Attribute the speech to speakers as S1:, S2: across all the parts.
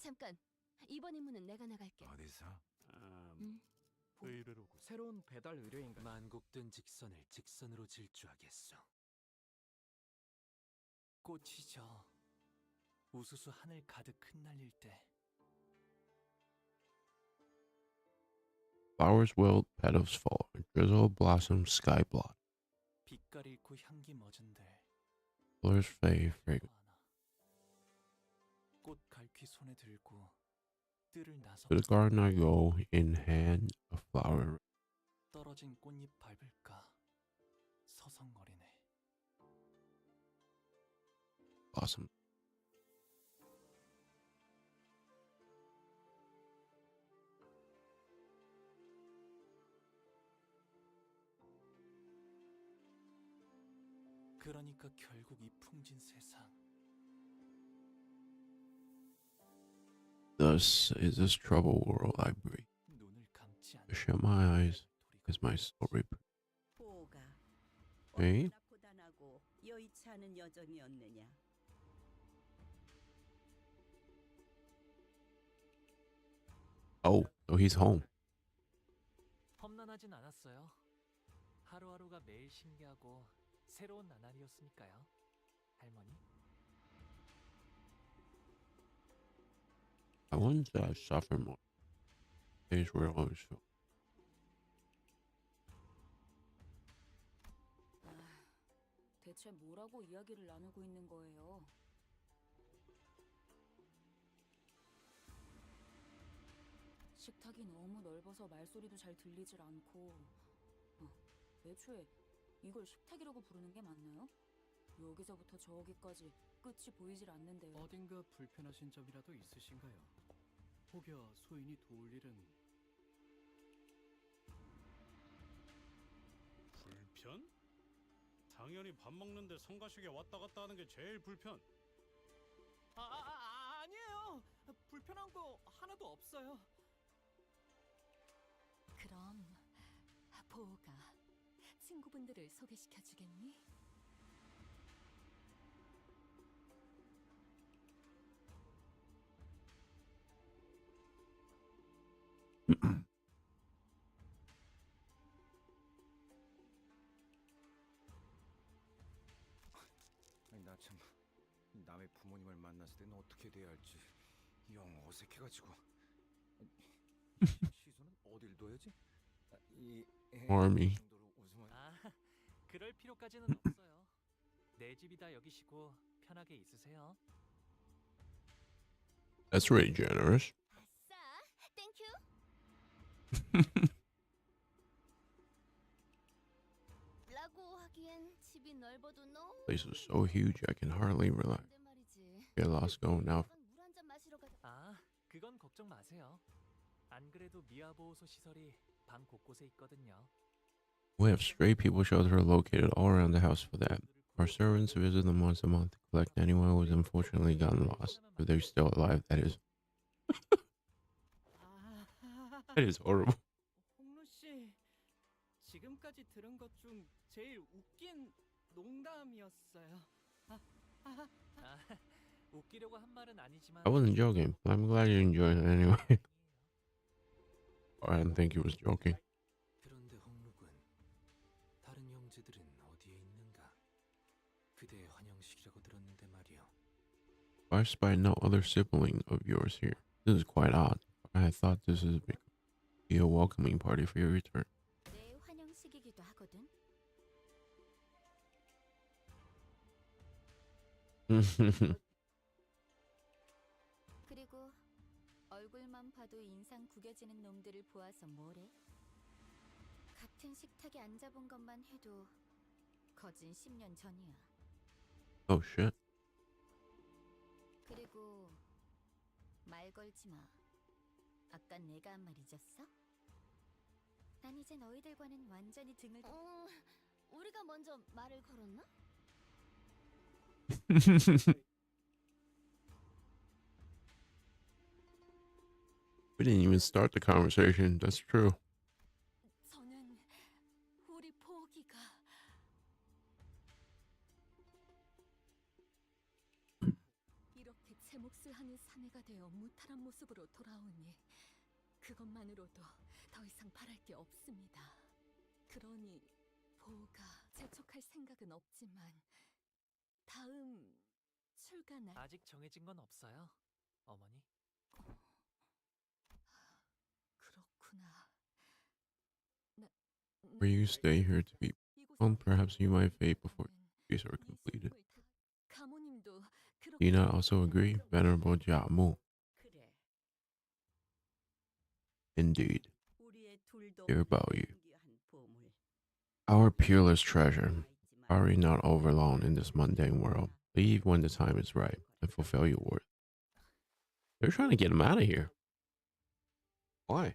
S1: 잠깐. 이번 임무는 내가 나갈게.
S2: 어디서?
S3: 의뢰로군.
S4: 새로운 배달 의뢰인가?
S3: 만국된 직선을 직선으로 질주하겠소. 꽃이 져 우수수 하늘 가득 흩날릴 때
S5: Flowers wilt, petals fall, drizzle blossoms sky blot.
S3: 빛깔 잃고 향기 멎은들
S5: Colors fade, fragrance.
S3: 하나. 꽃 갈퀴 손에 들고 뜰을 나서
S5: To the garden I go, in hand a flower.
S3: 떨어진 꽃잎 밟을까 서성거리네.
S5: Blossom.
S3: 그러니까 결국 이 풍진 세상
S5: Thus is this troubled world I breathe.
S3: 눈을 감지 않는
S5: I shut my eyes as my soul reaps.
S6: 보가
S5: Okay.
S6: 얼마나 고단하고 여의치 않은 여정이었느냐.
S5: Oh, so he's home.
S3: 험난하진 않았어요. 하루하루가 매일 신기하고 새로운 나날이었으니까요. 할머니.
S5: I wouldn't say I suffer more. Days were always so.
S1: 대체 뭐라고 이야기를 나누고 있는 거예요? 식탁이 너무 넓어서 말소리도 잘 들리질 않고 애초에 이걸 식탁이라고 부르는 게 맞나요? 여기서부터 저기까지 끝이 보이질 않는데요.
S4: 어딘가 불편하신 점이라도 있으신가요? 혹여 소인이 도울 일은
S7: 불편? 당연히 밥 먹는데 성가시게 왔다 갔다 하는 게 제일 불편.
S4: 아니에요. 불편한 거 하나도 없어요.
S1: 그럼 보호가 친구분들을 소개시켜 주겠니?
S2: 나 참 남의 부모님을 만났을 때는 어떻게 돼야 할지 영 어색해가지고. 시선은 어딜 둬야지? 이
S5: Army.
S2: 정도로 웃으면
S3: 그럴 필요까지는 없어요. 내 집이다 여기시고 편하게 있으세요.
S5: That's really generous.
S1: 아싸, 땡큐. 라고 하기엔 집이 넓어도 너무
S5: Place is so huge I can hardly relax.
S1: 근데 말이지.
S5: Get lost going now.
S1: 물 한 잔 마시러 가자.
S3: 그건 걱정 마세요. 안 그래도 미아보호소 시설이 방 곳곳에 있거든요.
S5: We have stray people shelter located all around the house for that. Our servants visit them once a month to collect anyone who has unfortunately gotten lost. If they're still alive, that is. That is horrible.
S4: 홍루 씨, 지금까지 들은 것 중 제일 웃긴 농담이었어요.
S3: 웃기려고 한 말은 아니지만
S5: I wasn't joking. I'm glad you enjoyed it anyway. I didn't think he was joking.
S3: 그런데 홍루군, 다른 형제들은 어디에 있는가? 그대의 환영식이라고 들었는데 말이오.
S5: I spy no other sibling of yours here. This is quite odd. I thought this would be a welcoming party for your return.
S1: 내 환영식이기도 하거든. 그리고 얼굴만 봐도 인상 구겨지는 놈들을 보아서 뭐래? 같은 식탁에 앉아본 것만 해도 거진 10년 전이야.
S5: Oh shit.
S1: 그리고 말 걸지 마. 아까 내가 한 말 잊었어? 난 이제 너희들과는 완전히 등을 우리가 먼저 말을 걸었나?
S5: We didn't even start the conversation. That's true.
S1: 저는 우리 포기가 이렇게 제 몫을 하는 사내가 되어 무탈한 모습으로 돌아오니 그것만으로도 더 이상 바랄 게 없습니다. 그러니 보호가 재촉할 생각은 없지만 다음 출간할
S3: 아직 정해진 건 없어요, 어머니.
S1: 그렇구나.
S5: Or you stay here to be. Well, perhaps you might fade before duties are completed.
S1: 가모님도
S5: Do you not also agree, Venerable Jiamu?
S6: 그래.
S5: Indeed.
S6: 우리의 둘도
S5: Dear Bao Yu,
S6: 귀한 보물.
S5: our peerless treasure, hurry not over long in this mundane world. Leave when the time is right and fulfill your worth. They're trying to get him out of here. Why?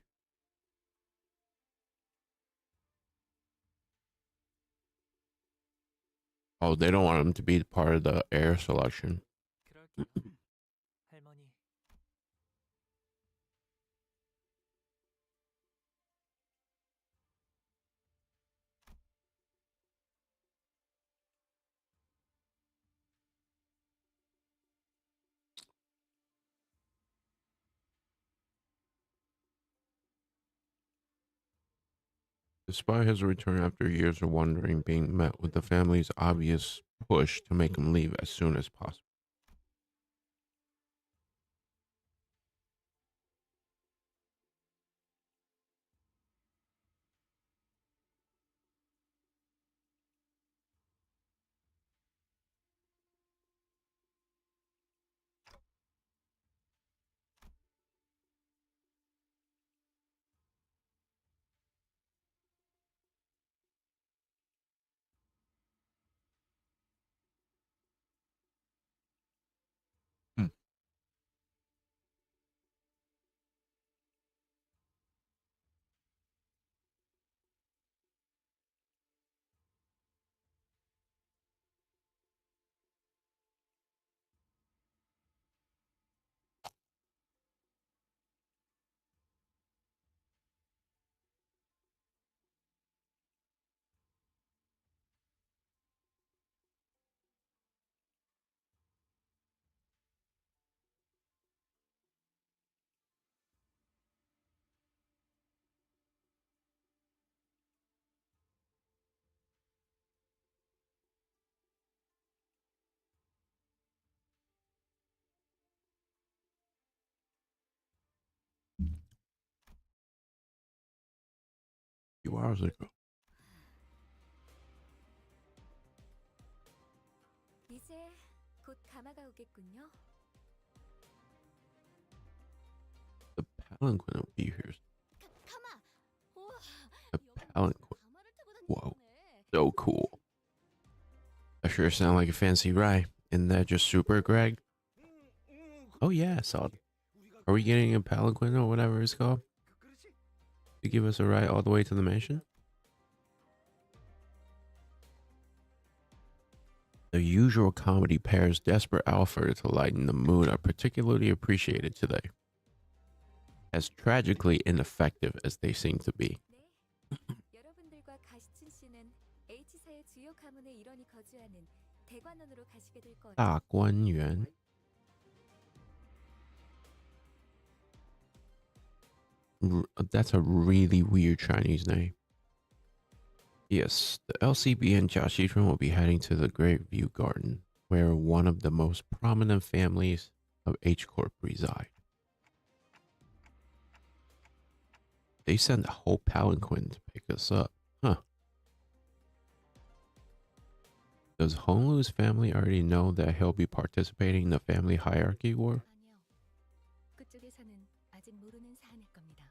S5: Oh, they don't want him to be part of the heir selection.
S3: 그럴게요. 할머니.
S5: Despite his return after years of wandering, being met with the family's obvious push to make him leave as soon as possible. Few hours ago.
S1: 이제 곧 가마가 오겠군요.
S5: The palanquin will be here.
S1: 가마. 우와.
S5: The palanquin.
S1: 가마를 타고 다니는
S5: Whoa.
S1: 거네.
S5: So cool. That sure sound like a fancy ride. Isn't that just super, Greg? Oh yeah, I saw it. Are we getting a palanquin or whatever it's called? To give us a ride all the way to the mansion? The usual comedy pairs desperate effort to lighten the mood are particularly appreciated today. As tragically ineffective as they seem to be.
S1: 네. 여러분들과 가시춘 씨는 H사의 주요 가문의 일원이 거주하는 대관원으로 가시게 될 거예요.
S5: 大观园. That's a really weird Chinese name. Yes, the LCB and Jia Xizun will be heading to the Great View Garden, where one of the most prominent families of H Corp reside. They sent a whole palanquin to pick us up. Huh. Does Honglu's family already know that he'll be participating in the family hierarchy war?
S1: 아니요. 그쪽에서는 아직 모르는 사안일 겁니다.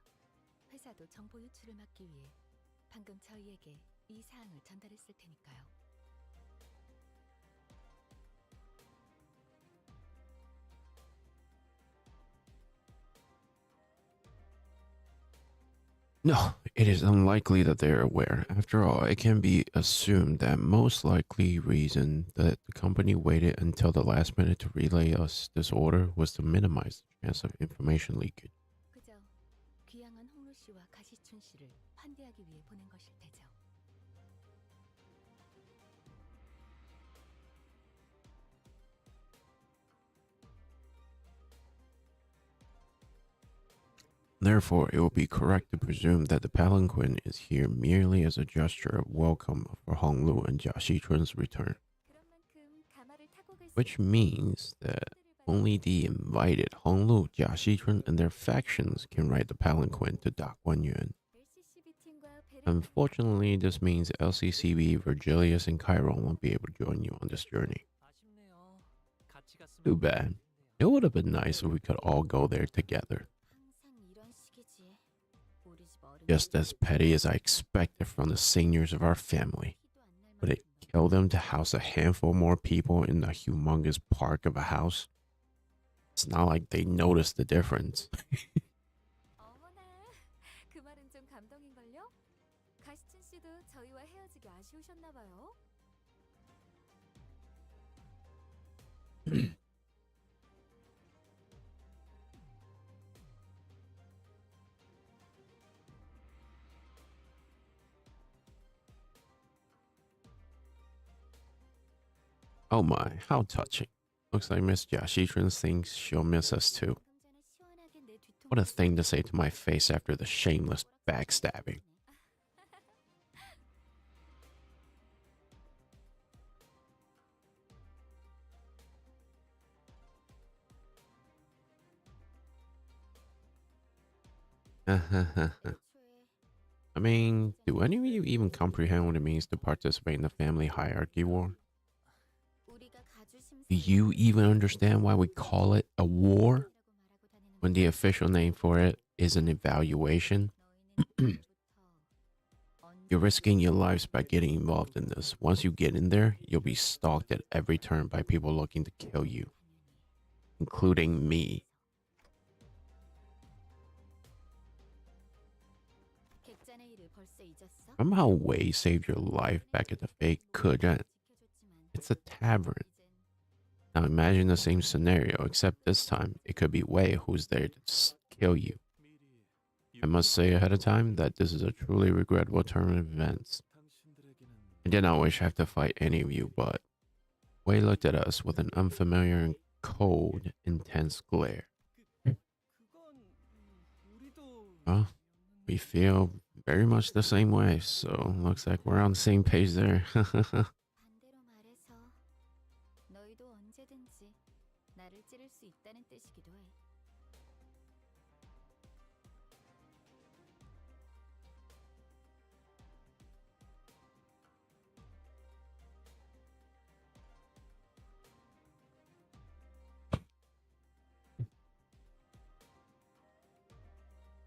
S1: 회사도 정보 유출을 막기 위해 방금 저희에게 이 사항을 전달했을 테니까요.
S5: No, it is unlikely that they are aware. After all, it can be assumed that most likely reason that the company waited until the last minute to relay us this order was to minimize the chance of information leakage.
S1: 그저 귀향한 홍루 씨와 가시춘 씨를 환대하기 위해 보낸 것일 테죠.
S5: Therefore, it would be correct to presume that the palanquin is here merely as a gesture of welcome for Honglu and Jia Xichun's return,
S1: 그런 만큼 가마를 타고 갈 수
S5: which
S1: 있는
S5: means that only the invited Honglu, Jia Xichun, and their factions can ride the palanquin to Dak Yuan.
S1: LCCB 팀과 배를
S5: Unfortunately, this means LCCB, Virgilius, and Chiron won't be able to join you on this journey.
S3: 아쉽네요. 같이 갔으면
S5: Too bad. It would have been nice if we could all go there together.
S1: 항상 이런 식이지. 우리 집 어른들
S5: Just as petty as I expected from the seniors of our family.
S1: 티도 안 날
S5: Would it
S1: 만큼
S5: kill them to house a handful more people in the humongous park of a house? It's not like they noticed the difference.
S1: 어머나, 그 말은 좀 감동인걸요? 가시춘 씨도 저희와 헤어지기 아쉬우셨나 봐요.
S5: Oh my, how touching. Looks like Miss Jia Xichun thinks she'll miss us too.
S1: 방금 전에 시원하게 내 뒤통수
S5: What a thing to say to my face after the shameless backstabbing. I
S1: 애초에
S5: mean, do any of you even comprehend what it means to participate in the family hierarchy war?
S1: 우리가 가주심
S5: Do you even understand why we call it a war when the official name for it is an evaluation? You're risking your lives by getting involved in this. Once you get in there, you'll be stalked at every turn by people looking to kill you, including me.
S1: 객잔의 일을 벌써 잊었어?
S5: Remember how Wei saved your life back at the fake Kujan? It's a tavern. Now imagine the same scenario, except this time it could be Wei who's there to kill you. I must say ahead of time that this is a truly regrettable turn of events. I did not wish to have to fight any of you, but Wei looked at us with an unfamiliar and cold, intense glare. Well, we feel very much the same way, so looks like we're on the same page there.
S1: 반대로 말해서 너희도 언제든지 나를 찌를 수 있다는 뜻이기도 해.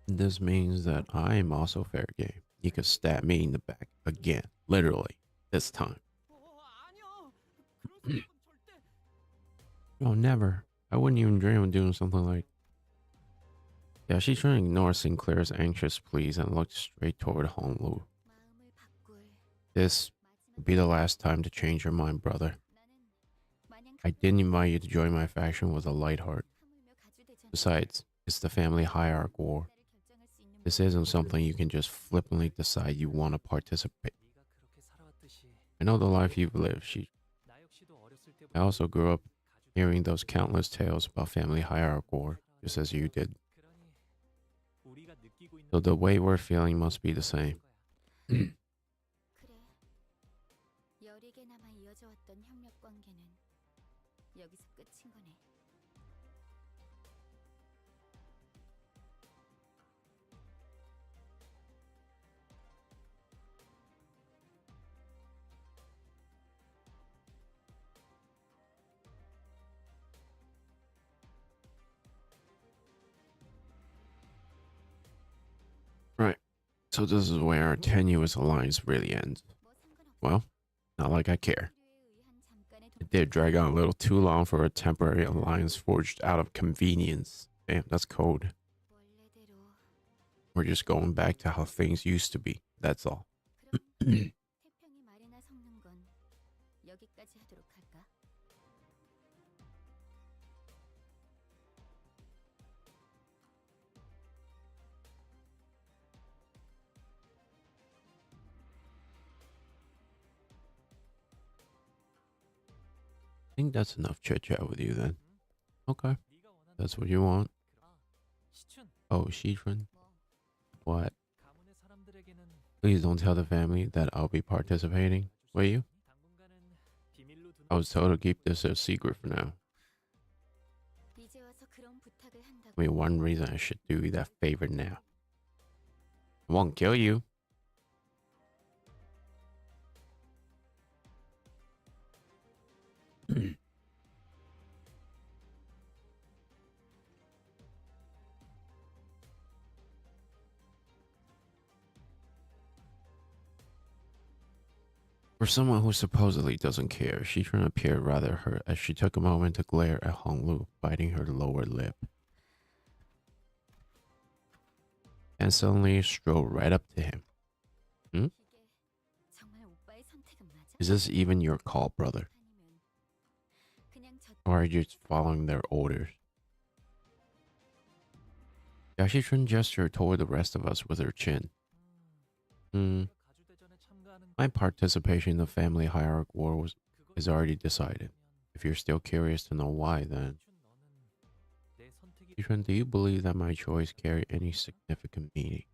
S5: This means that I am also fair game. You could stab me in the back again, literally, this time. Oh, never. I wouldn't even dream of doing something like. Yeah, she tried to ignore Sinclair's anxious pleas and looked straight toward Honglu.
S1: 마음을 바꿀
S5: This would be the last time to change your mind, brother.
S1: 나는 마냥
S5: I didn't invite you to join my faction with a light heart.
S1: 하물며 가주대전
S5: Besides, it's the family hierarchy war.
S1: 결정할 수 있는
S5: This isn't something you can just flippantly decide you want to participate.
S3: 네가 그렇게 살아왔듯이
S5: I know the life you've lived.
S3: 나 역시도 어렸을
S5: I
S3: 때부터
S5: also grew up
S3: 가족
S5: hearing those countless tales about family hierarchy war, just as you did.
S3: 그러니 우리가 느끼고 있는
S5: So the way we're feeling must be the same.
S1: 그래. 여리게나마 이어져 왔던 협력 관계는 여기서 끝인 거네.
S5: Right. So this is where our tenuous alliance really ends.
S1: 뭐 상관없어.
S5: Well, not like I care.
S1: 필요에 의한 잠깐의
S5: It did drag on a little too long for a temporary alliance forged out of convenience. Damn, that's cold.
S1: 원래대로
S5: We're just going back to how things used to be. That's all.
S1: 그럼 태평이 말이나 섞는 건 여기까지 하도록 할까?
S5: I think that's enough chit chat with you then. Okay,
S3: 네가 원하는
S5: that's what you want.
S3: 시춘
S5: Oh, Shitron? What?
S3: 가문의 사람들에게는
S5: Please don't tell the family that I'll be participating, will you?
S3: 당분간은 비밀로 두는
S5: I was told to keep this a secret for now.
S1: 이제 와서 그런 부탁을 한다고.
S5: I mean, one reason I should do you that favor now. I won't kill you. For someone who supposedly doesn't care, Shitron appeared rather hurt as she took a moment to glare at Honglu, biting her lower lip. And suddenly strode right up to him.
S1: 이게 정말 오빠의 선택은 맞아?
S5: Is this even your call, brother?
S1: 아니면 그냥 저
S5: Or are you just following their orders? Yashitron gestured toward the rest of us with her chin.
S3: 가주대전에 참가하는
S5: My participation in the family hierarch war is already decided.
S3: 그거면
S5: If you're still curious to know why, then...
S3: 너는 내 선택이
S5: Yashitron, do you believe that my choice carry any significant meaning?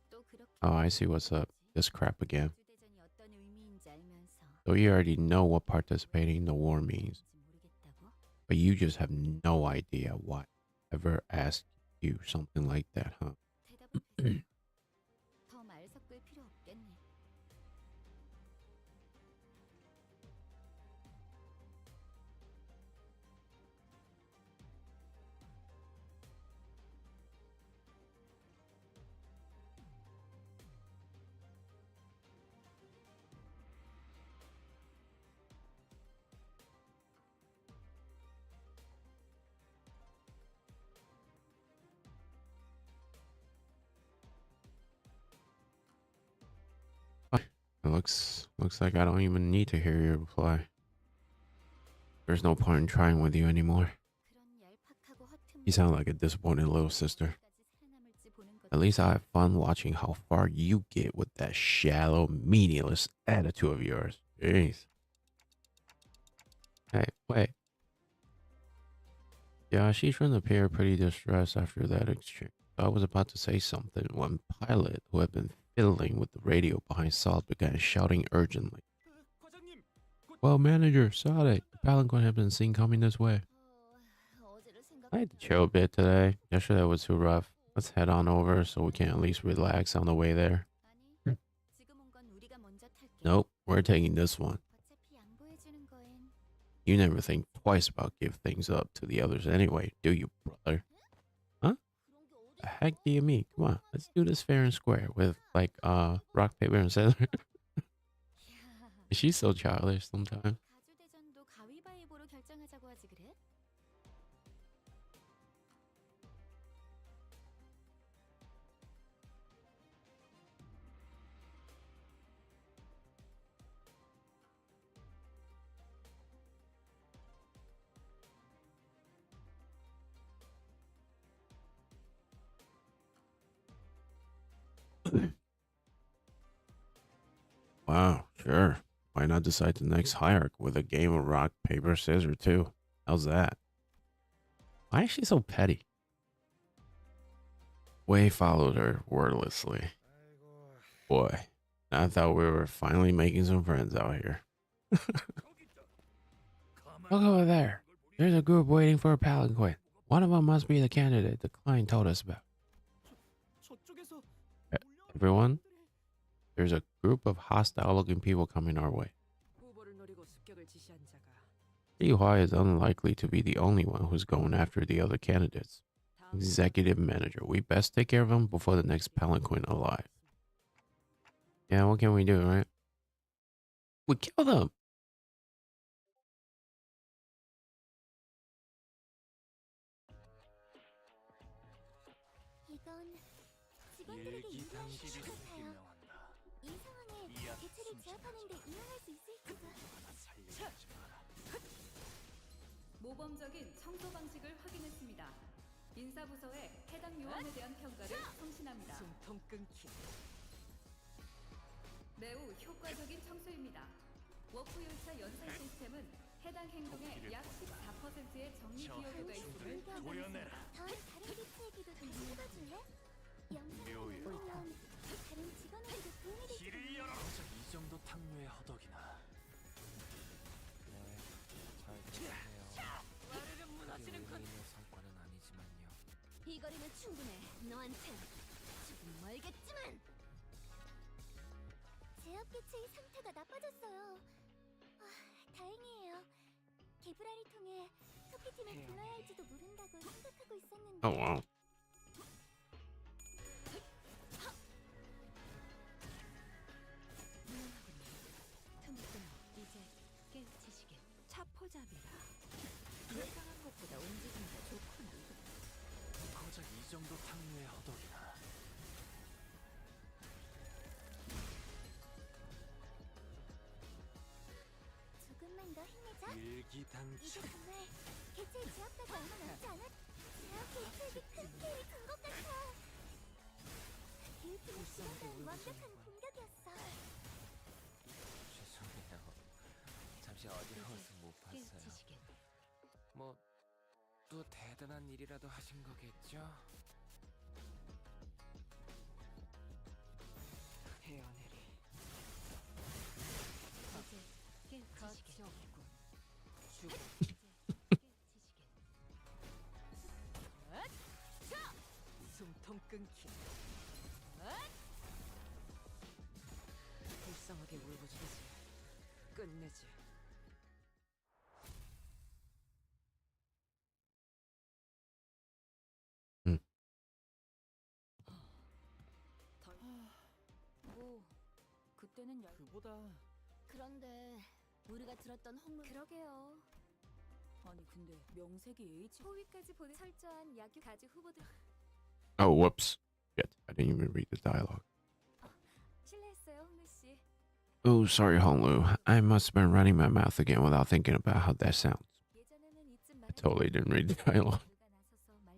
S1: 또 그렇게
S5: Oh, I see what's up. This crap again.
S1: 주대전이 어떤 의미인지 알면서
S5: So you already know what participating in the war means,
S1: 모르겠다고?
S5: but you just have no idea why I ever asked you something like that, huh?
S1: 대답을 더말 섞을 필요 없겠네.
S5: It looks like I don't even need to hear your reply. There's no point in trying with you anymore.
S1: 그런 얄팍하고 허튼
S5: You sound like a disappointed little sister.
S1: 까지 살아남을지 보는 것.
S5: At least I have fun watching how far you get with that shallow, meaningless attitude of yours. Jeez. Hey, wait. Yeah, Shitron appeared pretty distressed after that exchange. I was about to say something when Pilot, who had been fiddling with the radio behind Salt, began shouting urgently. Well, manager, Sade, the palanquin had been seen coming this way.
S1: 어제를
S5: I had to
S1: 생각하면
S5: chill a bit today. Yesterday was too rough. Let's head on over so we can at least relax on the way there.
S1: 아니, 지금 온 건 우리가 먼저 탈게.
S5: Nope, we're taking this one.
S1: 어차피 양보해주는 거엔
S5: You never think twice about give things up to the others anyway, do you, brother?
S1: 그런 게 어디
S5: The heck do you mean? Come on, let's do this fair and square with like rock, paper, and scissors. She's so childish sometimes.
S1: 가주대전도 가위바위보로 결정하자고 하지 그래?
S5: Wow, sure. Why not decide the next hierarch with a game of rock, paper, scissors too? How's that? Why is she so petty? Wei followed her wordlessly. Boy, I thought we were finally making some friends out here. Look over there. There's a group waiting for a palanquin. One of them must be the candidate the client told us about.
S4: 저쪽에서
S5: Everyone, there's a group of hostile-looking people coming our way.
S6: 후보를 노리고 습격을 지시한 자가
S5: Li Hua is unlikely to be the only one who's going after the other candidates.
S6: 다음
S5: Executive manager, we best take care of him before the next palanquin alive. Yeah, what can we do, right? We kill them.
S1: 이건 직원들에게 유리한 것 같아요. 이 상황에 대체를 제압하는 데 이용할 수 있을지가.
S8: 모범적인 청소 방식을 확인했습니다. 인사부서에 해당 요원에 대한 평가를 성신합니다.
S6: 숨통 끊기
S8: 매우 효과적인 청소입니다. 워프 열차 연산 시스템은 해당 행동의 약 14%의 정리 기여도가 있음을 확인했습니다.
S1: 다른 기체에게도 거리는 충분해. 너한텐 조금 멀겠지만.
S9: 제압기체의 상태가 나빠졌어요. 다행이에요. 개브라를 통해 토끼팀을 불러야 할지도 모른다고 생각하고 있었는데.
S5: Oh wow.
S1: 이제 깨우치시게.
S6: 차포잡이라. 예상한 것보다 움직임이 좋구나.
S3: 고작 이 정도 탕류의 허덕이나.
S9: 조금만 더 힘내자. 이제
S3: 일기당초.
S9: 정말 개체의 제압까지 얼마 남지 않았. 제압기체에게 큰 피해를 준 것 같아. 교육팀의 지난번 완벽한 공격이었어.
S10: 죄송해요. 잠시 어지러워서 못 봤어요.
S1: 깨우치시게.
S10: 뭐 또 대단한 일이라도 하신 거겠죠?
S6: 헤어내리.
S1: 이제 깨우치시게.
S6: 죽어. 숨통 끊기. 불쌍하게 울부짖으지. 끝내지.
S1: 뭐 그때는
S4: 그보다
S1: 그런데 우리가 들었던 홍문.
S8: 그러게요.
S1: 아니 근데 명색이 H.
S8: 호위까지 보내 철저한 야규 가지 후보들.
S5: Oh, whoops. Shit, I didn't even read the dialogue.
S8: 실례했어요, 홍루 씨.
S5: Oh, sorry, Honglu. I must have been running my mouth again without thinking about how that sounds.
S8: 예전에는 이쯤
S5: I totally didn't read the dialogue.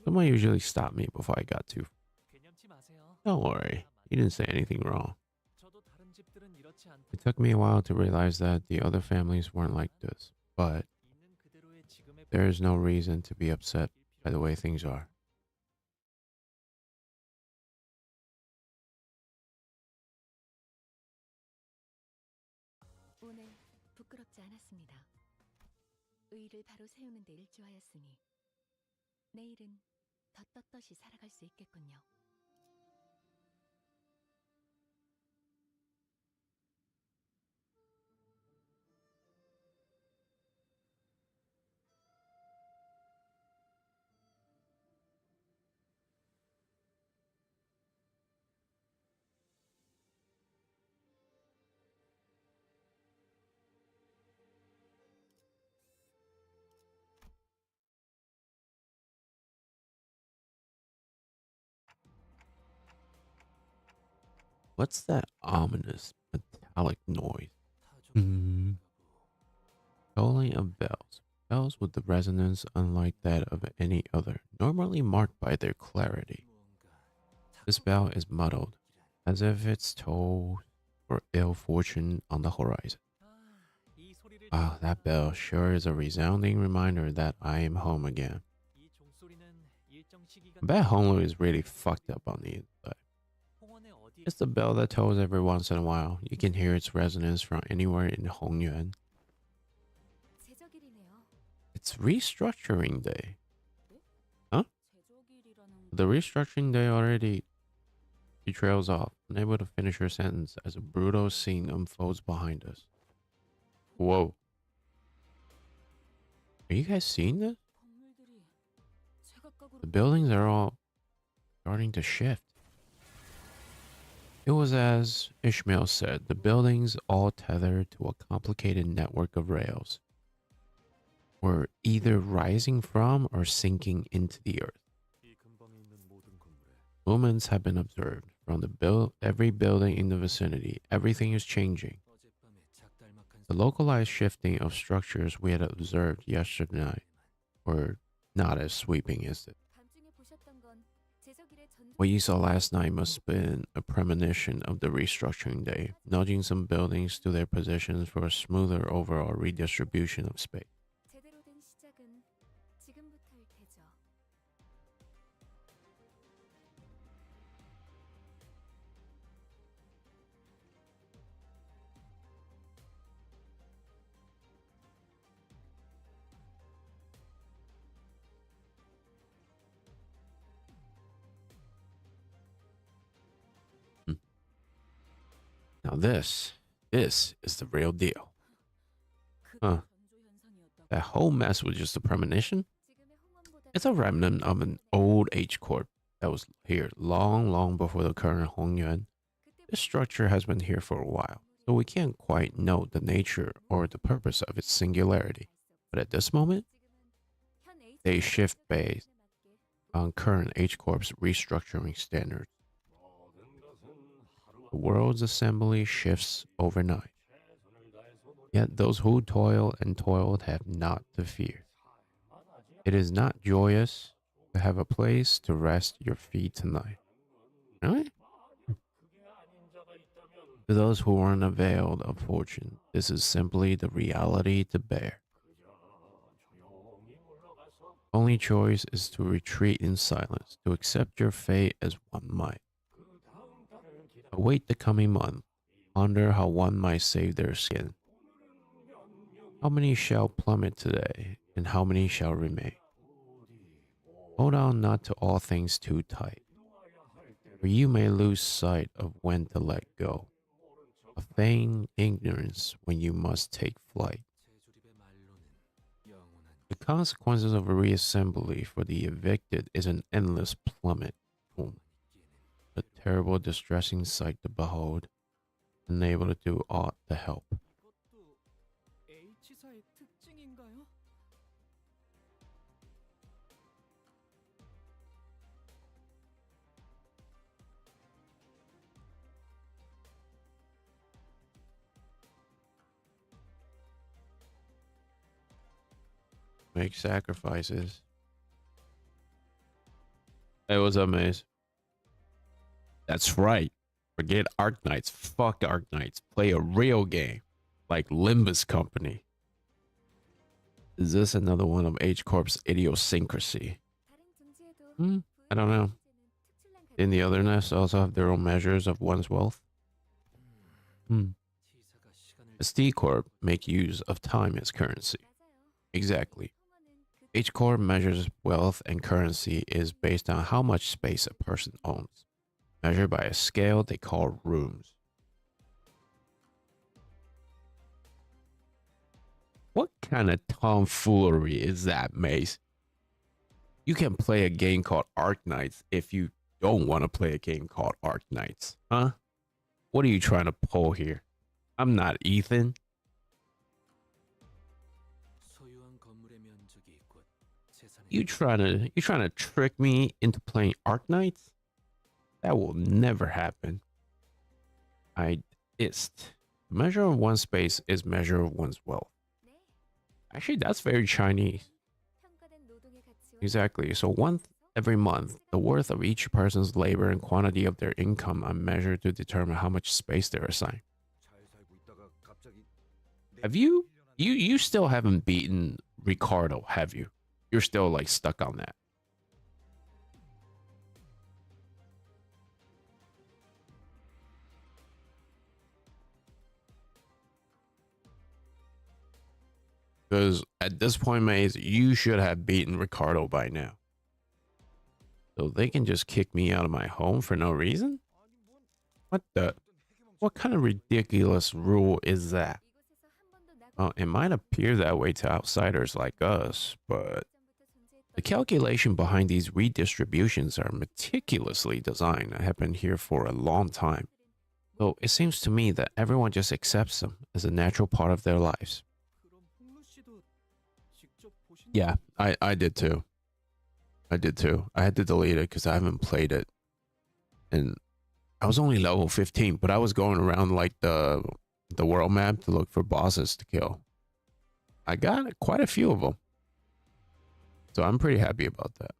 S5: Someone usually stopped me before I got to.
S3: 개념치 마세요.
S5: Don't worry, you didn't say anything wrong.
S3: 저도 다른 집들은 이렇지 않다.
S5: It took me a while to realize that the other families weren't like this, but
S3: 있는 그대로의 지금의
S5: there is no reason to be upset by the way things are.
S1: 오늘 부끄럽지 않았습니다. 의를 바로 세우는 데 일조하였으니 내일은 더 떳떳이 살아갈 수 있겠군요.
S5: What's that ominous metallic noise? Tolling of bells. Bells with the resonance unlike that of any other, normally marked by their clarity. This bell is muddled, as if it's toll for ill fortune on the horizon.
S3: 이 소리를
S5: Ah, that bell sure is a resounding reminder that I am home again.
S3: 이 종소리는 일정 시기가
S5: I bet Honolulu is really fucked up on the inside.
S3: 홍원의 어디에
S5: It's the bell that tolls every once in a while. You can hear its resonance from anywhere in Hongyuan.
S8: 제적일이네요.
S5: It's restructuring day.
S1: 제조길이라는
S5: The restructuring day already. She trails off, unable to finish her sentence as a brutal scene unfolds behind us. Whoa. Are you guys seeing this?
S1: 건물들이 제각각으로
S5: The buildings are all starting to shift. It was as Ishmael said, the buildings all tethered to a complicated network of rails were either rising from or sinking into the earth.
S7: 이 근방에 있는 모든 건물에
S5: Movements have been observed from every building in the vicinity. Everything is changing.
S10: 어젯밤에 작달막한
S5: The localized shifting of structures we had observed yesterday night were not as sweeping as this.
S8: 밤중에 보셨던 건 제적일의 전조.
S5: What you saw last night must have been a premonition of the restructuring day, nudging some buildings to their positions for a smoother overall redistribution of space.
S8: 제대로 된 시작은 지금부터일 테죠.
S5: Now this is the real deal. Huh. That whole mess was just a premonition? It's a remnant of an old H-Corp that was here long before the current Hongyuan. This structure has been here for a while, so we can't quite know the nature or the purpose of its singularity. But at this moment, they shift based on current H-Corp's restructuring standards. The world's assembly shifts overnight. Yet those who toil and toiled have not to fear. It is not joyous to have a place to rest your feet tonight. Really? To those who aren't availed of fortune, this is simply the reality to bear. Only choice is to retreat in silence, to accept your fate as one might. Await the coming month, ponder how one might save their skin. How many shall plummet today, and how many shall remain? Hold on not to all things too tight, for you may lose sight of when to let go, of feign ignorance when you must take flight. The consequences of a reassembly for the evicted is an endless plummet. A terrible, distressing sight to behold, unable to do aught to help.
S4: H사의 특징인가요?
S5: Make sacrifices. Hey, what's up, Maze? That's right. Forget Arknights. Fuck Arknights. Play a real game. Like Limbus Company. Is this another one of H-Corp's idiosyncrasy? I don't know. Didn't the other nests also have their own measures of one's wealth? As D-Corp make use of time as currency. Exactly. H-Corp measures wealth and currency is based on how much space a person owns, measured by a scale they call rooms. What kind of tomfoolery is that, Mace? You can play a game called Arknights if you don't want to play a game called Arknights, huh? What are you trying to pull here? I'm not Ethan. You trying to trick me into playing Arknights? That will never happen. Measure of one's space is measure of one's wealth. Actually, that's very Chinese. Exactly. So every month, the worth of each person's labor and quantity of their income are measured to determine how much space they're assigned. Have you still haven't beaten Ricardo, have you? You're still like stuck on that. Because at this point, Maze, you should have beaten Ricardo by now. So they can just kick me out of my home for no reason? What kind of ridiculous rule is that? It might appear that way to outsiders like us, but the calculation behind these redistributions are meticulously designed and have been here for a long time. So it seems to me that everyone just accepts them as a natural part of their lives. Yeah, I did too. I did too. I had to delete it because I haven't played it. And I was only level 15, but I was going around like the world map to look for bosses to kill. I got quite a few of them. So I'm pretty happy about that.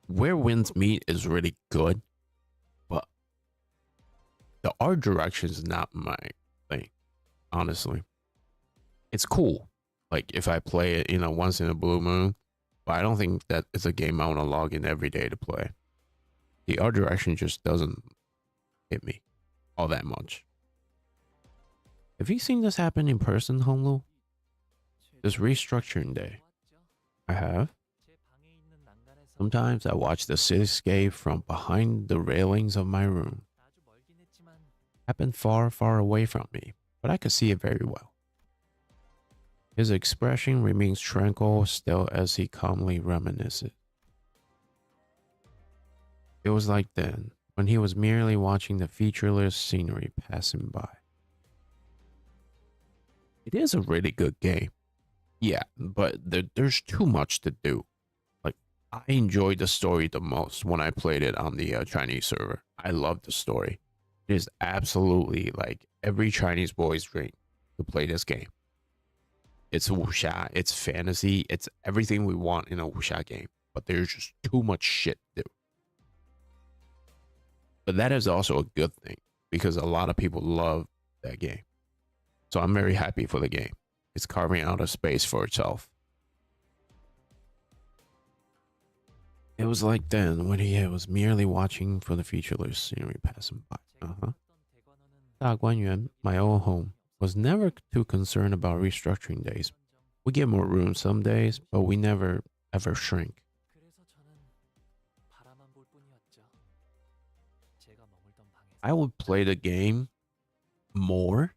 S5: Where winds meet is really good, but the art direction is not my thing, honestly. It's cool, like if I play it, once in a blue moon, but I don't think that it's a game I want to log in every day to play. The art direction just doesn't hit me all that much. Have you seen this happen in person, Honglu? This restructuring day. I have. Sometimes I watch the cityscape from behind the railings of my room. Happened far, far away from me, but I could see it very well. His expression remains tranquil still as he calmly reminisces. It was like then, when he was merely watching the featureless scenery passing by. It is a really good game. Yeah, but there's too much to do. Like, I enjoyed the story the most when I played it on the Chinese server. I love the story. It is absolutely like every Chinese boy's dream to play this game. It's wuxia, it's fantasy, it's everything we want in a wuxia game. But there's just too much shit to do. But that is also a good thing because a lot of people love that game. So I'm very happy for the game. It's carving out a space for itself. It was like then when he was merely watching for the featureless scenery passing by. Daguanyuan, my old home, was never too concerned about restructuring days. We get more rooms some days, but we never ever shrink. I would play the game more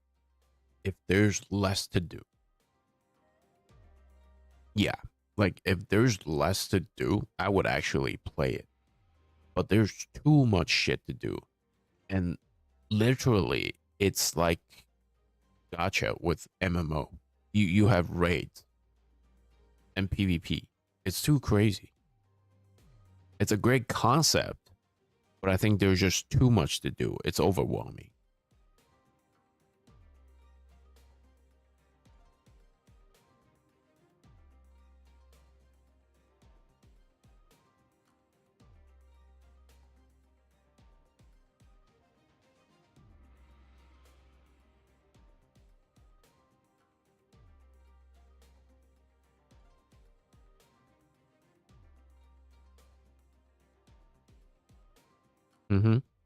S5: if there's less to do. Yeah, like if there's less to do, I would actually play it. But there's too much shit to do. And literally, it's like gacha with MMO. You have raids and PvP. It's too crazy. It's a great concept, but I think there's just too much to do. It's overwhelming.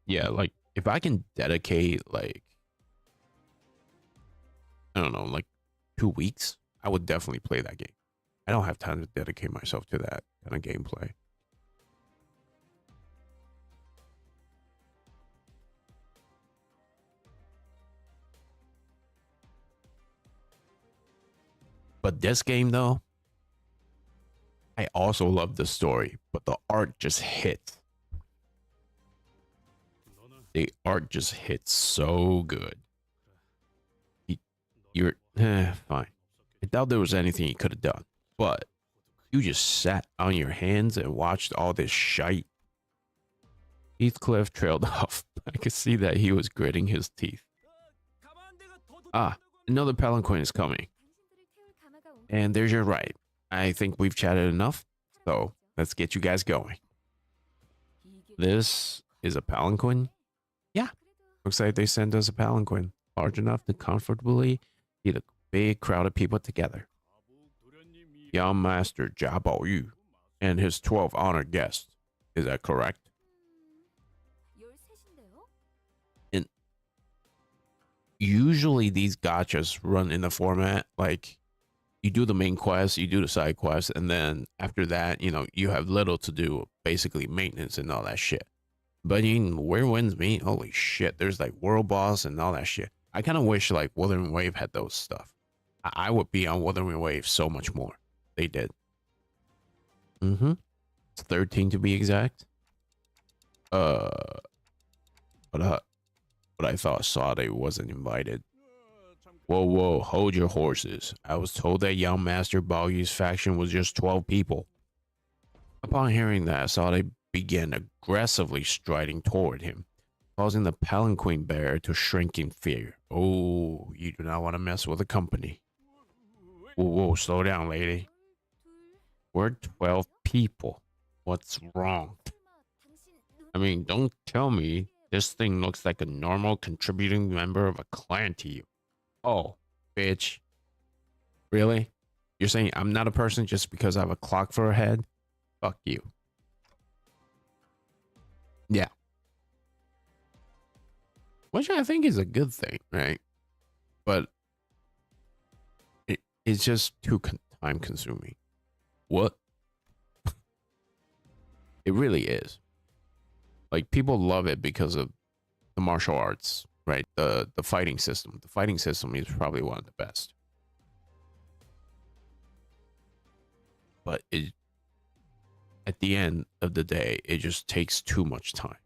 S5: Yeah, like if I can dedicate like I don't know, like 2 weeks, I would definitely play that game. I don't have time to dedicate myself to that kind of gameplay. But this game though, I also love the story, but the art just hits. The art just hits so good. You're fine. I doubt there was anything you could have done, but you just sat on your hands and watched all this shite. Heathcliff trailed off. I could see that he was gritting his teeth. Ah, another palanquin is coming. And there's your ride. I think we've chatted enough, so let's get you guys going. This is a palanquin? Yeah, looks like they sent us a palanquin large enough to comfortably get a big crowd of people together. Young Master Jia Baoyu and his 12 honored guests. Is that correct? And usually these gachas run in the format like you do the main quest, you do the side quest, and then after that, you know, you have little to do, basically maintenance and all that shit. But in Where Winds Meet, holy shit, there's like world boss and all that shit. I kind of wish like Wuthering Wave had those stuff. I would be on Wuthering Wave so much more. They did. It's 13 to be exact. But I thought Sade wasn't invited. Whoa, hold your horses. I was told that young Master Baoyu's faction was just 12 people. Upon hearing that, Sade began aggressively striding toward him, causing the palanquin bearer to shrink in fear. Oh, you do not want to mess with the company. Whoa, slow down, lady. We're 12 people. What's wrong? I mean, don't tell me this thing looks like a normal contributing member of a clan to you. Oh, bitch. Really? You're saying I'm not a person just because I have a clock for a head? Fuck you. Yeah. which I think is a good thing, right? But it's just too time consuming. What? It really is. Like, people love it because of the martial arts, right? The fighting system. The fighting system is probably one of the best. But it, at the end of the day, it just takes too much time.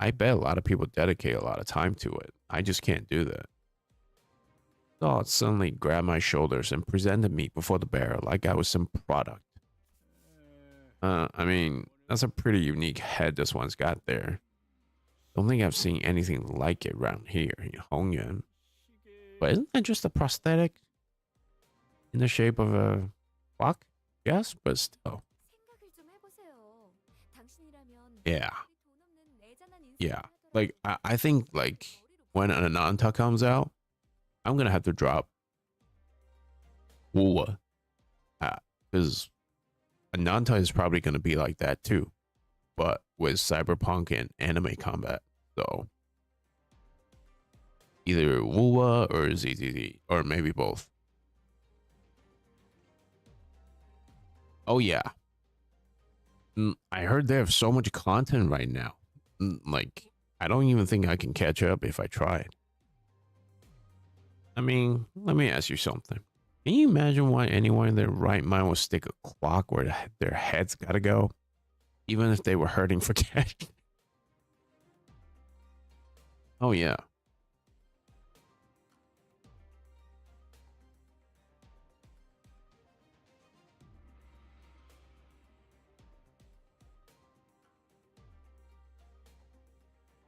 S5: I bet a lot of people dedicate a lot of time to it. I just can't do that. Thought suddenly grabbed my shoulders and presented me before the bear like I was some product. I mean, that's a pretty unique head this one's got there. Don't think I've seen anything like it around here in Hongyuan. But isn't that just a prosthetic? In the shape of a clock? Yes, but still. Yeah. Yeah. Like, I think, like, when an Ananta comes out, I'm gonna have to drop Wuwa. Because Ananta is probably gonna be like that too. But with cyberpunk and anime combat. So either Wuwa or ZZZ. Or maybe both. Oh yeah. I heard they have so much content right now. Like, I don't even think I can catch up if I tried. I mean, let me ask you something. Can you imagine why anyone in their right mind would stick a clock where their heads gotta go? Even if they were hurting for cash? Oh yeah.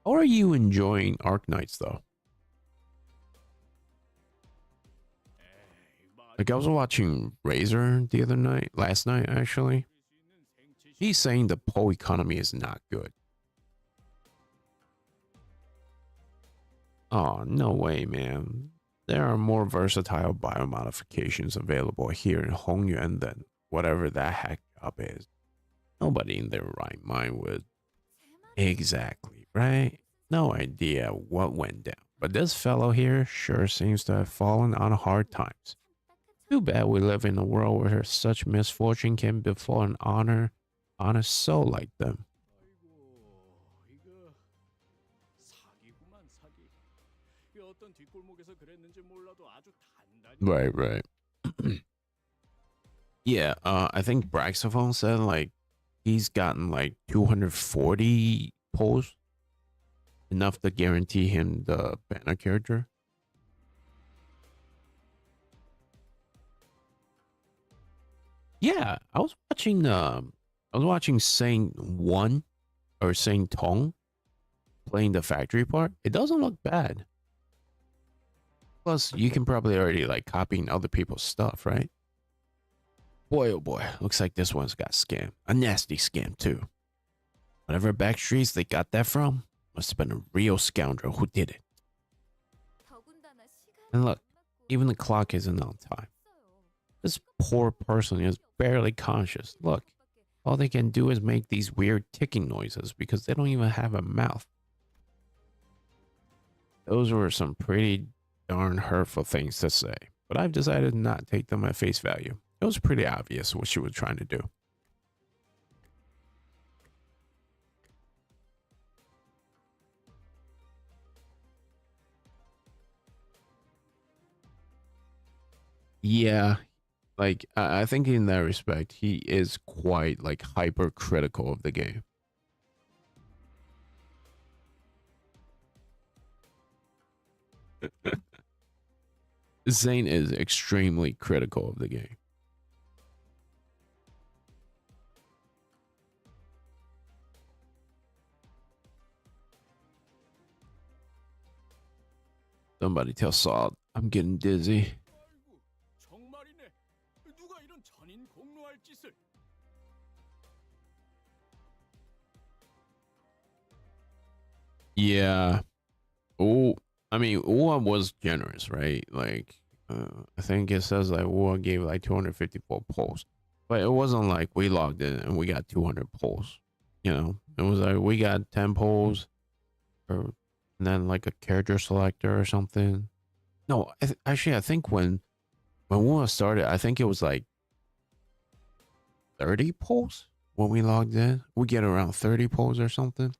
S5: How are you enjoying Arknights though? Like, I was watching Razor the other night, last night actually. He's saying the Poe economy is not good. Oh, no way, man. There are more versatile biomodifications available here in Hongyuan than whatever that hack job is. Nobody in their right mind would. Exactly, right? No idea what went down. But this fellow here sure seems to have fallen on hard times. Too bad we live in a world where such misfortune can befall an honest soul like them. Right. Yeah, I think Braxophone said like he's gotten like 240 polls. Enough to guarantee him the banner character. Yeah, I was watching Saint 1 or Saint Tong playing the factory part. It doesn't look bad. Plus, you can probably already like copying other people's stuff, right? Boy, oh boy, looks like this one's got scammed. A nasty scam too. Whatever back streets they got that from, must have been a real scoundrel who did it. And look, even the clock isn't on time. This poor person is barely conscious. Look, all they can do is make these weird ticking noises because they don't even have a mouth. Those were some pretty darn hurtful things to say, but I've decided not to take them at face value. It was pretty obvious what she was trying to do. Yeah, like I think in that respect, he is quite like hypercritical of the game. Zane is extremely critical of the game. Somebody tell Saul I'm getting dizzy. Yeah. Oh, I mean, Ua was generous, right? Like, I think it says like Ua gave like 254 polls, but it wasn't like we logged in and we got 200 polls. You know, It was like we got 10 polls, or and then like a character selector or something. No, actually, I think when we started, I think it was like 30 polls when we logged in. We get around 30 polls or something.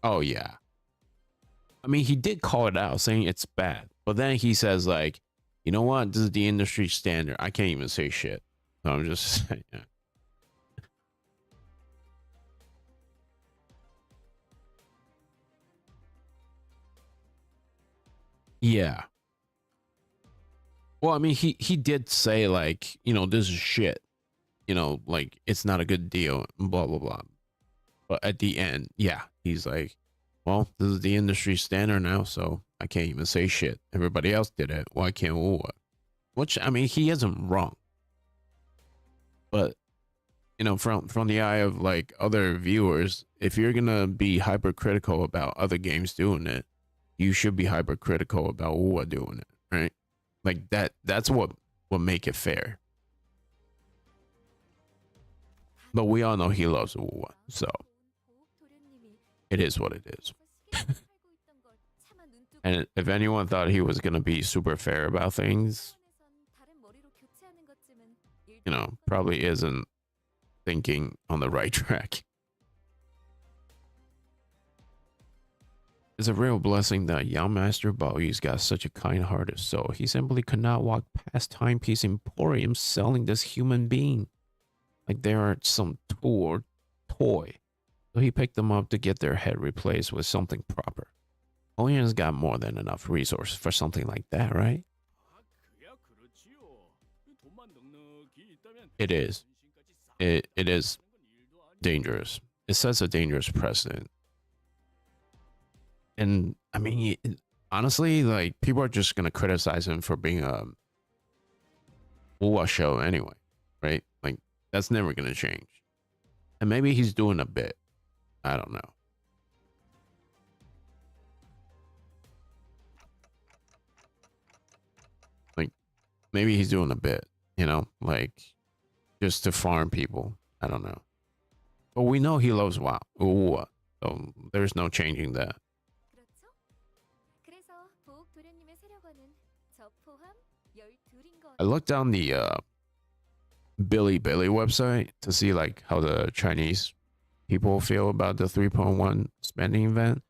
S5: Oh yeah. I mean, he did call it out saying it's bad, but then he says like, you know what? This is the industry standard. I can't even say shit. So I'm just saying. Yeah. Yeah. Well, I mean, he did say like, you know, this is shit. You know, like it's not a good deal. Blah blah blah. But at the end, yeah, he's like, well, this is the industry standard now, so I can't even say shit. Everybody else did it. Why can't we? Which, I mean, he isn't wrong. But, you know, from the eye of like other viewers, if you're gonna be hypercritical about other games doing it, you should be hypercritical about Uwa doing it, right? Like that's what make it fair. But we all know he loves Uwa, so it is what it is. And if anyone thought he was gonna be super fair about things, you know, probably isn't thinking on the right track. It's a real blessing that young Master Baoyi's got such a kind-hearted soul. He simply could not walk past Timepiece Emporium selling this human being like they are some tool or toy. So he picked them up to get their head replaced with something proper. Oyen's got more than enough resources for something like that, right? It is. It is dangerous. It sets a dangerous precedent. And I mean, honestly, like people are just gonna criticize him for being a Uwa show anyway, right? Like that's never gonna change. And maybe he's doing a bit. I don't know. Like maybe he's doing a bit, you know, like just to farm people. I don't know. But we know he loves Uwa, so there's no changing that. I looked down the Billy website to see like how the Chinese people feel about the 3.1 spending event.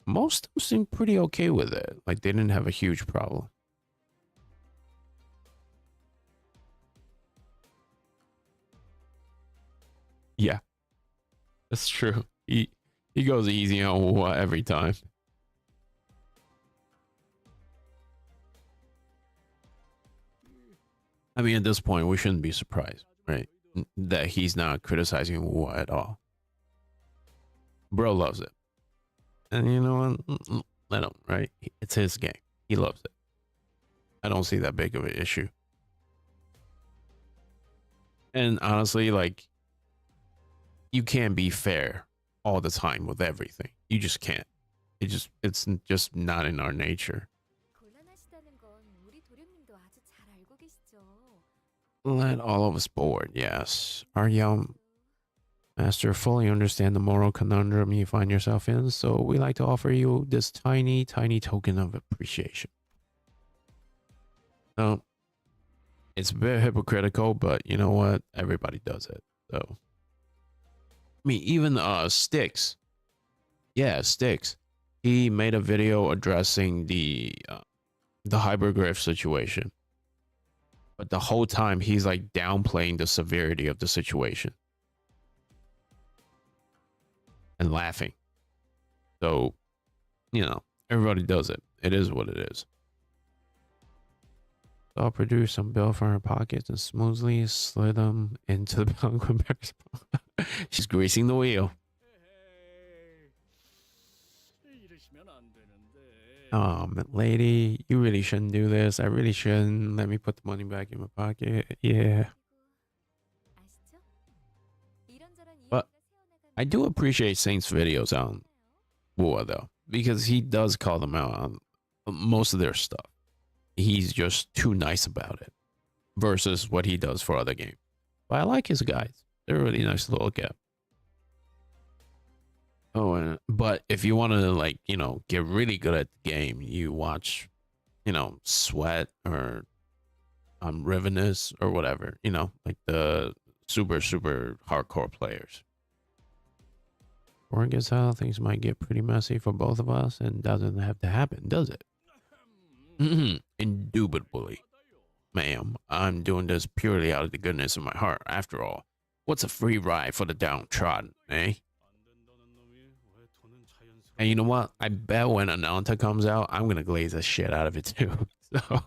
S5: Most of them seem pretty okay with it. Like they didn't have a huge problem. Yeah, that's true. He goes easy on Uwa every time. I mean, at this point, we shouldn't be surprised, right? That he's not criticizing Uwa at all. Bro loves it. And you know what? Let him, right? It's his game. He loves it. I don't see that big of an issue. And honestly, like, you can't be fair all the time with everything. You just can't. It's just not in our nature. Let all of us board, yes. Our young master fully understand the moral conundrum you find yourself in, so we like to offer you this tiny token of appreciation. Now, it's a bit hypocritical, but you know what? Everybody does it. So, I mean, even Sticks. Yeah, Sticks. He made a video addressing the hypergriff situation. But the whole time he's like downplaying the severity of the situation and laughing. So, you know, everybody does it. It is what it is. So I'll produce some bill from her pockets and smoothly slid them into the penguin bear's paw. She's greasing the wheel. Oh, lady, you really shouldn't do this. I really shouldn't. Let me put the money back in my pocket. Yeah. But I do appreciate Saint's videos on Uwa, though, because he does call them out on most of their stuff. He's just too nice about it versus what he does for other games. But I like his guys. They're really nice to look at. Oh, but if you want to, like, you know, get really good at the game, you watch, you know, Sweat or Rivenous or whatever, you know, like the super hardcore players. Or I guess how things might get pretty messy for both of us and doesn't have to happen, does it? Indubitably. Ma'am, I'm doing this purely out of the goodness of my heart. After all, what's a free ride for the downtrodden, eh? And you know what? I bet when Ananta comes out, I'm gonna glaze the shit out of it too. So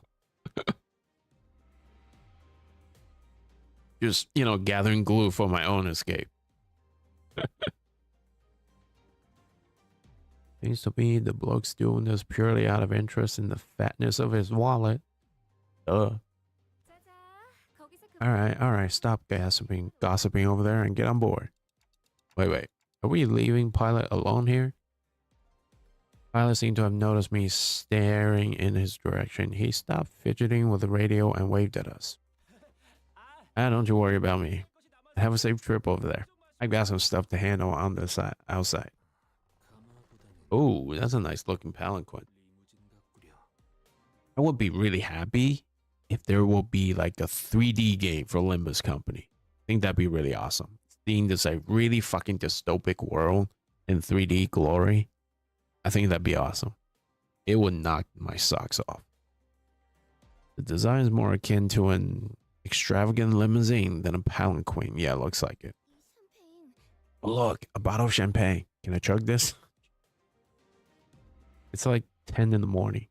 S5: just, you know, gathering glue for my own escape. Seems to me the bloke's doing this purely out of interest in the fatness of his wallet. All right, stop gossiping over there and get on board. Wait, are we leaving Pilot alone here? Pilot seemed to have noticed me staring in his direction. He stopped fidgeting with the radio and waved at us. Don't you worry about me. Have a safe trip over there. I've got some stuff to handle on the side outside. Oh, that's a nice looking palanquin. I would be really happy if there will be like a 3D game for Limbus Company. I think that'd be really awesome. Seeing this like really fucking dystopic world in 3D glory, I think that'd be awesome. It would knock my socks off. The design is more akin to an extravagant limousine than a palanquin. Yeah, it looks like it. Oh, look, a bottle of champagne. Can I chug this? It's like 10 in the morning.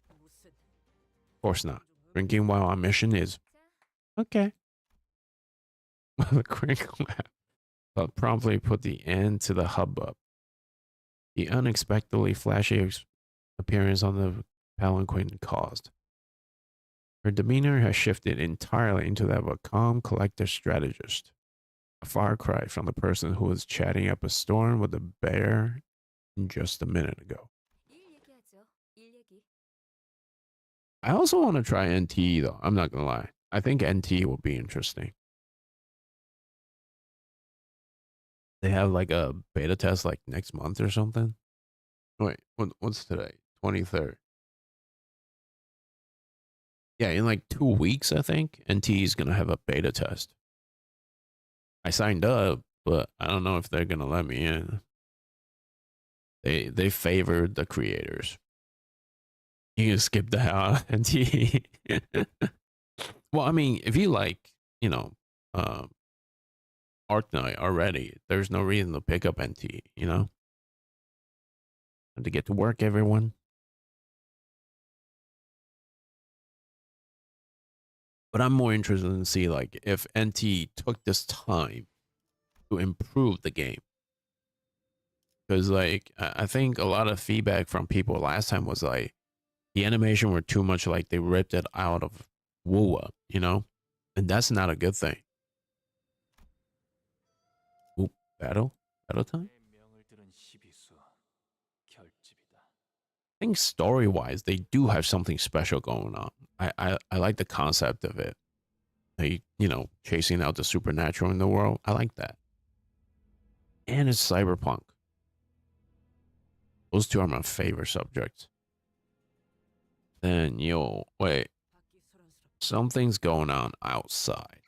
S5: Of course not. Drinking while on mission is okay. The crinkle laugh, but promptly put the end to the hubbub. The unexpectedly flashy appearance on the palanquin caused. Her demeanor has shifted entirely into that of a calm, collected strategist. A far cry from the person who was chatting up a storm with a bear just a minute ago. I also want to try NT though. I'm not gonna lie. I think NT will be interesting. They have like a beta test like next month or something. Wait, what's today? 23rd. Yeah, in like 2 weeks, I think NT is gonna have a beta test. I signed up, but I don't know if they're gonna let me in. They favored the creators. You can skip the hell out of NT. Well, I mean, if you like, you know, arknight already, there's no reason to pick up NT, you know? And to get to work, everyone. But I'm more interested in see like if NT took this time to improve the game. Because like I think a lot of feedback from people last time was like the animation were too much like they ripped it out of Wuwa, you know? And that's not a good thing. Ooh, battle time? I think story-wise, they do have something special going on. I like the concept of it. Like, you know, chasing out the supernatural in the world. I like that. And it's cyberpunk. Those two are my favorite subjects. Then, yo, wait. Something's going on outside.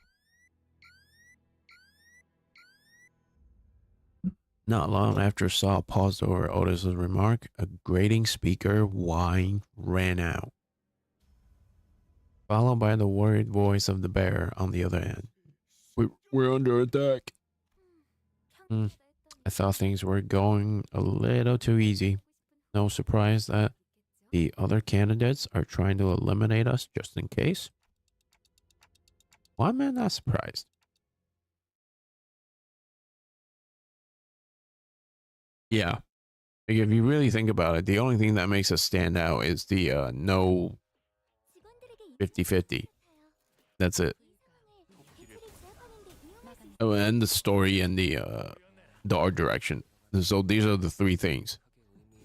S5: Not long after Saul paused over Otis's remark, a grating speaker whine ran out, followed by the worried voice of the bear on the other end. We're under attack. I thought things were going a little too easy. No surprise that the other candidates are trying to eliminate us just in case. Why am I not surprised? Yeah. Like if you really think about it, the only thing that makes us stand out is the no 50-50. That's it. Oh, and the story and the art direction. So these are the three things.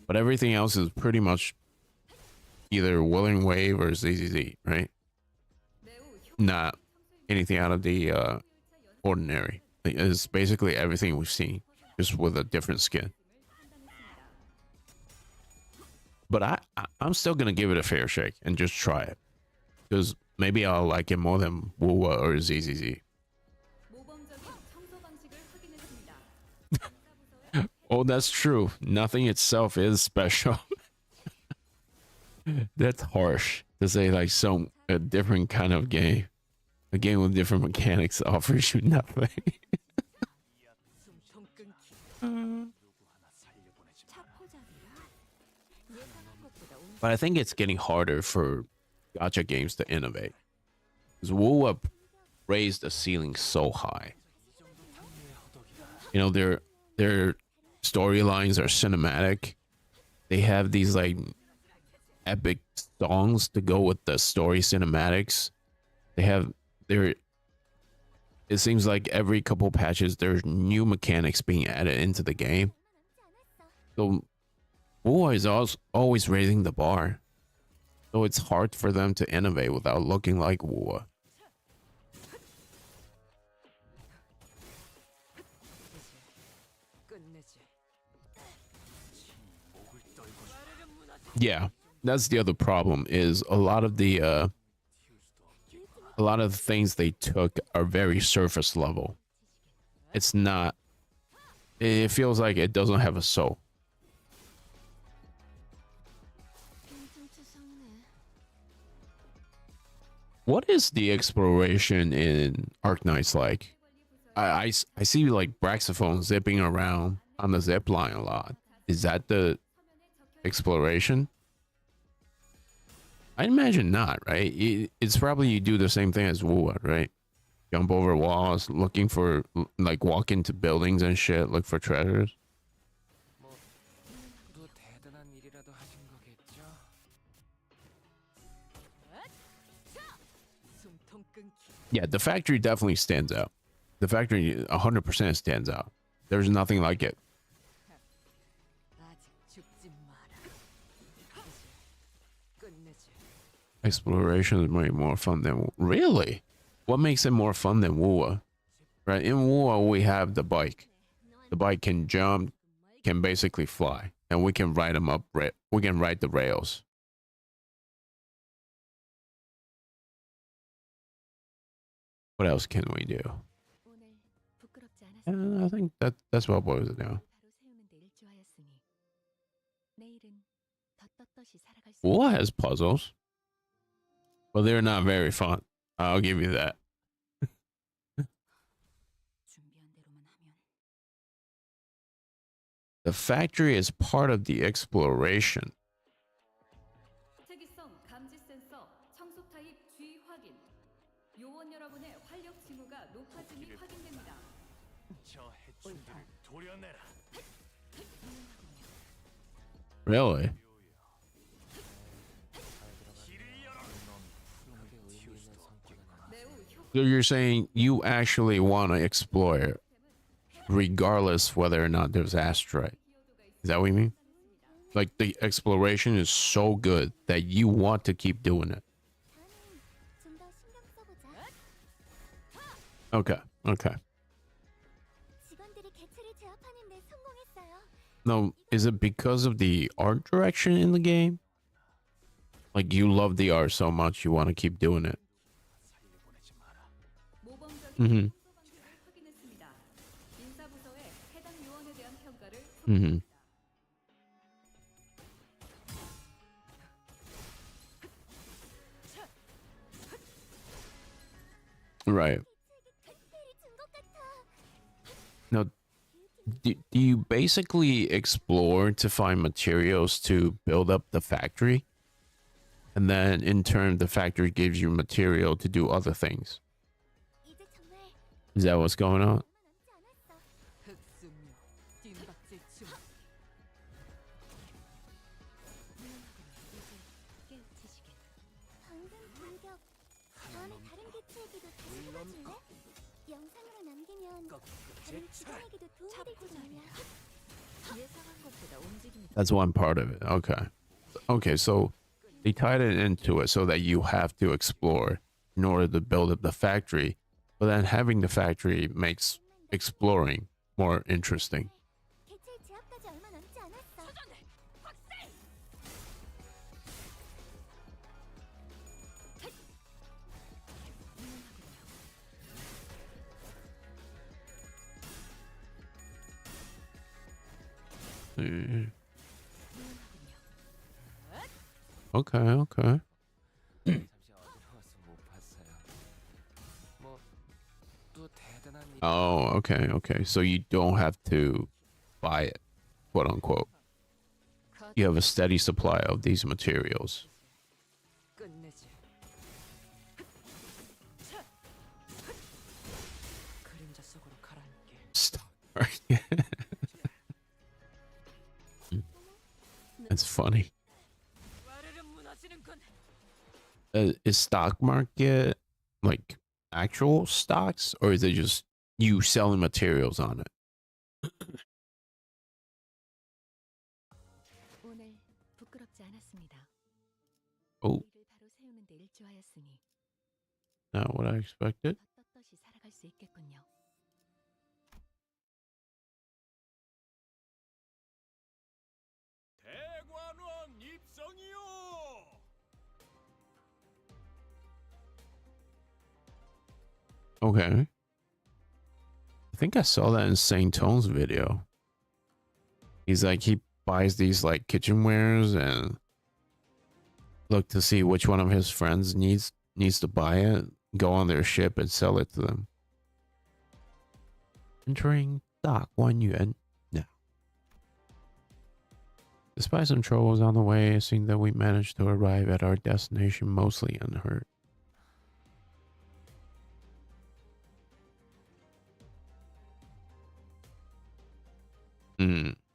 S5: But everything else is pretty much either Willing Wave or ZZZ, right? Not anything out of the ordinary. It's basically everything we've seen, just with a different skin. But I'm still gonna give it a fair shake and just try it, because maybe I'll like it more than Wuwa or ZZZ.
S8: 모범적인 청소 방식을 확인했습니다.
S5: Oh, that's true. Nothing itself is special. That's harsh to say. Like a different kind of game, a game with different mechanics offers you nothing.
S6: 숨통 끊기.
S5: But I think it's getting harder for gacha games to innovate. Because Wuwa raised the ceiling so high. You know, their storylines are cinematic. They have these like epic songs to go with the story cinematics. They have their. It seems like every couple patches there's new mechanics being added into the game. So Wuwa is always raising the bar. So it's hard for them to innovate without looking like Wuwa.
S6: 끝내지.
S5: Yeah, that's the other problem. Is a lot of the things they took are very surface level. It's not. It feels like it doesn't have a soul. What is the exploration in Arknights like? I see like Braxophone zipping around on the zip line a lot. Is that the exploration? I imagine not, right? It's probably you do the same thing as Wuwa, right? Jump over walls, looking for, like, walk into buildings and shit, look for treasures.
S10: 또 대단한 일이라도 하신 거겠죠?
S6: 숨통 끊기.
S5: Yeah, the factory definitely stands out. The factory 100% stands out. There's nothing like it.
S6: 아직 죽지 마라. 끝내지.
S5: Exploration is way more fun than... Really? What makes it more fun than Wuwa? Right, in Wuwa we have the bike. The bike can jump, can basically fly, and we can ride them up. We can ride the rails. What else can we do?
S1: 오늘 부끄럽지 않았어.
S5: I think that's what boils it down.
S1: 바로 세우는 데 일조하였으니 내일은 더 떳떳이 살아갈 수
S5: Wuwa has puzzles, but they're not very fun. I'll give you that.
S1: 준비한 대로만 하면
S5: The factory is part of the exploration.
S8: 특이성 감지 센서 청소 타입 G 확인. 요원 여러분의 활력 징후가 높아짐이 확인됩니다.
S3: 저 해충들을 도려내라.
S5: Really?
S8: 매우 효
S5: So you're saying you actually want to explore it, regardless whether or not there's asteroid. Is that what you mean? Like the exploration is so good that you want to keep doing it.
S9: 좀 더 신경 써보자.
S5: Okay. Okay.
S9: 직원들이 개체를 제압하는 데 성공했어요.
S5: No, is it because of the art direction in the game? Like you love the art so much you want to keep doing it.
S8: 모범적인
S5: Mhm.
S8: 청소 방식을 확인했습니다. 인사부서에 해당 요원에 대한 평가를
S5: Mhm. Right.
S9: 특별히 준것 같아.
S5: Now, do you basically explore to find materials to build up the factory? And then in turn, the factory gives you material to do other things.
S9: 이제 정말
S5: Is that what's going on?
S9: 얼마 남지 않았어.
S6: 흑승류. 뜀박질 춤.
S9: 방금 공격. 다음에 다른 개체에게도 다시 해봐줄래? 영상으로 남기면 다른 직원에게도 도움이 될지 몰라.
S1: 예상한 것보다 움직임이
S5: That's one part of it. Okay. Okay, so they tied it into it so that you have to explore in order to build up the factory. But then having the factory makes exploring more interesting.
S9: 개체 제압까지 얼마 남지 않았어.
S5: Okay, okay.
S10: 잠시 어지러워서 못 봤어요. 뭐 또 대단한 일.
S5: Oh, okay, okay. So you don't have to buy it, quote unquote. You have a steady supply of these materials.
S6: 끝내지. 그림자 속으로 가라앉게.
S5: Stop. That's funny.
S6: 와르르 무너지는군.
S5: Is stock market like actual stocks, or is it just you selling materials on it?
S1: 오늘 부끄럽지 않았습니다.
S5: Oh,
S1: 우리를 바로 세우는 데 일조하였으니
S5: not what I expected.
S1: 더 떳떳이 살아갈 수 있겠군요.
S7: 대관원 입성이요.
S5: Okay. I think I saw that in Saint Tone's video. He's like, he buys these like kitchenwares and look to see which one of his friends needs to buy it, go on their ship and sell it to them. Entering dock 1 yuan now. Despite some troubles on the way, it seemed that we managed to arrive at our destination mostly unhurt.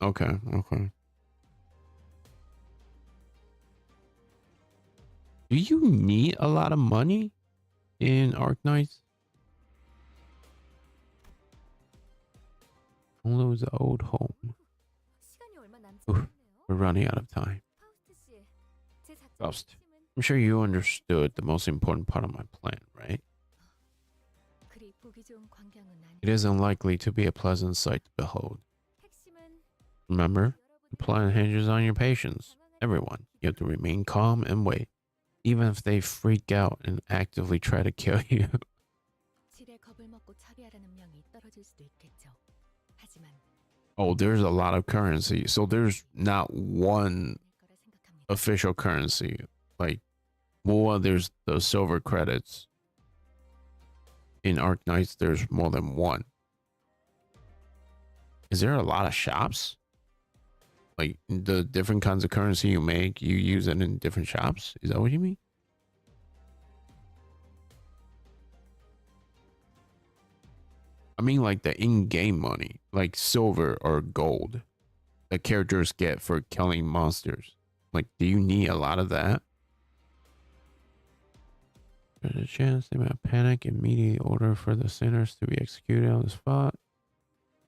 S5: Okay, okay. Do you need a lot of money in Arknight? Lose the old home.
S1: 시간이 얼마 남지
S5: Oof,
S1: 않았네요.
S5: we're running out of time.
S1: 파우스트 씨, 제 작전
S5: Faust,
S1: 핵심은
S5: I'm sure you understood the most important part of my plan, right?
S1: 그리 보기 좋은 광경은 아니.
S5: It is unlikely to be a pleasant sight to behold.
S1: 핵심은
S5: Remember, the plan hinges on your patience. Everyone, you have to remain calm and wait, even if they freak out and actively try to kill you.
S1: 질의 겁을 먹고 차비하라는 명이 떨어질 수도 있겠죠. 하지만
S5: Oh, there's a lot of currency. So there's not one
S1: 낼 거라 생각합니다.
S5: official currency. Like, more, there's the silver credits. In Arknights, there's more than one. Is there a lot of shops? Like, the different kinds of currency you make, you use it in different shops? Is that what you mean? I mean, like the in-game money, like silver or gold that characters get for killing monsters. Like, do you need a lot of that? There's a chance they might panic and immediately order for the sinners to be executed on the spot.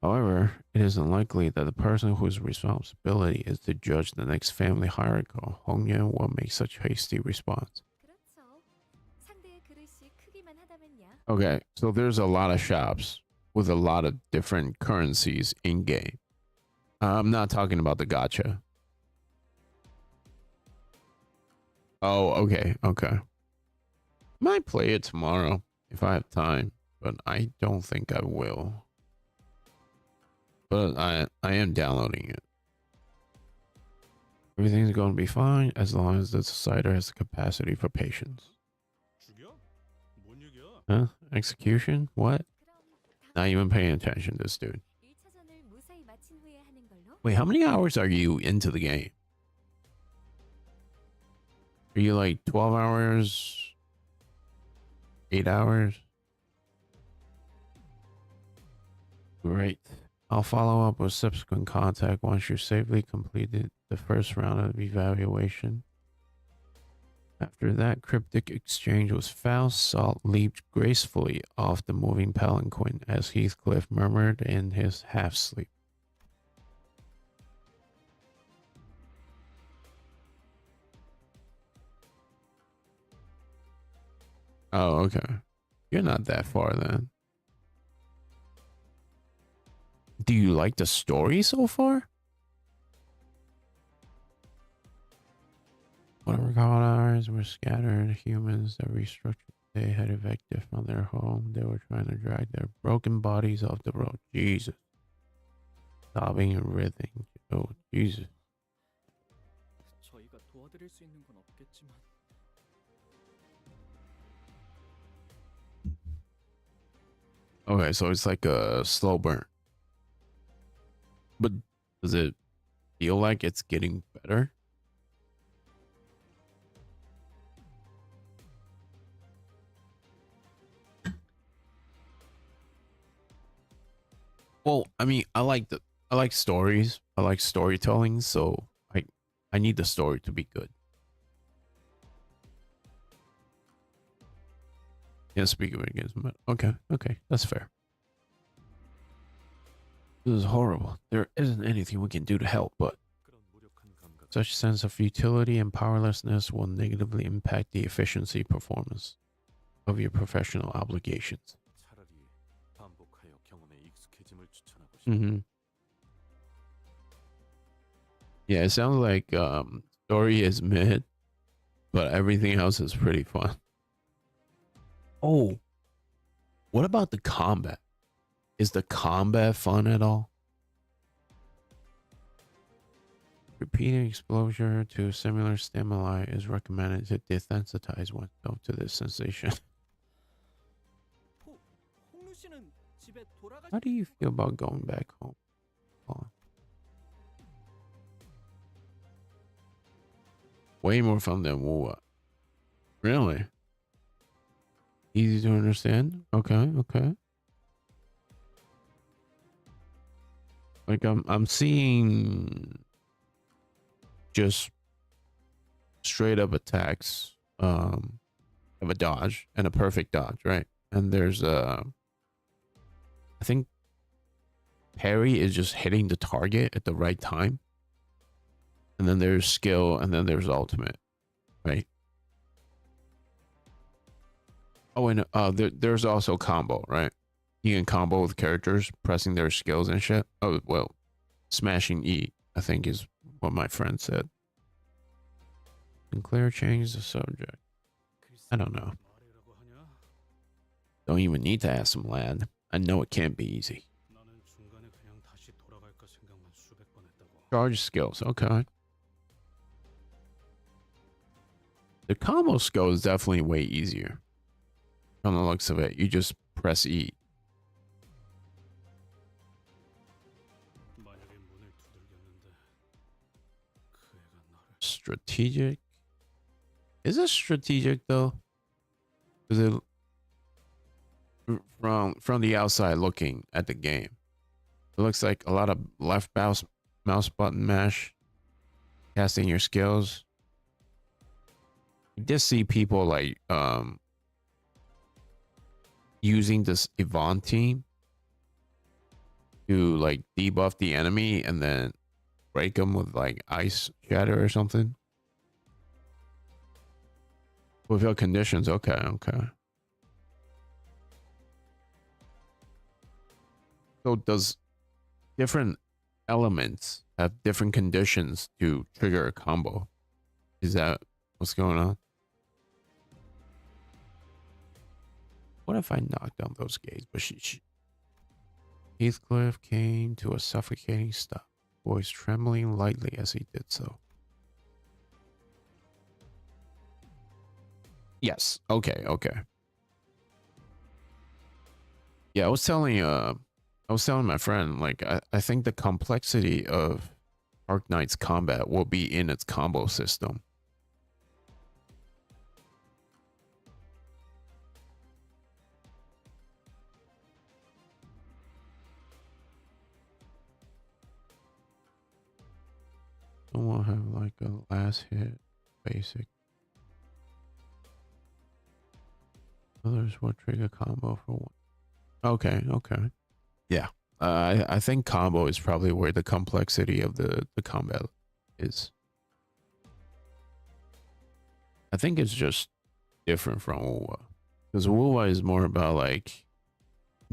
S5: However, it is unlikely that the person whose responsibility is to judge the next family hierarchical Hongyun will make such hasty response.
S1: 그렇죠. 상대의 그릇이 크기만 하다면야.
S5: Okay, so there's a lot of shops with a lot of different currencies in game. I'm not talking about the gacha. Oh, okay, okay. Might play it tomorrow if I have time, but I don't think I will. But I am downloading it. Everything's going to be fine as long as the decider has the capacity for patience.
S7: 죽여? 뭔 얘기야?
S5: Huh? Execution? What?
S1: 그럼
S5: Not even paying attention, this dude.
S1: 1차전을 무사히 마친 후에 하는 걸로.
S5: Wait, how many hours are you into the game? Are you like 12 hours? 8 hours? Great. I'll follow up with subsequent contact once you safely completed the first round of evaluation. After that cryptic exchange with Faust, Salt leaped gracefully off the moving palanquin as Heathcliff murmured in his half-sleep. Oh, okay. You're not that far then. Do you like the story so far? Whatever colonies were scattered, humans that restructured, they had evicted from their home. They were trying to drag their broken bodies off the road. Jesus. Sobbing and writhing. Oh, Jesus.
S4: 저희가 도와드릴 수 있는 건 없겠지만
S5: Okay, so it's like a slow burn. But does it feel like it's getting better? Well, I mean, I like stories. I like storytelling, so I need the story to be good. Yeah, speak of it again. But okay, that's fair. This is horrible. There isn't anything we can do to help, but such sense of futility and powerlessness will negatively impact the efficiency performance of your professional obligations. Mm-hmm. Yeah, it sounds like story is mid, but everything else is pretty fun. Oh, what about the combat? Is the combat fun at all? Repeating exposure to similar stimuli is recommended to desensitize oneself to this sensation. How do you feel about going back home? Oh. Way more fun than what? Really? Easy to understand? Okay. Like I'm seeing just straight up attacks of a dodge and a perfect dodge, right? And there's I think parry is just hitting the target at the right time. And then there's skill, and then there's ultimate, right? Oh, and there's also combo, right? You can combo with characters, pressing their skills and shit. Oh, well, smashing E, I think is what my friend said. Sinclair changed the subject. I don't know. Don't even need to ask him, lad. I know it can't be easy. Charge skills, okay. The combo skill is definitely way easier. From the looks of it, you just press E. Strategic? Is it strategic though? Is it from the outside looking at the game? It looks like a lot of left mouse button mash, casting your skills. I did see people like using this Yvonne team to like debuff the enemy and then break them with like ice shatter or something. Fulfill conditions. Okay. So does different elements have different conditions to trigger a combo? Is that what's going on? What if I knocked down those gates? But Heathcliff came to a suffocating stop, voice trembling lightly as he did so. Yes. Okay. Yeah, I was telling my friend, like, I think the complexity of Arknight's combat will be in its combo system. Someone have like a last hit basic. Others will trigger combo for one. Okay. Yeah. I think combo is probably where the complexity of the combat is. I think it's just different from Wuwa. Because Wuwa is more about like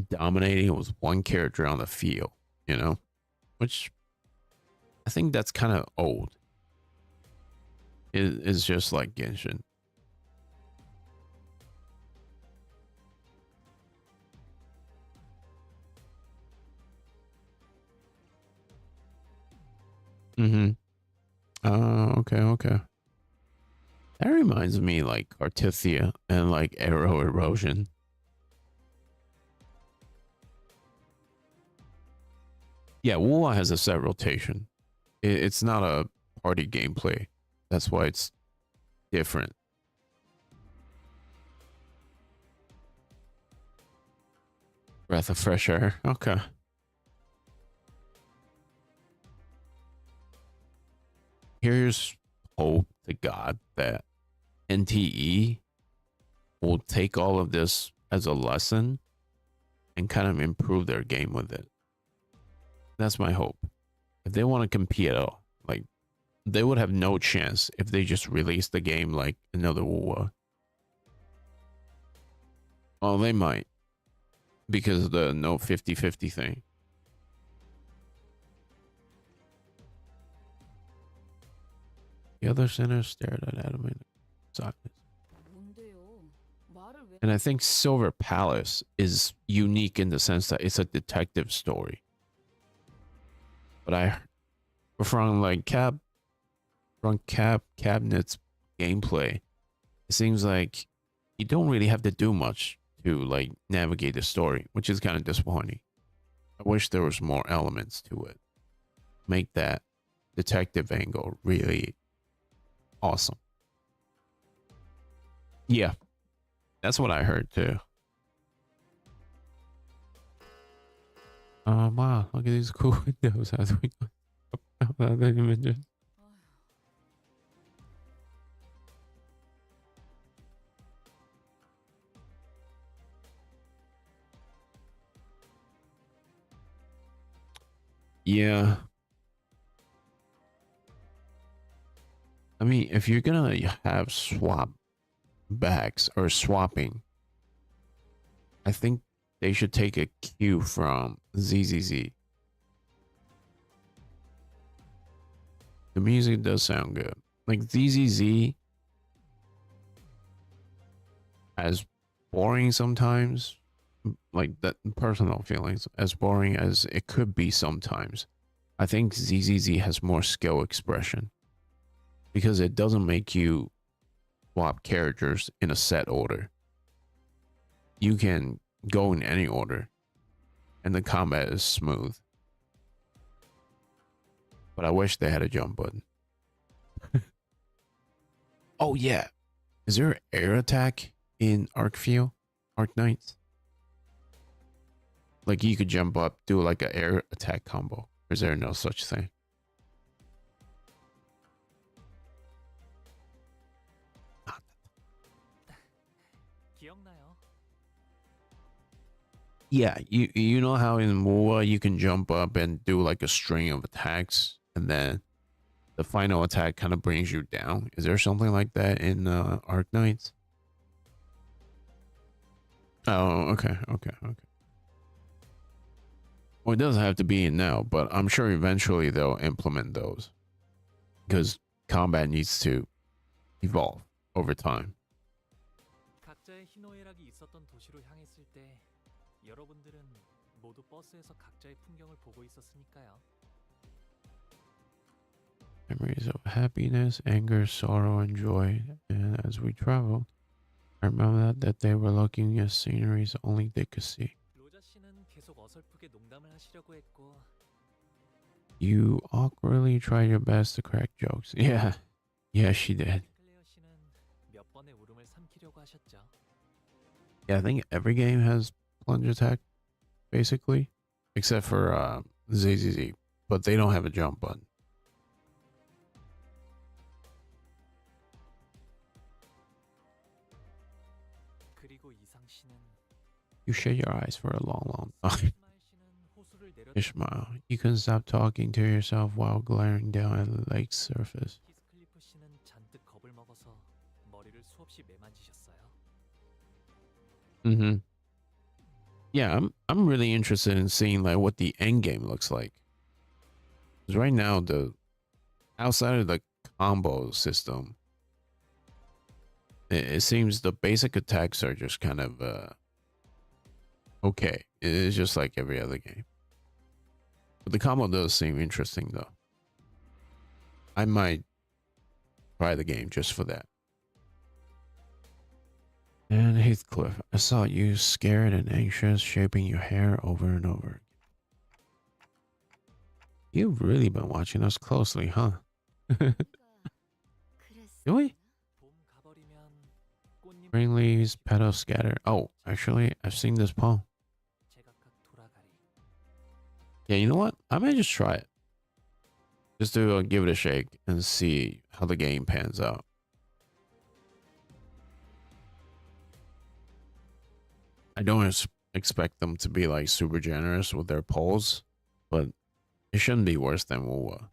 S5: dominating with one character on the field. you know, which I think that's kind of old. It's just like Genshin. Mm-hmm. Okay, okay. That reminds me like Artithia and like Arrow Erosion. Yeah, Wuwa has a set rotation. It's not a party gameplay. That's why it's different. Breath of fresh air. Okay. Here's hope to God that NTE will take all of this as a lesson and kind of improve their game with it. That's my hope. If they want to compete at all, like they would have no chance if they just released the game like another WoW. Well, they might because of the no 50-50 thing. The other sinners stared at Adam in silence. And I think Silver Palace is unique in the sense that it's a detective story. But from like Cabinet's gameplay, it seems like you don't really have to do much to like navigate the story, which is kind of disappointing. I wish there was more elements to it. Make that detective angle really awesome. Yeah, that's what I heard too. Wow, look at these cool windows as we go up the images. Yeah. I mean, if you're gonna have swap backs or swapping, I think they should take a cue from ZZZ. The music does sound good. Like ZZZ, as boring sometimes, like that personal feelings, as boring as it could be sometimes, I think ZZZ has more skill expression because it doesn't make you swap characters in a set order. You can go in any order and the combat is smooth. But I wish they had a jump button. Oh yeah, is there air attack in Arknight? Like you could jump up, do like an air attack combo. Or is there no such thing? Yeah, you know how in MOA you can jump up and do like a string of attacks and then the final attack kind of brings you down. Is there something like that in Arknight? Oh, okay. Well, it doesn't have to be in now, but I'm sure eventually they'll implement those because combat needs to evolve over time.
S3: 각자의 희노애락이 있었던 도시로 향했을 때 여러분들은 모두 버스에서 각자의 풍경을 보고 있었으니까요.
S5: Memories of happiness, anger, sorrow, and joy. And as we traveled, I remember that they were looking at sceneries only they could see.
S3: 로자 씨는 계속 어설프게 농담을 하시려고 했고.
S5: You awkwardly tried your best to crack jokes. Yeah, she did.
S3: 클레어 씨는 몇 번의 울음을 삼키려고 하셨죠.
S5: Yeah, I think every game has plunge attack, basically, except for ZZZ, but they don't have a jump button. You shut your eyes for a long time. Ishmael, you couldn't stop talking to yourself while glaring down at the lake's surface.
S3: 히스클리프 씨는 잔뜩 겁을 먹어서 머리를 수없이 매만지셨어요.
S5: Yeah, I'm really interested in seeing like what the end game looks like. Because right now, the outside of the combo system, it seems the basic attacks are just kind of okay. It's just like every other game. But the combo does seem interesting though. I might try the game just for that. And Heathcliff, I saw you scared and anxious, shaping your hair over and over. You've really been watching us closely, huh? Really? Green leaves, petals scatter. Oh, actually, I've seen this poem. Yeah, you know what? I might just try it. Just to give it a shake and see how the game pans out. I don't expect them to be like super generous with their polls, but it shouldn't be worse than Wuwa.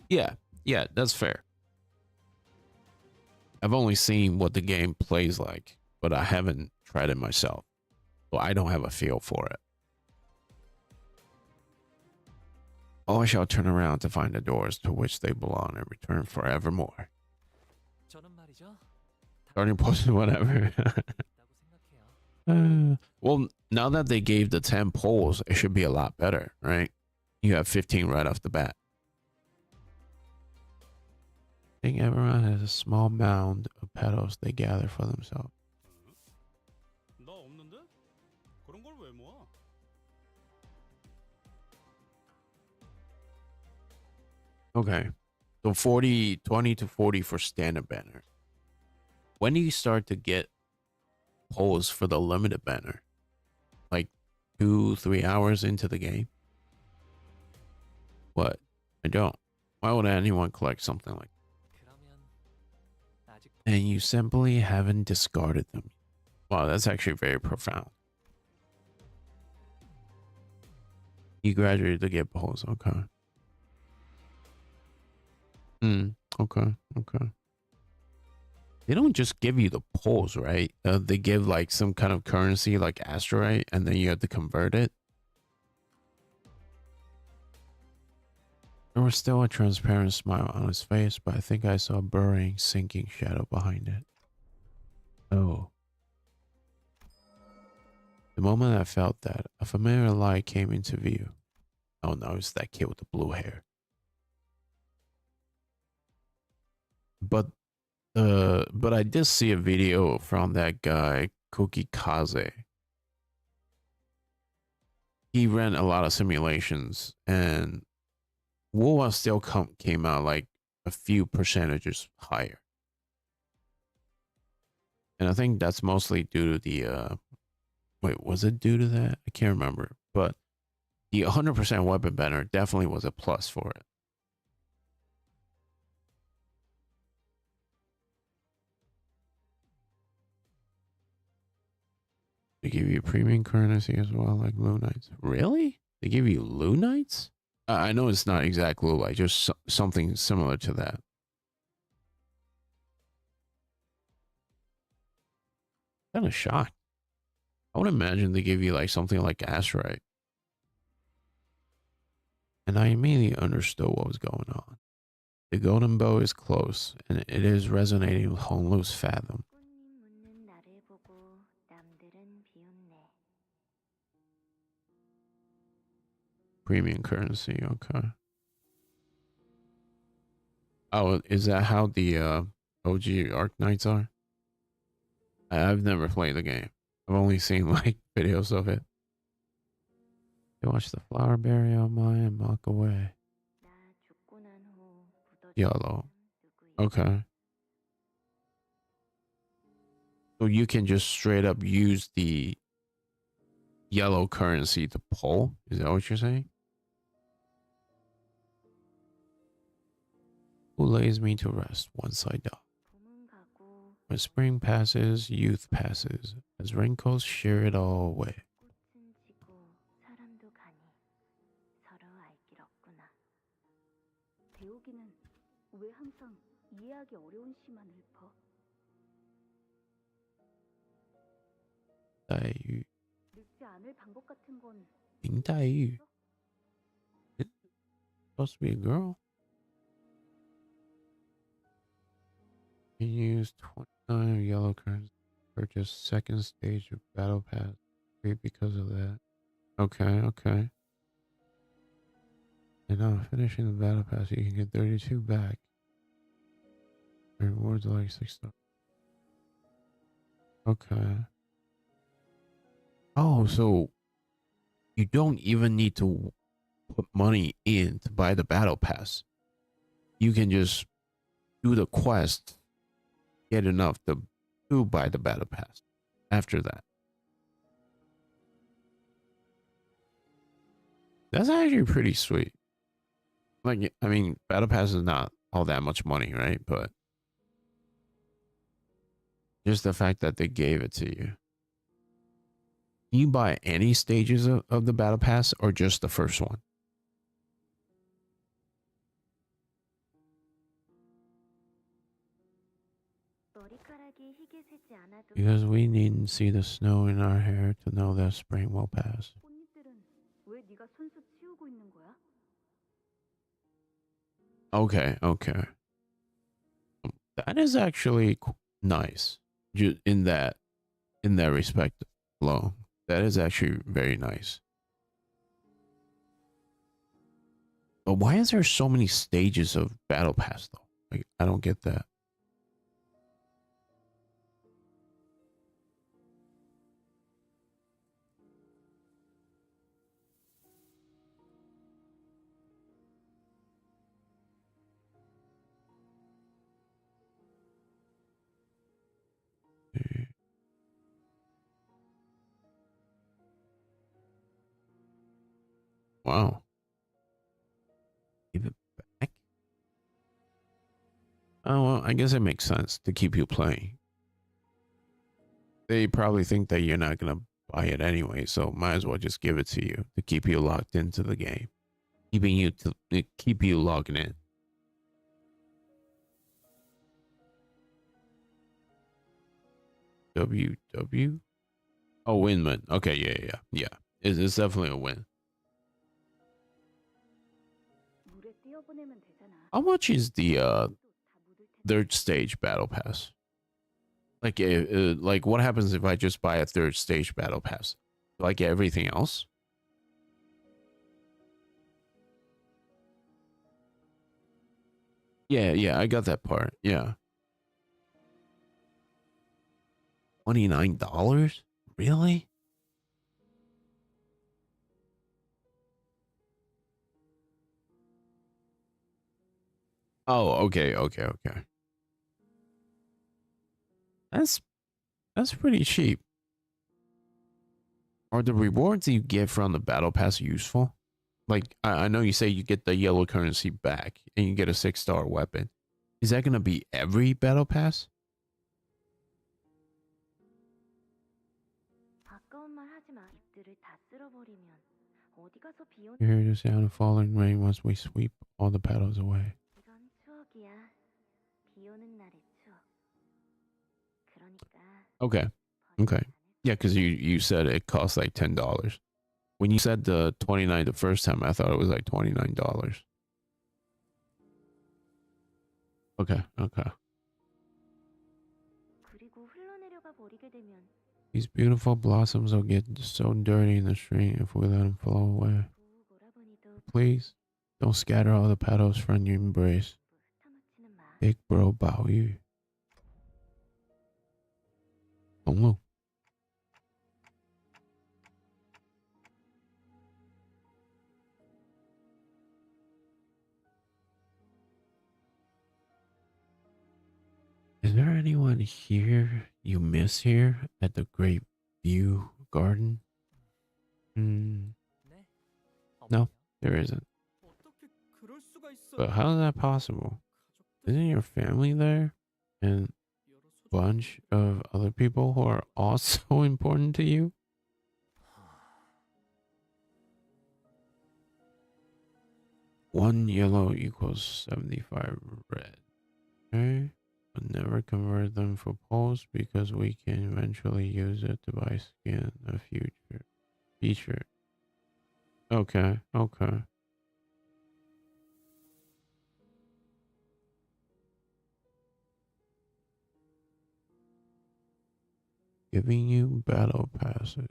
S5: Yeah, that's fair. I've only seen what the game plays like, but I haven't tried it myself. So I don't have a feel for it. Oh, I shall turn around to find the doors to which they belong and return forevermore. Starting post, whatever. Well, now that they gave the 10 polls, it should be a lot better, right? You have 15 right off the bat. I think everyone has a small mound of petals they gather for themselves.
S7: 나 없는데? 그런 걸 왜 모아?
S5: Okay. So 20 to 40 for standard banner. When do you start to get polls for the limited banner? Like 2-3 hours into the game? What? I don't. Why would anyone collect something like that? And you simply haven't discarded them. Wow, that's actually very profound. You graduated to get polls. Okay. Okay. They don't just give you the polls, right? They give like some kind of currency like asteroid, and then you have to convert it. There was still a transparent smile on his face, but I think I saw a burrowing, sinking shadow behind it. Oh. The moment I felt that, a familiar light came into view. Oh no, it's that kid with the blue hair. But I did see a video from that guy, Koki Kaze. He ran a lot of simulations, and Wuwa still came out like a few percentages higher. And I think that's mostly due to the wait, was it due to that? I can't remember. But the 100% weapon banner definitely was a plus for it. They give you premium currency as well, like Lunites. Really? They give you Lunites? I know it's not exact Lulite, just something similar to that. Kind of shocked. I would imagine they give you like something like Astrite. And I immediately understood what was going on. The golden bow is close, and it is resonating with Honlu's fathom. Premium currency, okay. Oh, is that how the OG arknights are? I've never played the game. I've only seen like videos of it. They watch the flower berry on mine and walk away. Yellow. Okay. So you can just straight up use the yellow currency to pull? Is that what you're saying? Who lays me to rest once I die? When spring passes, youth passes, as wrinkles shear it all away. 林黛玉.
S8: 늙지 않을 방법 같은 건
S5: 林黛玉. Supposed to be a girl. You use 29 yellow currency to purchase second stage of battle pass. Great because of that. Okay, okay. And now finishing the battle pass, you can get 32 back. Rewards like 6 stars. Okay. Oh, so you don't even need to put money in to buy the battle pass. You can just do the quest, get enough to buy the battle pass after that. That's actually pretty sweet. Like, I mean, battle pass is not all that much money, right? But just the fact that they gave it to you. Can you buy any stages of the battle pass or just the first one? Because we needn't see the snow in our hair to know that spring will pass.
S8: 꽃잎들은 왜 네가 손수 치우고 있는 거야?
S5: Okay, okay. That is actually nice. In that respect alone. That is actually very nice. But why is there so many stages of battle pass though? Like, I don't get that. Wow. Give it back? Oh, well, I guess it makes sense to keep you playing. They probably think that you're not going to buy it anyway, so might as well just give it to you to keep you locked into the game. Keep you logging in. WW? Oh, win. Okay, yeah. It's definitely a win. How much is the third stage battle pass? Like, like what happens if I just buy a third stage battle pass? Do I get everything else? Yeah, I got that part. Yeah. $29? Really? Oh, okay. That's pretty cheap. Are the rewards you get from the battle pass useful? Like, I know you say you get the yellow currency back and you get a 6-star weapon. Is that gonna be every battle pass? You hear the sound of falling rain once we sweep all the battles away. Okay. Yeah, because you said it costs like $10. When you said the 29 the first time, I thought it was like $29. Okay. These beautiful blossoms will get so dirty in the stream if we let them flow away. Please, don't scatter all the petals from your embrace. Big bro, Bao Yu. Donghua. Is there anyone here you miss here at the Great View Garden? No, there isn't. But how is that possible? Isn't your family there? And a bunch of other people who are also important to you? One yellow equals 75 red. Okay. but never convert them for poles because we can eventually use it to buy skin in the future. Feature. Okay, okay. Giving you battle passes.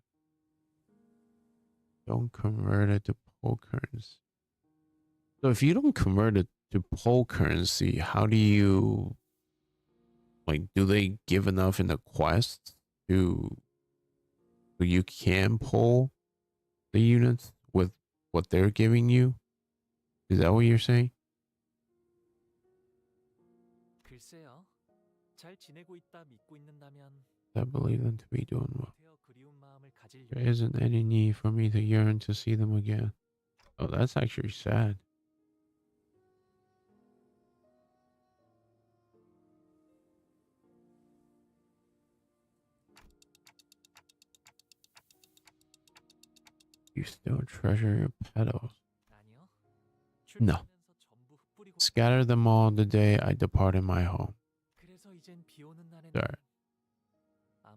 S5: Don't convert it to pole currency. So if you don't convert it to pole currency, how do you, like, do they give enough in the quest to so you can pull the units with what they're giving you? Is that what you're saying?
S3: 글쎄요. 잘 지내고 있다 믿고 있는다면
S5: I believe them to be doing well.
S3: 태어 그리운 마음을 가질
S5: There isn't any need for me to yearn to see them again. Oh, that's actually sad. You still treasure your petals.
S3: 아니요.
S5: No.
S3: 출발하면서 전부 흩뿌리고
S5: Scatter them all the day I departed my home.
S3: 그래서 이젠 비 오는 날에는
S5: Sorry.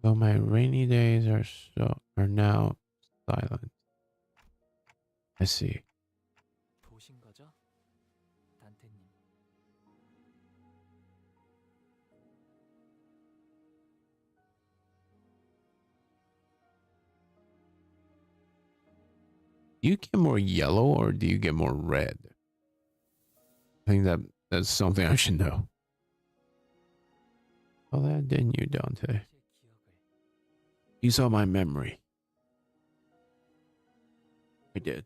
S5: Though my rainy days are now silent. I see.
S3: 보신 거죠? 단테님.
S5: Do you get more yellow or do you get more red? I think that's something I should know. Oh, that didn't you, Dante?
S3: 제 기억을
S5: You saw my memory. I did.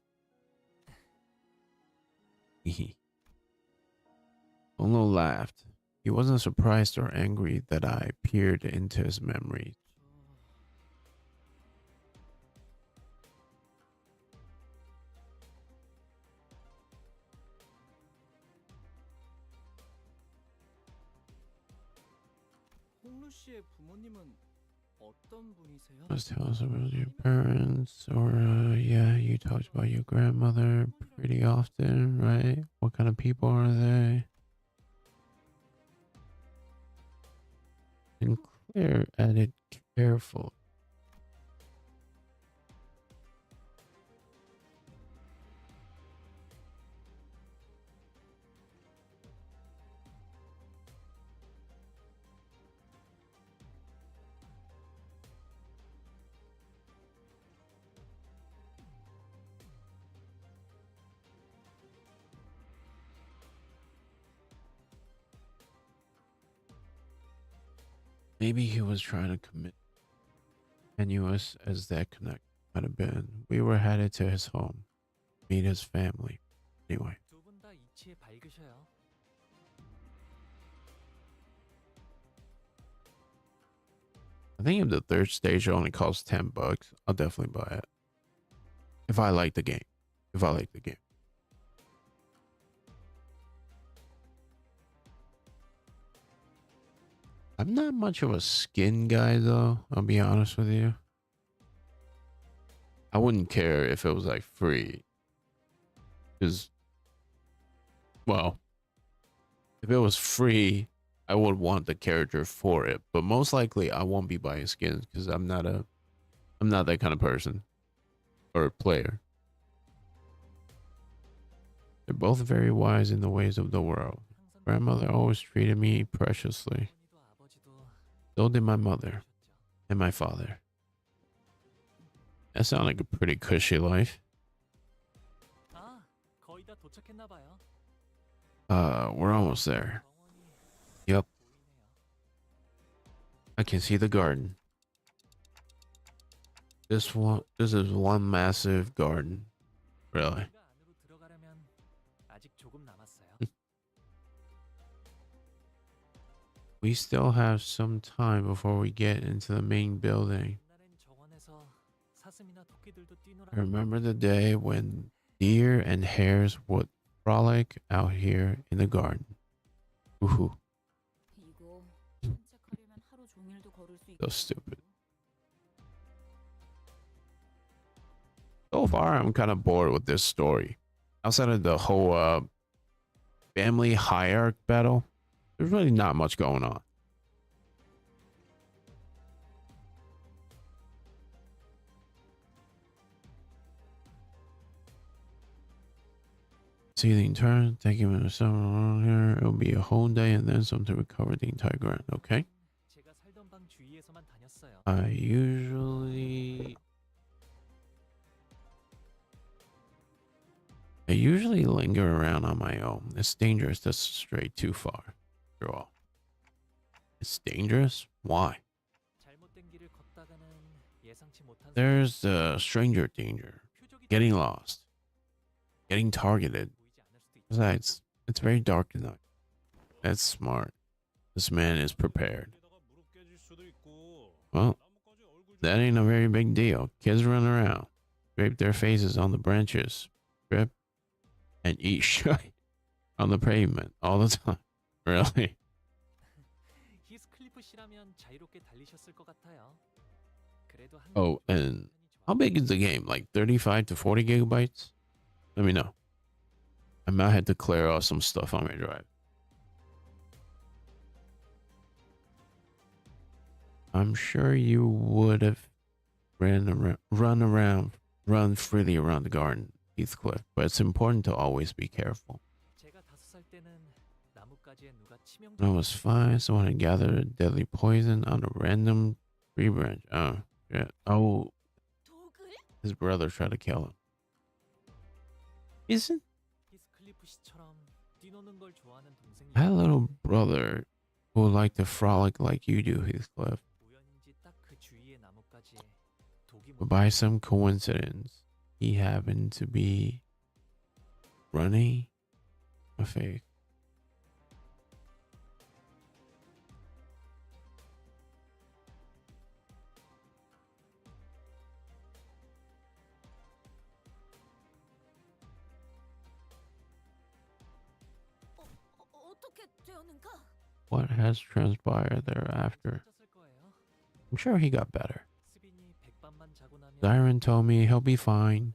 S5: Ono laughed. He wasn't surprised or angry that I peered into his memory.
S4: 홍루 씨의 부모님은 어떤 분이세요?
S5: Must tell us about your parents, or yeah, you talked about your grandmother pretty often, right? What kind of people are they? And Claire added careful. Maybe he was trying to commit tenuous as that connect might have been. We were headed to his home, meet his family. Anyway.
S3: 두 분 다 이치에 밝으셔요.
S5: I think if the third stage only costs $10, I'll definitely buy it. If I like the game. If I like the game. I'm not much of a skin guy though, I'll be honest with you. I wouldn't care if it was like free. Because, well, if it was free, I would want the character for it. But most likely I won't be buying skins because I'm not that kind of person or player. They're both very wise in the ways of the world. Grandmother always treated me preciously. So did my mother and my father. That sounds like a pretty cushy life.
S3: 아, 거의 다 도착했나 봐요.
S5: We're almost there. Yep. I can see the garden. This is one massive garden. Really.
S3: 우리가 안으로 들어가려면 아직 조금 남았어요.
S5: We still have some time before we get into the main building.
S3: 옛날엔 정원에서 사슴이나 토끼들도 뛰놀아.
S5: I remember the day when deer and hares would frolic out here in the garden. Woohoo.
S1: 이거 산책하려면 하루 종일도 걸을 수
S5: So stupid. So far, I'm kind of bored with this story. Outside of the whole family hierarch battle, there's really not much going on. Ceiling turn, take him in the summer around here. It'll be a whole day and then some to recover the entire ground. Okay.
S3: 제가 살던 방 주위에서만 다녔어요.
S5: I usually linger around on my own. It's dangerous to stray too far. After all. It's dangerous? Why?
S3: 잘못된 길을 걷다가는 예상치 못한
S5: There's stranger danger. Getting lost. Getting targeted.
S3: 보이지 않을 수도 있죠.
S5: Besides, it's very dark tonight. That's smart. This man is prepared.
S7: 여기다가 무릎 깨질 수도 있고.
S5: Well,
S7: 나뭇가지 얼굴
S5: that ain't a very big deal. Kids run around, scrape their faces on the branches, trip, and eat shit on the pavement all the time. Really?
S3: 히스클리프 씨라면 자유롭게 달리셨을 것 같아요. 그래도 한
S5: Oh, and how big is the game? Like 35 to 40 gigabytes? Let me know. I might have to clear out some stuff on my drive. I'm sure you would have run freely around the garden, Heathcliff, but it's important to always be careful.
S3: 제가 5살 때는 나뭇가지에 누가 치명적
S5: When I was 5, someone had gathered a deadly poison on a random tree branch. Oh, shit. Oh,
S1: 독을?
S5: his brother tried to kill him. Isn't
S3: 히스클리프 씨처럼 뛰노는 걸 좋아하는 동생이
S5: I had a little brother who would like to frolic like you do, Heathcliff?
S3: 우연인지 딱 그 주위의 나뭇가지에 독이
S5: But by some coincidence, he happened to be running a fake.
S1: 어떻게 되었는가?
S5: What has transpired thereafter?
S3: 졌을 거예요.
S5: I'm sure he got better.
S3: 스빈이 백밤만 자고 나면
S5: Siren told me he'll be fine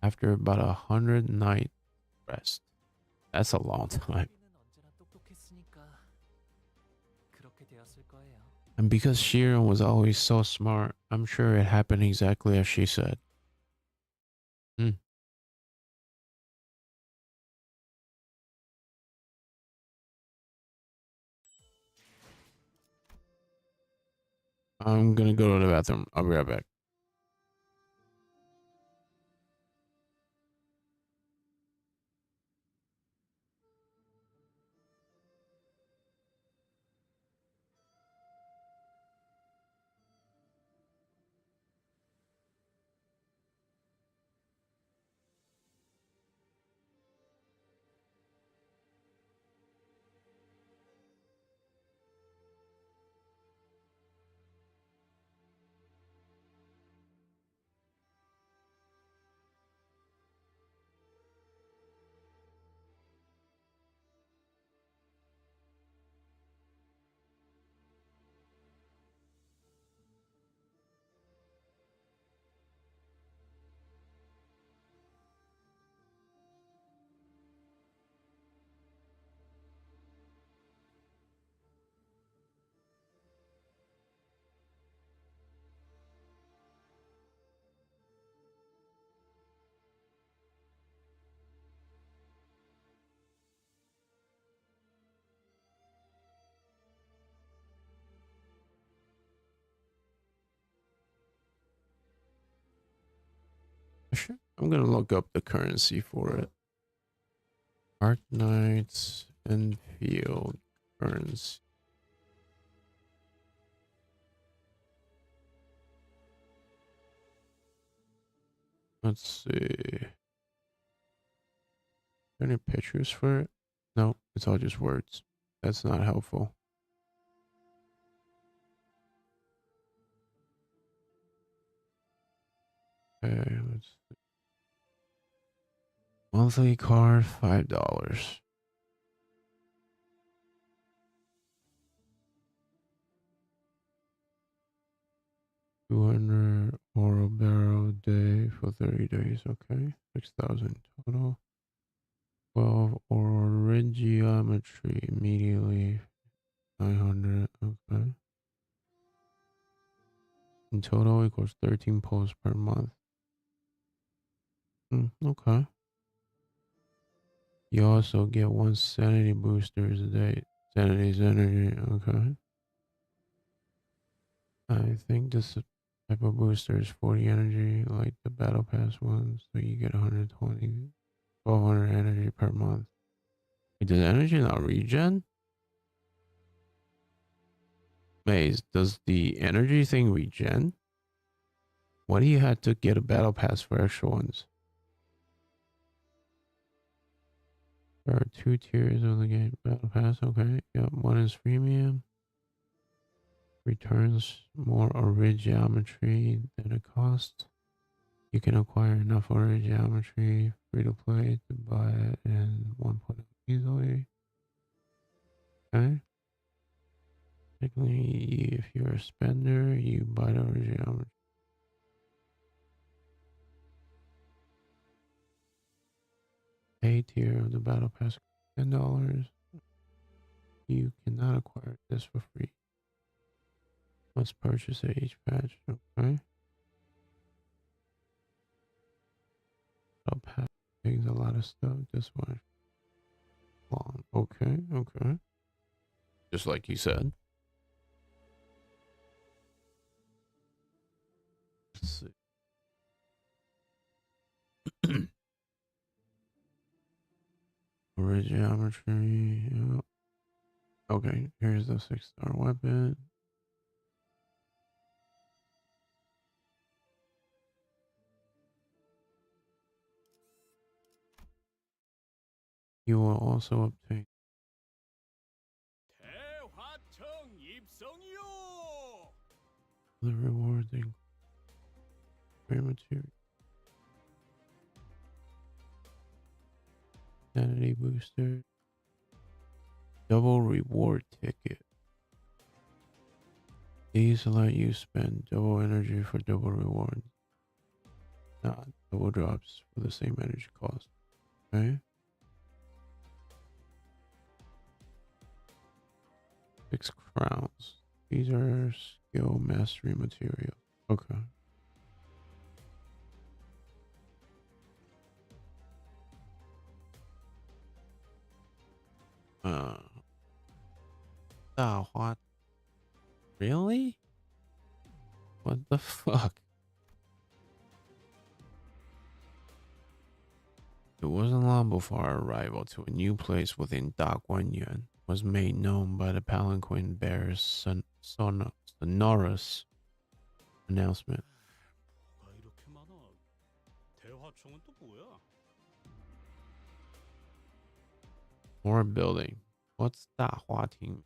S5: after about 100 night rest. That's a long time.
S3: 스빈은 언제나 똑똑했으니까 그렇게 되었을 거예요.
S5: And because Shirin was always so smart, I'm sure it happened exactly as she said. I'm gonna go to the bathroom. I'll be right back. I'm gonna look up the currency for it. Arknight and field currency. Let's see. Any pictures for it? No, it's all just words. That's not helpful. Okay, let's see. Monthly card, $5. $200 oral barrel day for 30 days. Okay, 6,000 total. 12 oral geometry immediately. 900. Okay. In total, equals 13 posts per month. Okay. You also get 1 sanity boosters a day. Sanity's energy, okay. I think this type of booster is 40 energy, like the battle pass one, so you get 120, 1200 energy per month. Wait, does energy not regen? Maze, does the energy thing regen? Why do you have to get a battle pass for extra ones? There are 2 tiers of the game. Battle pass, okay. Yep, one is freemium. Returns more orig geometry than it costs. You can acquire enough orig geometry free to play to buy it in 1.0 easily. Okay. Technically, if you're a spender, you buy the orig geometry. A tier of the battle pass, $10. You cannot acquire this for free. Must purchase at each patch. Okay. Battle pass takes a lot of stuff. This one long. Okay, okay. Just like you said. Let's see. Orig geometry. Yep. Okay, here's the 6-star weapon. You will also obtain the rewarding free material. Sanity booster. Double reward ticket. These let you spend double energy for double reward. Not double drops for the same energy cost. Okay. 6 crowns. These are skill mastery material. Okay. What? Really? What the fuck? It wasn't long before our arrival to a new place within Daguanyuan was made known by the palanquin bearer's sonorous announcement.
S7: 뭐가 이렇게 많아? 대화청은 또 뭐야?
S5: More building. What's 다화팅?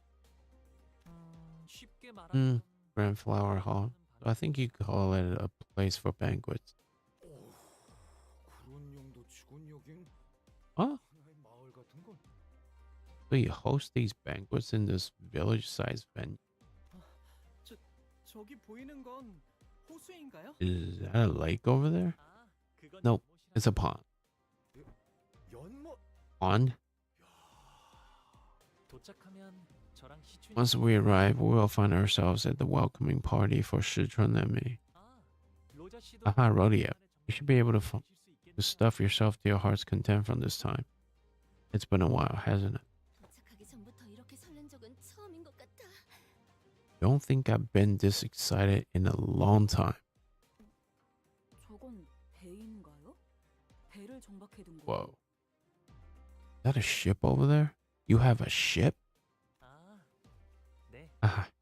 S3: 쉽게 말하면
S5: Grand Flower Hall. I think you call it a place for banquets.
S2: 그런 용도치곤 여긴
S5: Huh?
S2: 하나의 마을 같은 건.
S5: So you host these banquets in this village-sized venue?
S4: 저기 보이는 건 호수인가요?
S5: Is that a lake over there? Nope, it's a pond.
S2: 연못.
S5: Pond?
S3: 도착하면 저랑 시춘이
S5: Once we arrive, we will find ourselves at the welcoming party for Sichuan and me.
S3: 로자 씨도
S5: Aha, rodeo. You
S3: 좀
S5: should be able to,
S3: 해줄 수
S5: to
S3: 있겠나?
S5: stuff yourself to your heart's content from this time. It's been a while, hasn't it?
S1: 도착하기 전부터 이렇게 설렌 적은 처음인 것 같아.
S5: Don't think I've been this excited in a long time.
S8: 저건 배인가요? 배를 정박해둔 거.
S5: Whoa. Is that a ship over there? You have a ship?
S3: 네.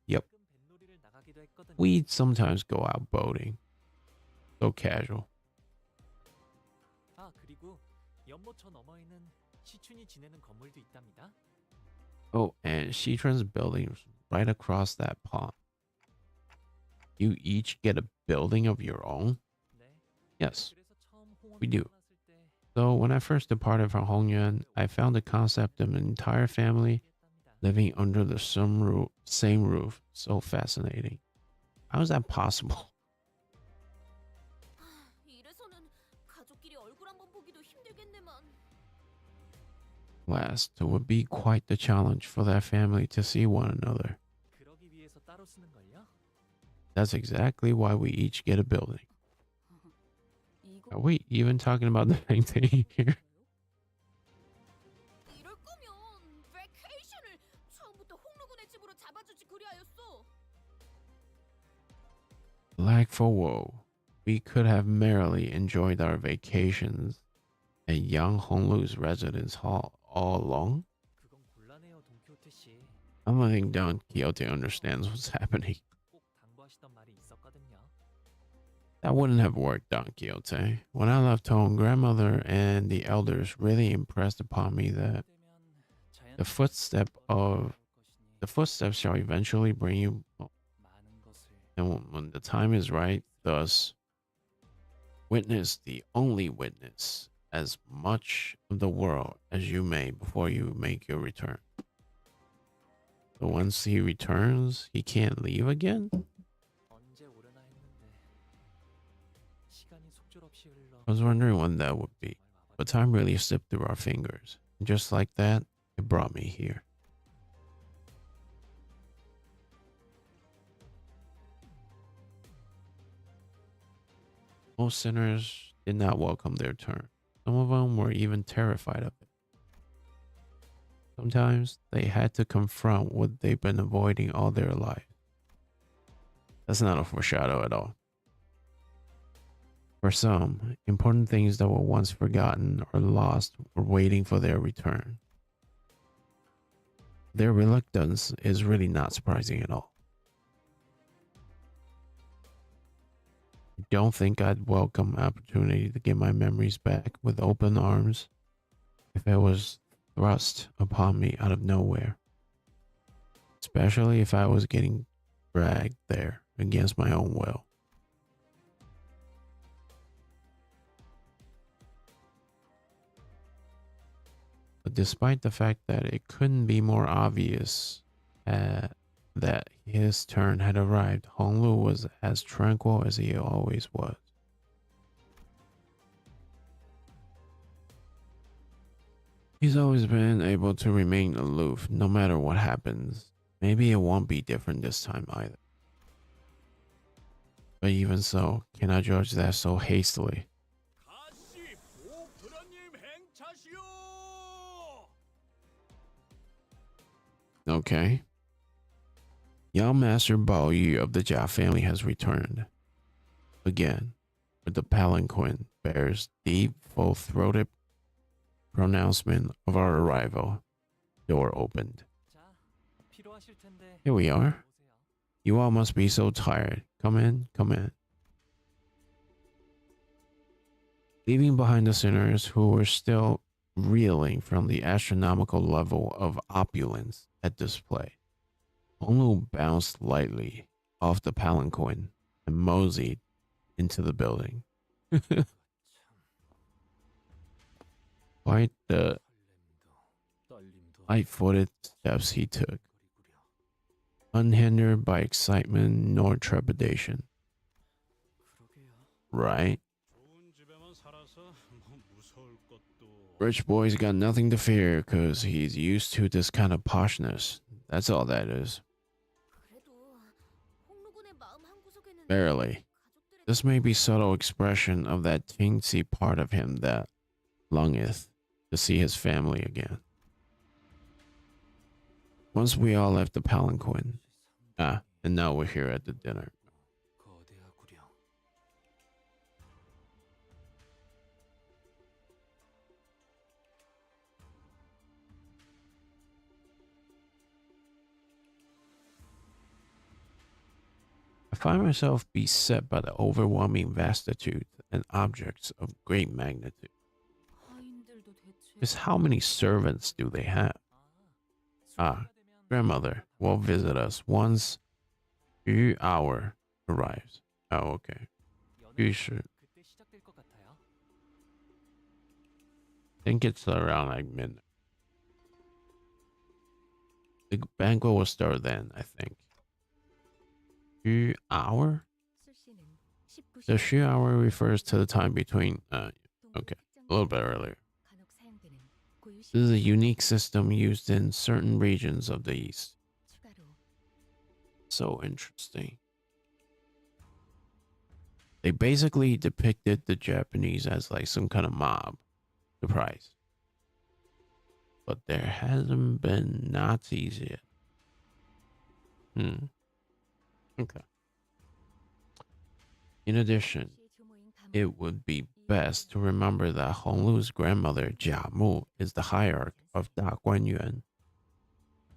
S5: Yep.
S3: 가끔 뱃놀이를 나가기도 했거든요.
S5: We sometimes go out boating. So casual.
S3: 그리고 연못저 너머에는 시춘이 지내는 건물도 있답니다.
S5: Oh, and Shitran's building is right across that pond. You each get a building of your own?
S3: 네.
S5: Yes,
S3: 그래서 처음
S5: we
S3: 홍원에
S5: do.
S3: 태어났을 때
S5: So when I first departed from Hongyuan, I found the concept of an entire family living under the same roof so fascinating. How is that possible?
S1: 이래서는 가족끼리 얼굴 한번 보기도 힘들겠네만.
S5: Last, it would be quite the challenge for that family to see one another.
S3: 그러기 위해서 따로 쓰는 걸요?
S5: That's exactly why we each get a building. Are we even talking about the same thing here?
S1: 방으로 잡아주지 그리하였소.
S5: Lack for woe. We could have merrily enjoyed our vacations at Yang Honglu's residence hall all along.
S3: 그건 곤란해요, 동키호테 씨.
S5: I don't think Don Quixote understands what's happening.
S3: 꼭 당부하시던 말이 있었거든요.
S5: That wouldn't have worked, Don Quixote. When I left home, grandmother and the elders really impressed upon me that the footsteps shall eventually bring you, and when the time is right, thus witness the only witness as much of the world as you may before you make your return. So once he returns, he can't leave again?
S3: 언제 오려나 했는데 시간이 속절없이 흘러.
S5: I was wondering when that would be, but time really slipped through our fingers. And just like that, it brought me here. Most sinners did not welcome their turn. Some of them were even terrified of it. Sometimes they had to confront what they've been avoiding all their life. That's not a foreshadow at all. For some, important things that were once forgotten or lost were waiting for their return. Their reluctance is really not surprising at all. I don't think I'd welcome opportunity to get my memories back with open arms if it was thrust upon me out of nowhere. Especially if I was getting dragged there against my own will. But despite the fact that it couldn't be more obvious that his turn had arrived, Honglu was as tranquil as he always was. He's always been able to remain aloof no matter what happens. Maybe it won't be different this time either. But even so, can I judge that so hastily? Okay. Young Master Bao Yu of the Jia family has returned. Again, with the palanquin bears deep, full-throated pronouncement of our arrival. Door opened. Here we are. You all must be so tired. Come in, come in. Leaving behind the sinners who were still reeling from the astronomical level of opulence at display, Honglu bounced lightly off the palanquin and moseyed into the building. Quite the light-footed steps he took, unhindered by excitement nor trepidation. Right? Rich boy's got nothing to fear because he's used to this kind of poshness. That's all that is. Barely. This may be subtle expression of that teensy part of him that longeth to see his family again. Once we all left the palanquin. And now we're here at the dinner. I find myself beset by the overwhelming vastitude and objects of great magnitude. Just how many servants do they have? Grandmother will visit us once Yu hour arrives. Oh, okay. Yu should. Think it's around like midnight. The banquet will start then, I think. Yu hour? The Shu hour refers to the time between, okay, a little bit earlier. This is a unique system used in certain regions of the East. So interesting. They basically depicted the Japanese as like some kind of mob. Surprise. But there hasn't been Nazis yet. Okay. In addition, it would be best to remember that Honglu's grandmother Jia Mu is the hierarch of Da Guanyuan.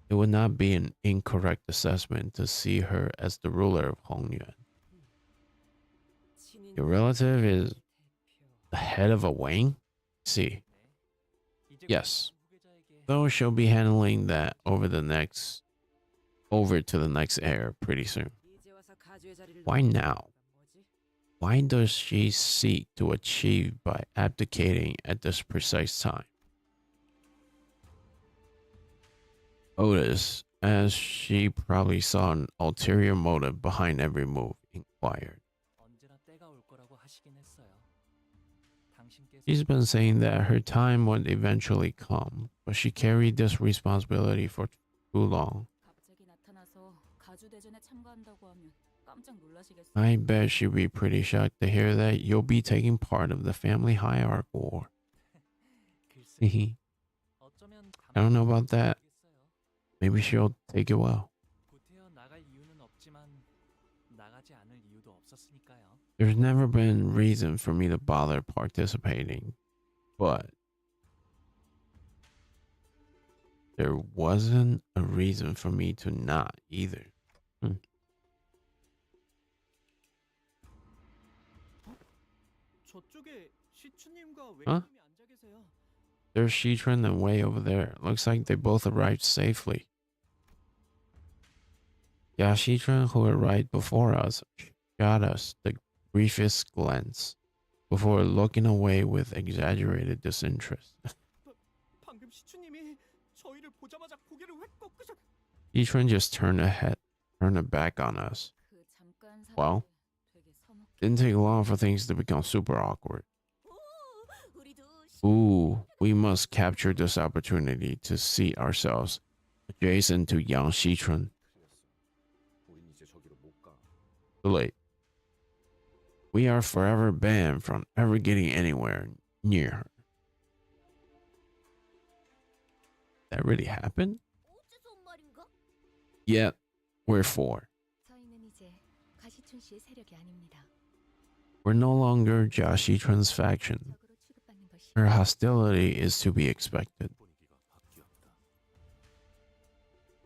S5: It would not be an incorrect assessment to see her as the ruler of Hongyuan. Your relative is the head of a wing? See. Yes. Though she'll be handling that over to the next heir pretty soon. Why now? Why does she seek to achieve by abdicating at this precise time? Otis, as she probably saw an ulterior motive behind every move, inquired. She's been saying that her time would eventually come, but she carried this responsibility for too long. I bet she'd be pretty shocked to hear that you'll be taking part of the family hierarch war. I don't know about that. Maybe she'll take it well. There's never been reason for me to bother participating, but there wasn't a reason for me to not either. Huh? There's Shitran and Wei over there. Looks like they both arrived safely. Yeah, Shitran, who arrived before us, shot us the briefest glance before looking away with exaggerated disinterest. Shitran just turned her back on us. Well, didn't take long for things to become super awkward. Ooh, we must capture this opportunity to seat ourselves adjacent to young Shitran. Too late. We are forever banned from ever getting anywhere near her. That really happened? Yeah, we're for. We're no longer Shitran's faction. Her hostility is to be expected.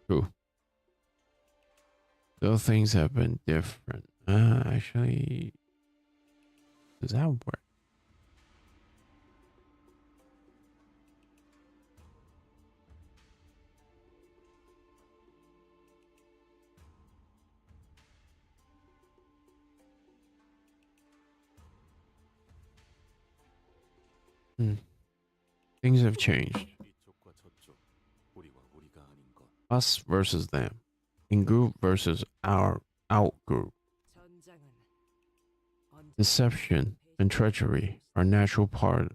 S5: True. Though things have been different. Actually, does that work? Things have changed. Us versus them. In group versus our out group. Deception and treachery are natural part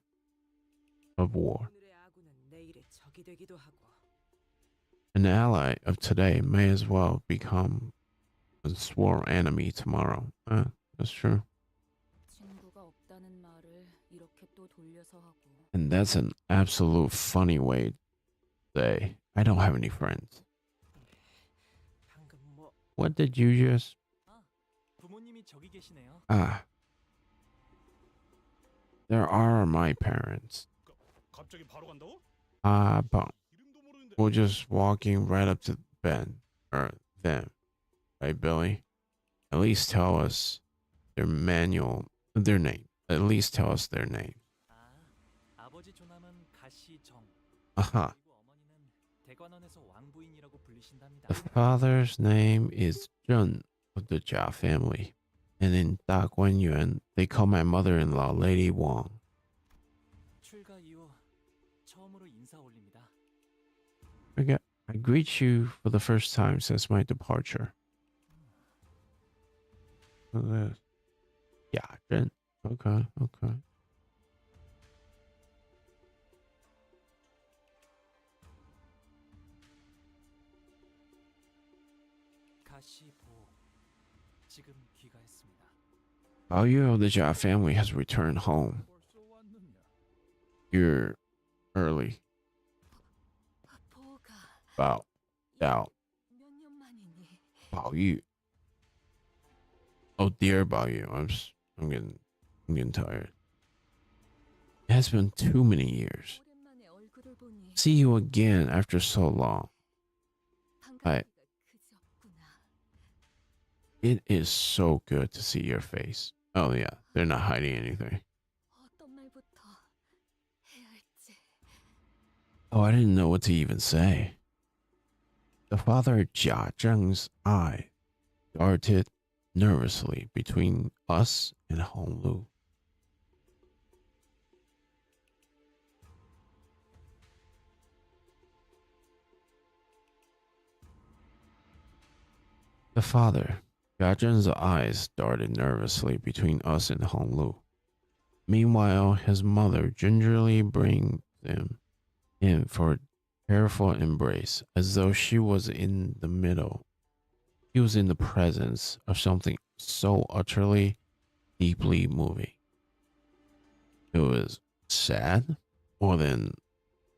S5: of war. An ally of today may as well become a sworn enemy tomorrow. That's true. And that's an absolute funny way to say, I don't have any friends. What did you just... There are my parents. But we're just walking right up to Ben, or them. Right, Billy? At least tell us their name. At least tell us their name. The father's name is Zheng of the Jia family, and in Da Guanyuan, they call my mother-in-law Lady Wang. I greet you for the first time since my departure. Yeah, Zheng. Okay. Yu of the Jia family has returned home. You're early. About Bao Yu. Oh, dear Bao Yu. I'm getting tired. It has been too many years.
S1: 오랜만에 얼굴을 보니
S5: See you again after so long.
S1: 반가운 그지없구나.
S5: It is so good to see your face. Oh yeah, they're not hiding anything.
S1: 어떤 말부터 해야 할지.
S5: Oh, I didn't know what to even say. The father Jia Zheng's eye darted nervously between us and Honglu. The father, Jia Zheng's eyes darted nervously between us and Honglu. Meanwhile, his mother gingerly brings him in for a careful embrace, as though she was in the middle. He was in the presence of something so utterly, deeply moving. It was sad, more than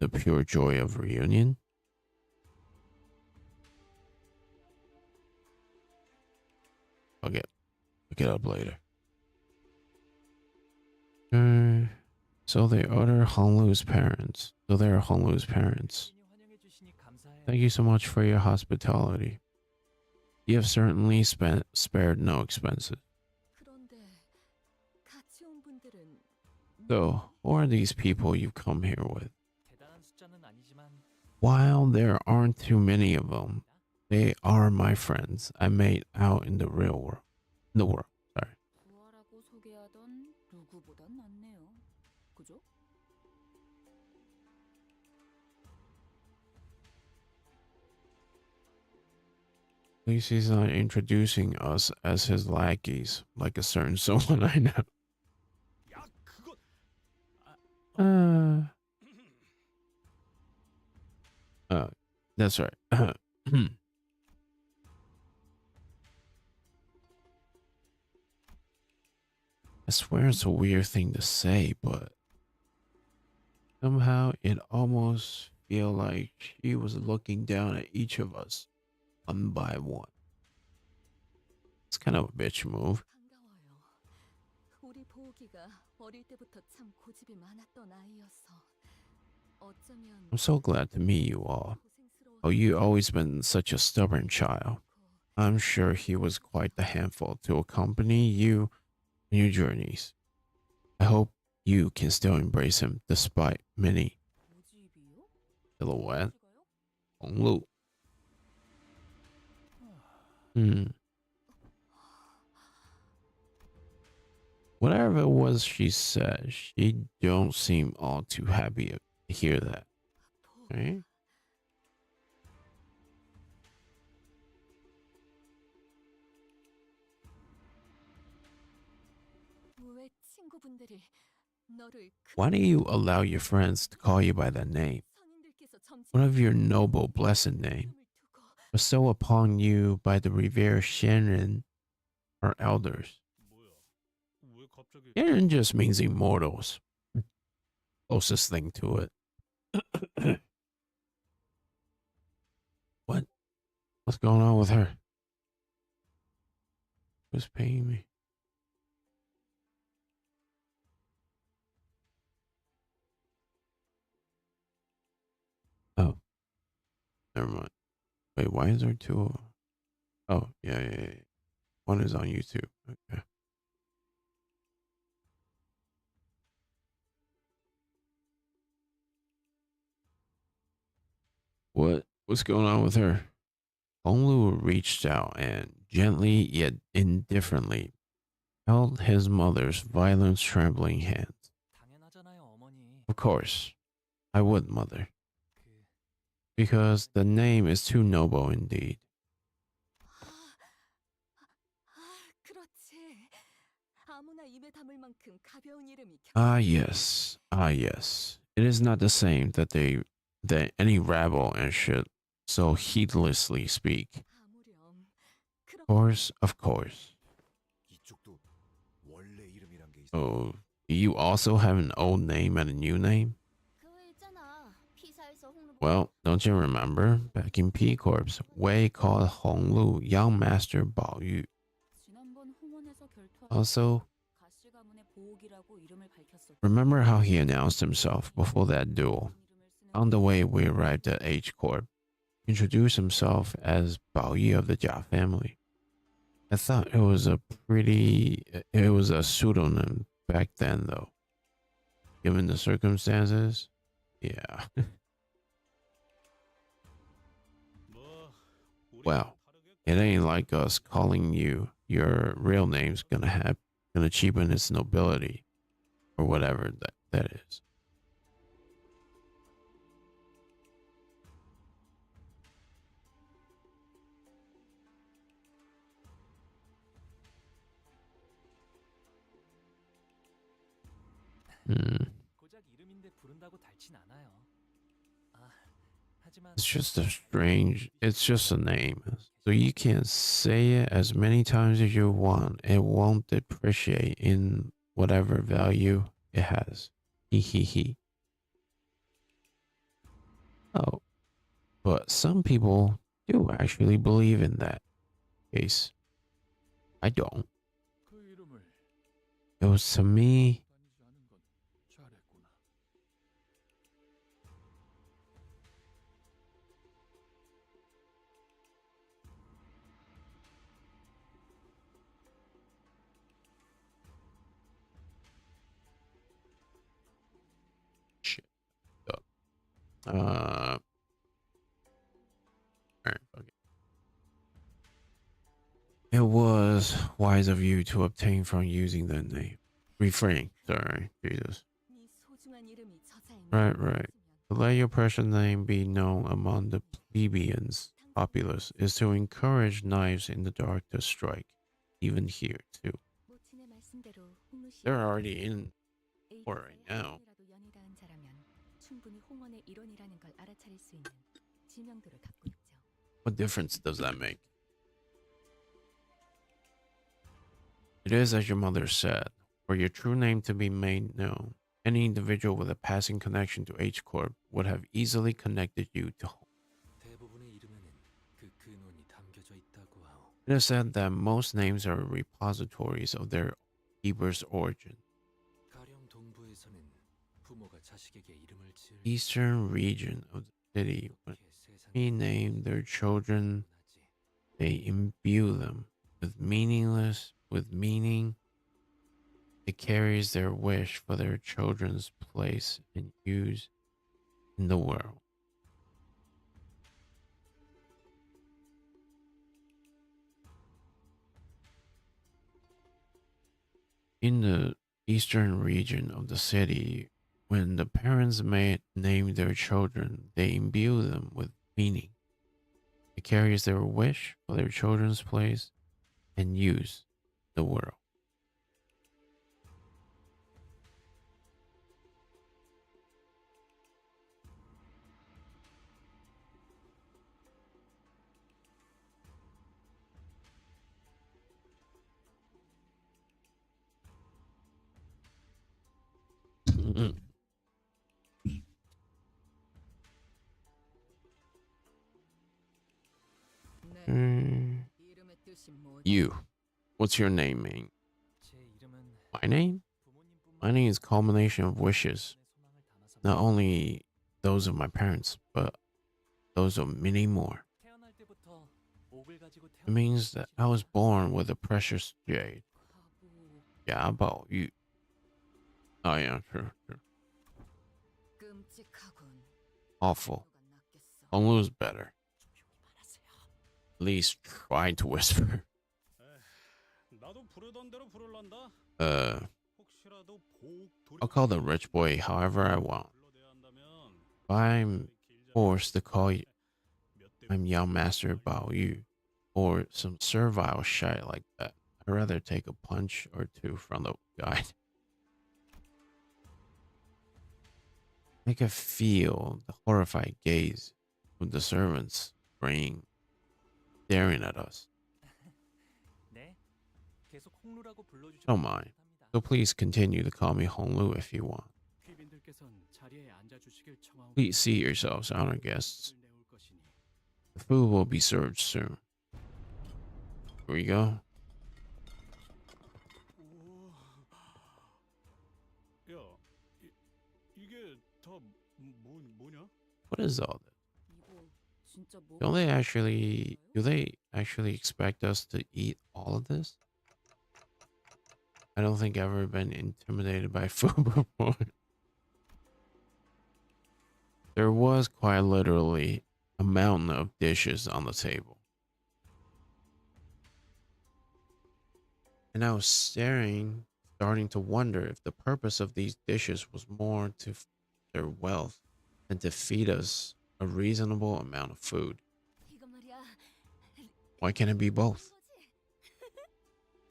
S5: the pure joy of reunion. I'll look it up later. So they are Honglu's parents. Thank you so much for your hospitality. You have certainly spared no expenses.
S1: 그런데 같이 온 분들은
S5: So, who are these people you've come here with?
S3: 대단한 숫자는 아니지만
S5: While there aren't too many of them, they are my friends I made out in the real world. Sorry.
S1: 부하라고 소개하던 누구보단 낫네요. 그죠?
S5: At least he's not introducing us as his lackeys, like a certain someone I know.
S7: 야, 그건
S5: That's right. I swear it's a weird thing to say, but somehow it almost feel like she was looking down at each of us one by one. It's kind of a bitch move.
S1: 반가워요. 우리 보기가 어릴 때부터 참 고집이 많았던 아이여서 어쩌면
S5: I'm so glad to meet you all.
S1: 고생스러워.
S5: Oh, you always been such a stubborn child. I'm sure he was quite the handful to accompany you on your journeys. I hope you can still embrace him despite many.
S1: 고집이요?
S5: Silhouette.
S1: 제가요?
S5: Honglu. Whatever it was she said, she don't seem all too happy to hear that. Right?
S1: 왜 친구분들이 너를
S5: Why do you allow your friends to call you by that name?
S1: 선인들께서
S5: One
S1: 점점
S5: of your noble, blessed name,
S1: 이름을 두고
S5: bestowed upon you by the revered Shannon, our elders.
S7: 뭐야? 왜 갑자기?
S5: Shannon just means immortals. Closest thing to it. What? What's going on with her? Who's paying me? Oh. Never mind. Wait, why is there two? Oh, yeah. One is on YouTube. Okay. What's going on with her? Honglu reached out and gently yet indifferently held his mother's violent trembling hands.
S3: 당연하잖아요, 어머니.
S5: Of course, I would, mother,
S3: 그
S5: because the name is too noble indeed.
S1: 그렇지. 아무나 입에 담을 만큼 가벼운 이름이
S5: Ah, yes. It is not the same that any rabble and should so heedlessly speak.
S1: 아무렴.
S5: Of course.
S2: 이쪽도 원래 이름이란 게 있어.
S5: Oh, do you also have an old name and a new name?
S9: 그 있잖아. 피사에서 홍루
S5: Well, don't you remember? Back in P Corps, Wei called Honglu young master Bao Yu.
S1: 지난번 홍원에서 결투한
S5: Also,
S1: 가시 가문의 보옥이라고 이름을 밝혔었죠.
S5: remember how he announced himself before that duel? On the way we arrived at H Corp, introduced himself as Bao Yu of the Jia family. I thought it was a pseudonym back then though. Given the circumstances, yeah.
S7: 뭐 우리랑
S5: Well,
S7: 다르겠고.
S5: it ain't like us calling you your real name's gonna cheapen its nobility or whatever that is.
S3: 고작 이름인데 부른다고 닳진 않아요. 아, 하지만
S5: It's just a name. So you can say it as many times as you want. It won't depreciate in whatever value it has. Hee hee hee. Oh, but some people do actually believe in that case. I don't.
S3: 그 이름을
S5: It was to me.
S3: 다니지 않은 건 잘했구나.
S5: Shit. Alright, okay. It was wise of you to obtain from using the name. Refrain. Sorry, Jesus.
S1: 네 소중한 이름이 저자의
S5: Right,
S1: 명예를
S5: right.
S1: 훼손하면
S5: To let your precious name be known among the plebeians, populace, is to encourage knives in the dark to strike, even here too.
S1: 모친의 말씀대로 홍루 씨
S5: They're already in war right now.
S1: 이라도 연이 닿은 자라면 충분히 홍원의 일원이라는 걸 알아차릴 수 있는 지명도를 갖고 있죠.
S5: What difference does that make? It is as your mother said, for your true name to be made known, any individual with a passing connection to H Corp would have easily connected you to home.
S10: 대부분의 이름에는 그 근원이 담겨져 있다고 하오.
S5: It is said that most names are repositories of their keeper's origin.
S10: 가령 동부에서는 부모가 자식에게 이름을 지을
S5: Eastern region of the city, when
S10: 이렇게 세상에
S5: they name their children,
S10: 나지.
S5: they imbue them with meaning. It carries their wish for their children's place and use in the world. In the eastern region of the city, when the parents may name their children, they imbue them with meaning. It carries their wish for their children's place and use in the world.
S1: 네. 이름의 뜻이 뭐지?
S5: You. What's your name mean?
S3: 제 이름은
S5: My name? My name is culmination of wishes. Not only those of my parents, but those of many more.
S3: 태어날 때부터 옥을 가지고
S5: It means that I was born with a precious jade.
S1: 가부.
S5: Yeah, about you. Oh yeah, sure.
S1: 끔찍하군.
S5: Awful.
S1: 누가 낫겠어.
S5: Honglu's better.
S1: 조용히 말하세요.
S5: At least try to whisper.
S7: 나도 부르던 대로 부를란다. 혹시라도 보옥
S5: I'll call the rich boy however I want.
S7: 불러대야 한다면
S5: If I'm forced to call you,
S7: 몇 대
S5: I'm young master Bao Yu, or some servile shite like that. I'd rather take a punch or two from the guy. I could feel the horrified gaze of the servants staring at us.
S3: 네, 계속 홍루라고 불러주셔서
S5: Don't mind.
S3: 감사합니다.
S5: So please continue to call me Honglu if you want.
S4: 귀빈들께 대표께선 자리에 앉아 주시길 청하오.
S5: Please seat yourselves, honored guests. The food will be served soon. Here we go.
S7: 야, 이게 다 뭐냐?
S5: What is all this?
S1: 이거 진짜 뭐?
S5: Do they actually expect us to eat all of this? I don't think I've ever been intimidated by food before. There was quite literally a mountain of dishes on the table. And I was starting to wonder if the purpose of these dishes was more to their wealth than to feed us a reasonable amount of food.
S1: 이거 말이야.
S5: Why can't it be both?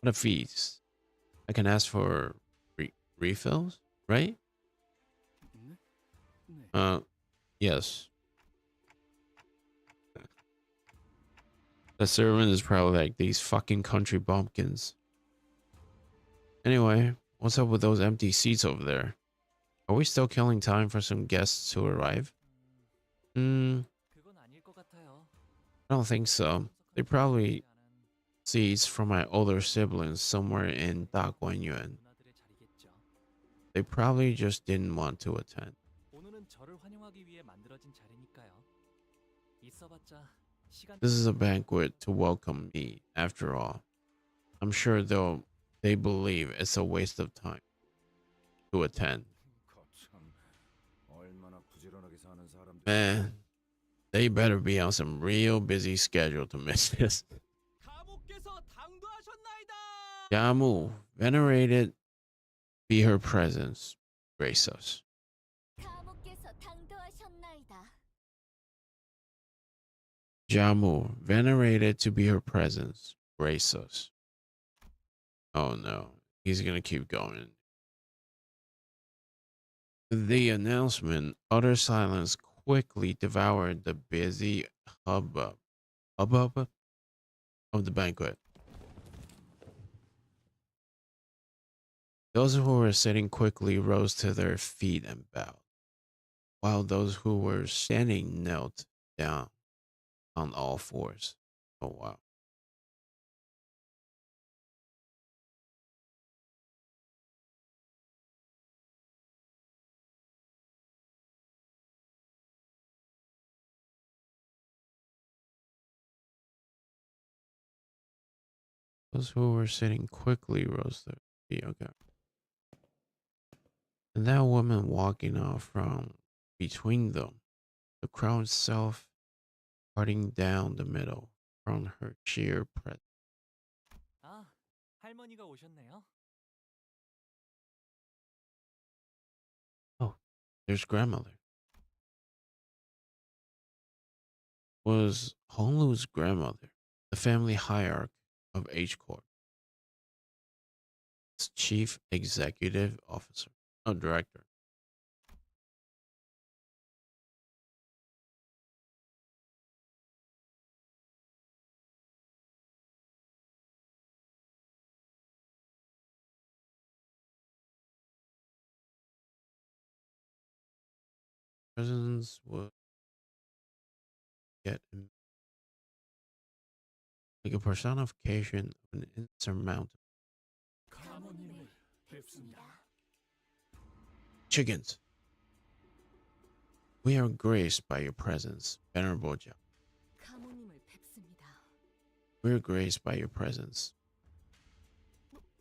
S5: What a feast. I can ask for refills, right? Yes. The servant is probably like, these fucking country bumpkins. Anyway, what's up with those empty seats over there? Are we still killing time for some guests to arrive?
S3: 그건 아닐 것 같아요.
S5: I don't think so. They probably seats from my older siblings somewhere in Daguanyuan.
S3: 누나들의 자리겠죠.
S5: They probably just didn't want to attend.
S3: 오늘은 저를 환영하기 위해 만들어진 자리니까요. 있어봤자 시간.
S5: This is a banquet to welcome me, after all. I'm sure they believe it's a waste of time to attend. Man, they better be on some real busy schedule to miss this.
S3: 가모께서 당도하셨나이다.
S5: Yamu, venerated be her presence, grace us.
S9: 가모께서 당도하셨나이다.
S5: Jamu, venerated to be her presence, grace us. Oh no, he's gonna keep going. The announcement, utter silence quickly devoured the busy hubbub of the banquet. Those who were sitting quickly rose to their feet and bowed, while those who were standing knelt down on all fours. Oh wow. Those who were sitting quickly rose to their feet. Okay. And that woman walking off from between them, the crowd itself parting down the middle from her sheer presence.
S3: 아, 할머니가 오셨네요.
S5: Oh, there's grandmother. Was Honglu's grandmother, the family hierarch of H Corp, its chief executive officer, director. Presence would get like a personification of an insurmountable
S4: 가모님을 뵙습니다.
S5: chickens. We are graced by your presence, venerable Jia.
S1: 가모님을 뵙습니다.
S5: We are graced by your presence.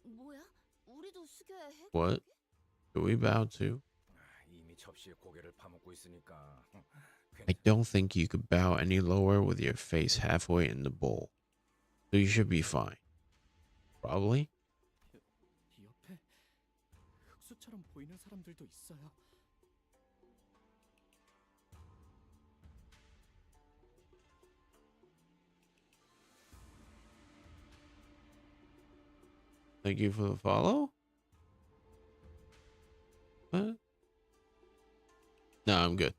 S1: 뭐야? 우리도 숙여야 해?
S5: What? Do we bow to? I don't think you could bow any lower with your face halfway in the bowl. So you should be fine. Probably?
S4: 이 옆에 흑수처럼 보이는 사람들도 있어요.
S5: Thank you for the follow? What? No, I'm good.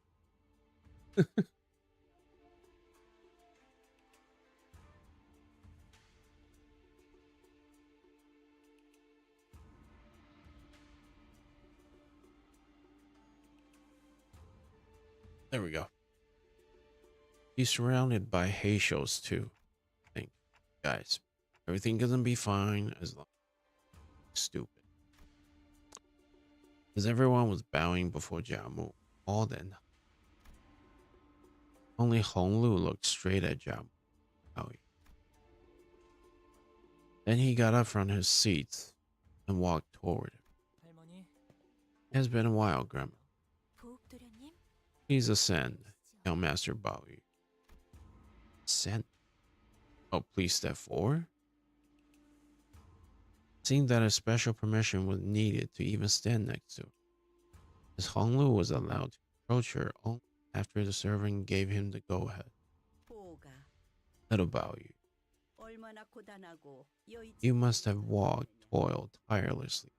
S5: There we go. He's surrounded by Heishos too. I think, guys, everything gonna be fine as long as stupid. As everyone was bowing before Jiamu, all then only Honglu looked straight at Jiamu. Then he got up from his seat and walked toward him.
S3: 할머니,
S5: It has been a while, Grandma.
S9: 보옥도련님,
S5: Please ascend, young Master Baoyu. Ascend? Oh, please step forward? Seemed that a special permission was needed to even stand next to her, as Honglu was allowed to approach her only after the servant gave him the go-ahead.
S6: 보가
S5: Little Baoyu,
S6: 얼마나 고단하고
S5: you must have walked, toiled tirelessly.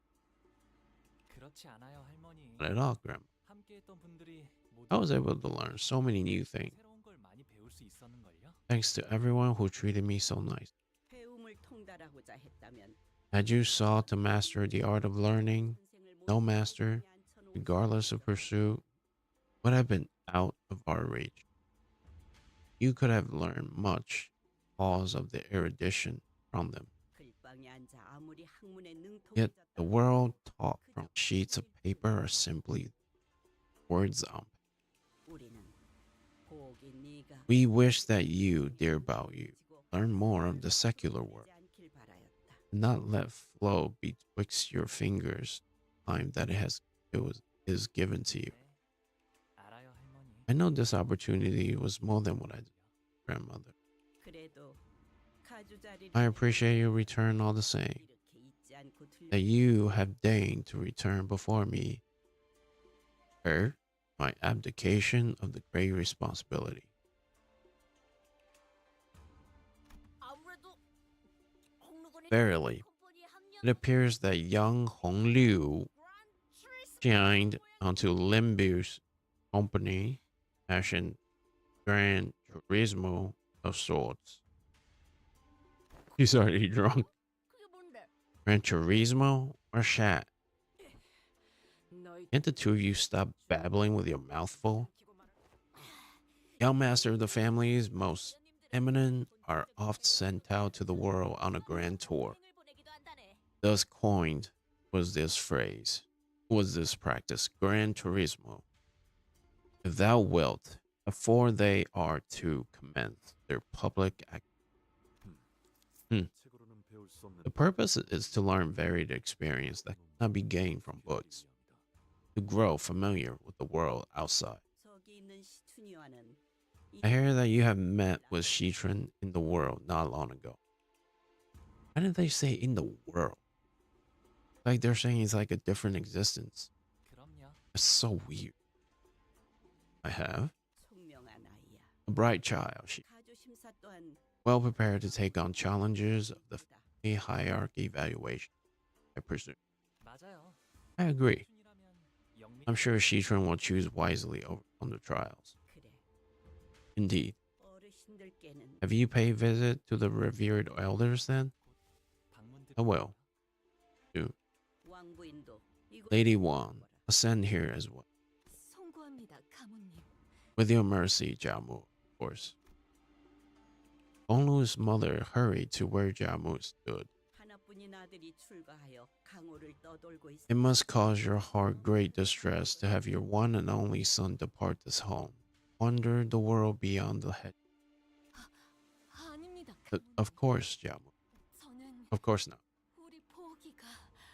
S3: 그렇지 않아요, 할머니.
S5: Not at all, Grandma.
S3: 함께했던 분들이 모두
S5: I was able to learn so many new things,
S3: 새로운 걸 많이 배울 수 있었는걸요?
S5: thanks to everyone who treated me so nice.
S6: 배움을 통달하고자 했다면
S5: Had you sought to master the art of learning, no master, regardless of pursuit, would have been out of our reach. You could have learned much because of the erudition from them.
S6: 글방에 앉아 아무리 학문에
S5: Yet the
S6: 능통해졌다고
S5: world taught from sheets of paper are simply words on.
S6: 우리는 보옥이 네가
S5: We wish that you, dear Baoyu, learn more of the secular world,
S6: 않길 바라였다.
S5: and not let flow betwixt your fingers time that is given to you.
S3: 네, 알아요, 할머니.
S5: I know this opportunity was more than what I did, grandmother.
S6: 그래도 가주자리를
S5: I appreciate your return all the same,
S6: 이렇게 잊지 않고
S5: that you have deigned to return before me, my abdication of the great responsibility. Verily, it appears that young Hong Liu shined onto Limbus Company as in Gran Turismo of sorts. He's already drunk. Gran Turismo or Shat?
S6: 너희
S5: Can't the two of you stop babbling with your mouth full? Young master of the family's most eminent are oft sent out to the world on a grand tour. Thus coined was this practice, Gran Turismo. If thou wilt, before they are to commence their public act. The purpose is to learn varied experience that cannot be gained from books, to grow familiar with the world outside.
S6: 저기 있는 시춘이와는
S5: I hear that you have met with Shitran in the world not long ago. Why didn't they say in the world? Like they're saying it's like a different existence.
S3: 그럼요.
S5: It's so weird. I have
S6: 총명한 아이야.
S5: a bright child. She
S6: 가주 심사 또한
S5: well prepared to take on challenges of the family hierarchy evaluation, I presume.
S3: 맞아요.
S5: I agree.
S3: 춘이라면 영미
S5: I'm sure Shitran will choose wisely on the trials.
S6: 그래.
S5: Indeed.
S6: 어르신들께는
S5: Have you paid visit to the revered elders then?
S3: 방문들.
S5: I will.
S6: 왕부인도 이곳
S5: Lady Wan, ascend here as well.
S1: 송구합니다, 가문님.
S5: With your mercy, Jiamu, of course. Onglu's mother hurried to where Jiamu stood.
S6: 하나뿐인 아들이 출가하여 강호를 떠돌고 있어.
S5: It must cause your heart great distress to have your one and only son depart this home, wander the world beyond the head.
S1: 아닙니다,
S5: Of course, Jiamu.
S1: 저는
S5: Of course not.
S1: 우리 보기가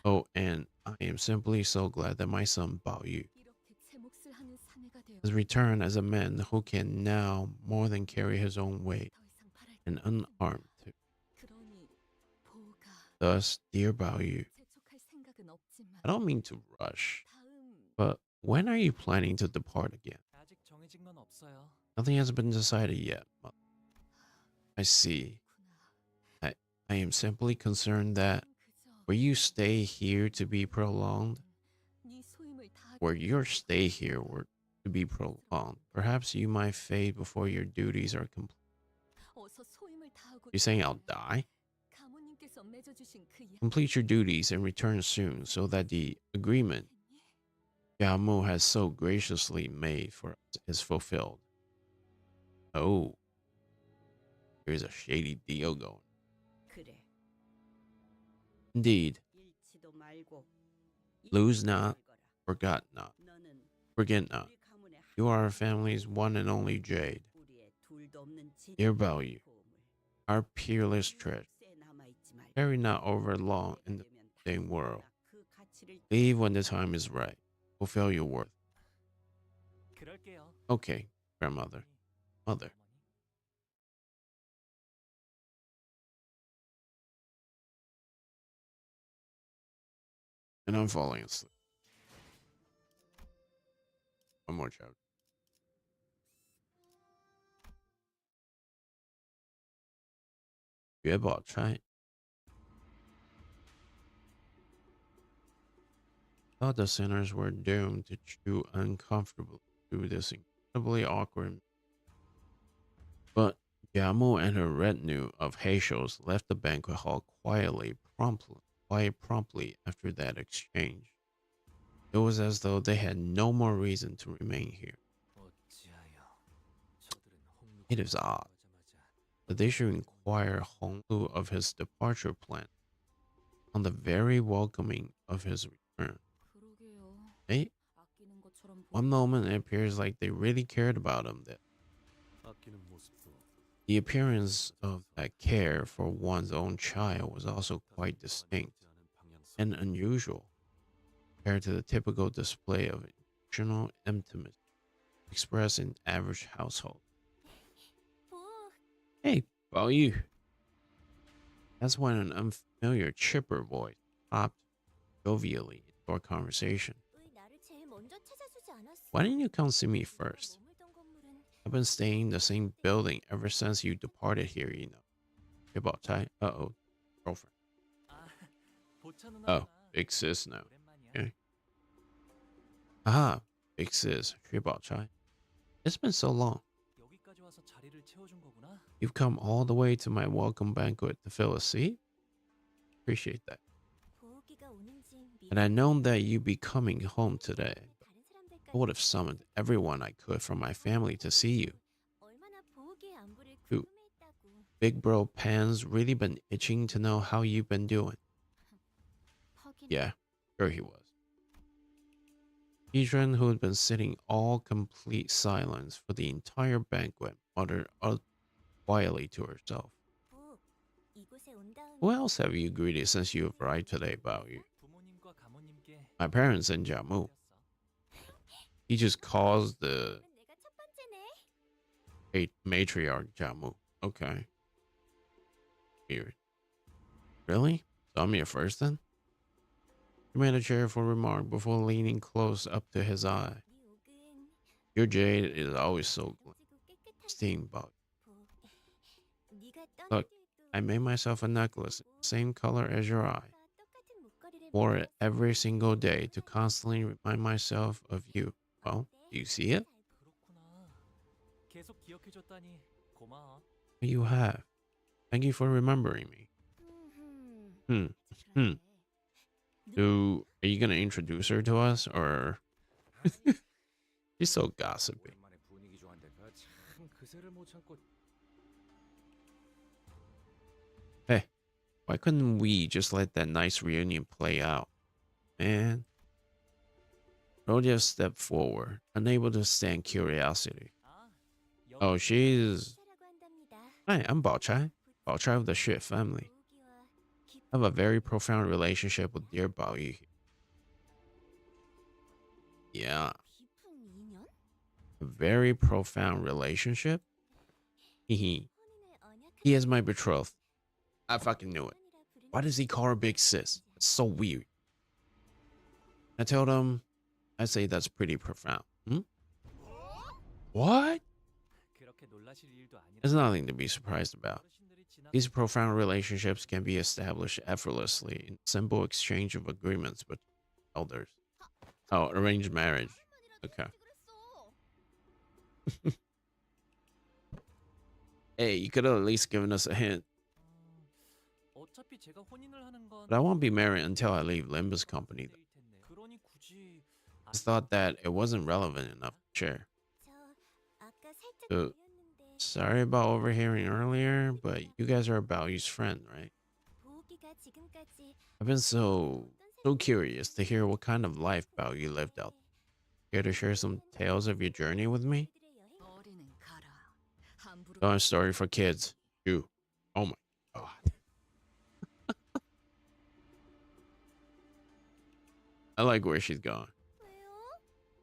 S5: Oh, and I am simply so glad that my son Baoyu
S1: 이렇게 제 몫을 하는 사내가 되어
S5: has returned as a man who can now more than carry his own weight
S1: 더 이상 바랄 게
S5: and unarmed too.
S1: 그러니 보가
S5: Thus, dear Baoyu,
S1: 재촉할 생각은 없지만
S5: I don't mean to rush,
S1: 다음
S5: but when are you planning to depart again?
S3: 아직 정해진 건 없어요.
S5: Nothing has been decided yet. Mother. I see.
S1: 구나
S5: I am simply concerned that
S1: 그저
S5: where you stay here to be prolonged,
S1: 네 소임을 다
S5: where your stay here were to be prolonged, perhaps you might fade before your duties are complete.
S1: 어서 소임을 다하고
S5: You're saying I'll die?
S1: 가문님께서 맺어주신 그
S5: Complete your duties and return soon so that the agreement Yamu has so graciously made for us is fulfilled. Oh, there's a shady deal going.
S6: 그래.
S5: Indeed,
S6: 잃지도 말고
S5: lose not,
S6: 잊지 말거라.
S5: forgot not,
S6: 너는
S5: forget not.
S6: 우리 가문의
S5: You are our family's one and only jade,
S6: 우리의 둘도 없는
S5: dear value,
S6: 보물.
S5: our peerless treasure.
S6: 쇠 남아있지 말고
S5: Tarry not over long in the
S6: 되면
S5: same world.
S6: 그 가치를
S5: Leave when the time is right. Fulfill your worth.
S3: 그럴게요.
S5: Okay, grandmother. Mother. And I'm falling asleep. One more chapter. Thought the sinners were doomed to chew uncomfortably through this incredibly awkward. But Yamu and her retinue of Heishos left the banquet hall quite promptly after that exchange. It was as though they had no more reason to remain here. It is odd that they should inquire Honglu of his departure plan on the very welcoming of his return. Hey, one moment it appears like they really cared about him. That the appearance of that care for one's own child was also quite distinct and unusual compared to the typical display of emotional intimacy expressed in average household. Hey, Bao Yu. That's when an unfamiliar chipper voice popped jovially into our conversation. Why didn't you come see me first? I've been staying in the same building ever since you departed here, you know. About time. Uh-oh. Girlfriend. Oh, big sis now. Okay. Aha, big sis. About chai. It's been so long. You've come all the way to my welcome banquet to fill a seat? Appreciate that. Had I known that you'd be coming home today, I would have summoned everyone I could from my family to see you. Ooh. Big bro Pan's really been itching to know how you've been doing. Yeah, sure he was. Idran, who had been sitting all complete silence for the entire banquet, muttered quietly to herself. Who else have you greeted since you arrived today, Bao Yu? My parents and Jamu. He just calls the matriarch Jamu. Okay. Weird. Really? So I'm here first then? He made a cheerful remark before leaning close up to his eye. Your jade is always so pristine, Bao. Look, I made myself a necklace, same color as your eye. Wore it every single day to constantly remind myself of you. Well, do you see it? You have. Thank you for remembering me. So, are you gonna introduce her to us, or she's so gossipy? Hey, why couldn't we just let that nice reunion play out, man? Rodia stepped forward, unable to stand curiosity. Oh, she's... Hi, I'm Bao Chai. Bao Chai of the Shit family. I have a very profound relationship with dear Bao Yu. Yeah. A very profound relationship? He is my betrothed. I fucking knew it. Why does he call her big sis? It's so weird. I told him, I say that's pretty profound. What? There's nothing to be surprised about. These profound relationships can be established effortlessly in simple exchange of agreements with elders. Oh, arranged marriage. Okay. Hey, you could have at least given us a hint. But I won't be married until I leave Limbus Company. just thought that it wasn't relevant enough to share.
S9: 저 아까 살짝
S5: So,
S9: 들렸는데
S5: sorry about overhearing earlier, but you guys are Baoyu's friend, right?
S9: 보기가 지금까지
S5: I've been so curious to hear what kind of life Baoyu lived out. Care to share some tales of your journey with me?
S1: 어리는 가라. 함부로
S5: Not a story for kids. You. Oh my god. I like where she's going.
S9: 왜요?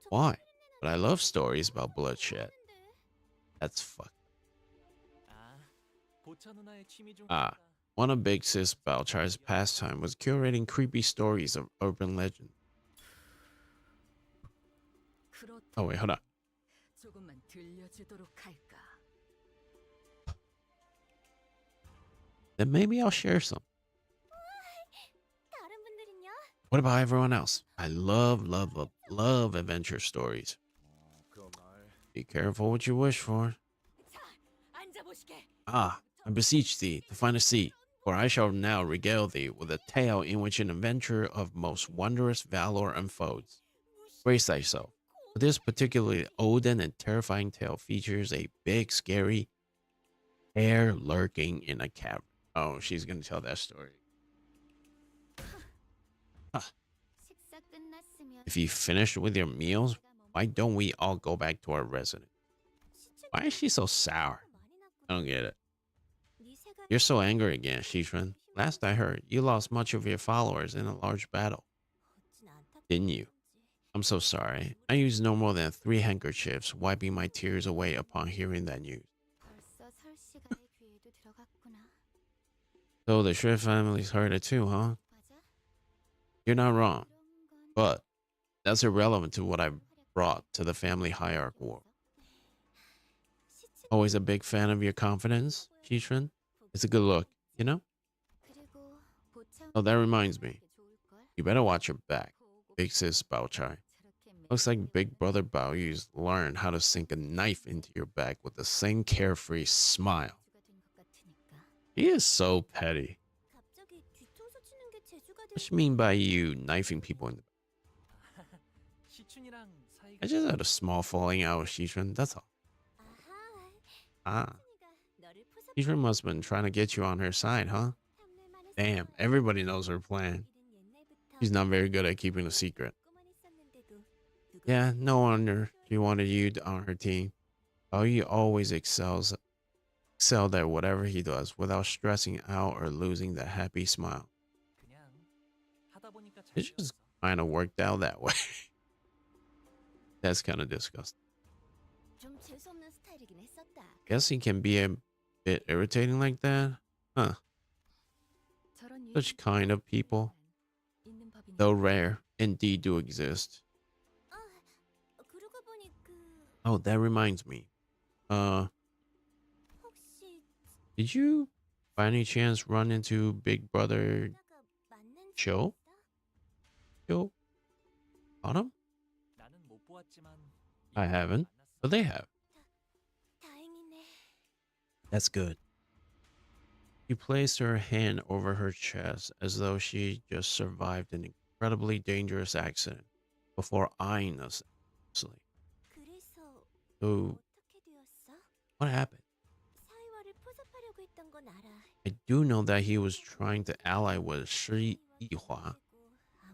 S9: 저
S5: Why? But I love stories about bloodshed.
S9: 하는데.
S5: That's fuck.
S3: 아, 보차 누나의 취미 중
S5: Ah,
S3: 하나가
S5: one of Big Sis Balchar's pastime was curating creepy stories of urban legend.
S1: 그렇다.
S5: Oh wait, hold on.
S1: 조금만 들려주도록 할까?
S5: Then maybe I'll share some.
S9: 다른 분들은요?
S5: What about everyone else? I love adventure stories.
S2: 그럼 날
S5: Be careful what you wish for.
S1: 자, 앉아보시게.
S5: Ah, I beseech thee to find a seat, for I shall now regale thee with a tale in which an adventure of most wondrous valor unfolds. Brace thyself, for this particularly olden and terrifying tale features a big, scary hare lurking in a cavern. Oh, she's gonna tell that story.
S1: 식사 끝났으면
S5: If you finished with your meals, why don't we all go back to our residence? Why is she so sour? I don't get it. You're so angry again, Shishran. Last I heard, you lost much of your followers in a large battle, didn't you? I'm so sorry. I used no more than 3 handkerchiefs, wiping my tears away upon hearing that news.
S1: 벌써 설씨가의 귀에도 들어갔구나.
S5: So the Shred family's heard it too, huh?
S1: 맞아?
S5: You're not wrong,
S1: 그런 건
S5: but that's irrelevant to what I brought to the family hierarchy war. Always a big fan of your confidence, Shishran. It's a good look, you know?
S1: 그리고 보참
S5: Oh, that reminds me.
S1: 좋을걸?
S5: You better watch your back, Big Sis Baochai.
S1: 저렇게
S5: Looks like Big Brother Baoyu's learned how to sink a knife into your back with the same carefree smile.
S1: 매주가 된 것 같으니까.
S5: He is so petty.
S9: 갑자기 뒤통수 치는 게 재주가
S5: What you mean by you knifing people in the back?
S3: 시춘이랑 사이가
S5: I just had a small falling out with Shishran, that's all.
S9: 아하.
S5: Ah,
S9: 너를 포섭
S5: Shishran must have been trying to get you on her side, huh? Damn, everybody knows her plan. She's not very good at keeping a secret. Yeah, no wonder she wanted you on her team. Baoyu always excelled at whatever he does without stressing out or losing that happy smile.
S3: 그냥 하다 보니까 잘
S5: It just
S3: 되었어.
S5: kind of worked out that way. That's kind of disgusting.
S9: 좀 재수없는 스타일이긴 했었다.
S5: Guess he can be a bit irritating like that. Huh.
S1: 저런
S5: Such kind of people,
S1: 있는 법이니.
S5: though rare, indeed do exist.
S9: 아, 그러고 보니 그
S5: Oh, that reminds me.
S9: 혹시
S5: Did you by any chance run into Big Brother
S9: 나가 만난
S5: Joe? Joe? Autumn?
S3: 나는 못 보았지만
S5: I haven't, but they have.
S9: 다행이네.
S5: That's good. She placed her hand over her chest as though she just survived an incredibly dangerous accident before eyeing us closely.
S9: 그래서
S5: So,
S9: 어떻게 되었어?
S5: what happened?
S9: 사이와를 포섭하려고 했던 건 알아.
S5: I do know that he was trying to ally with Shi Yihua.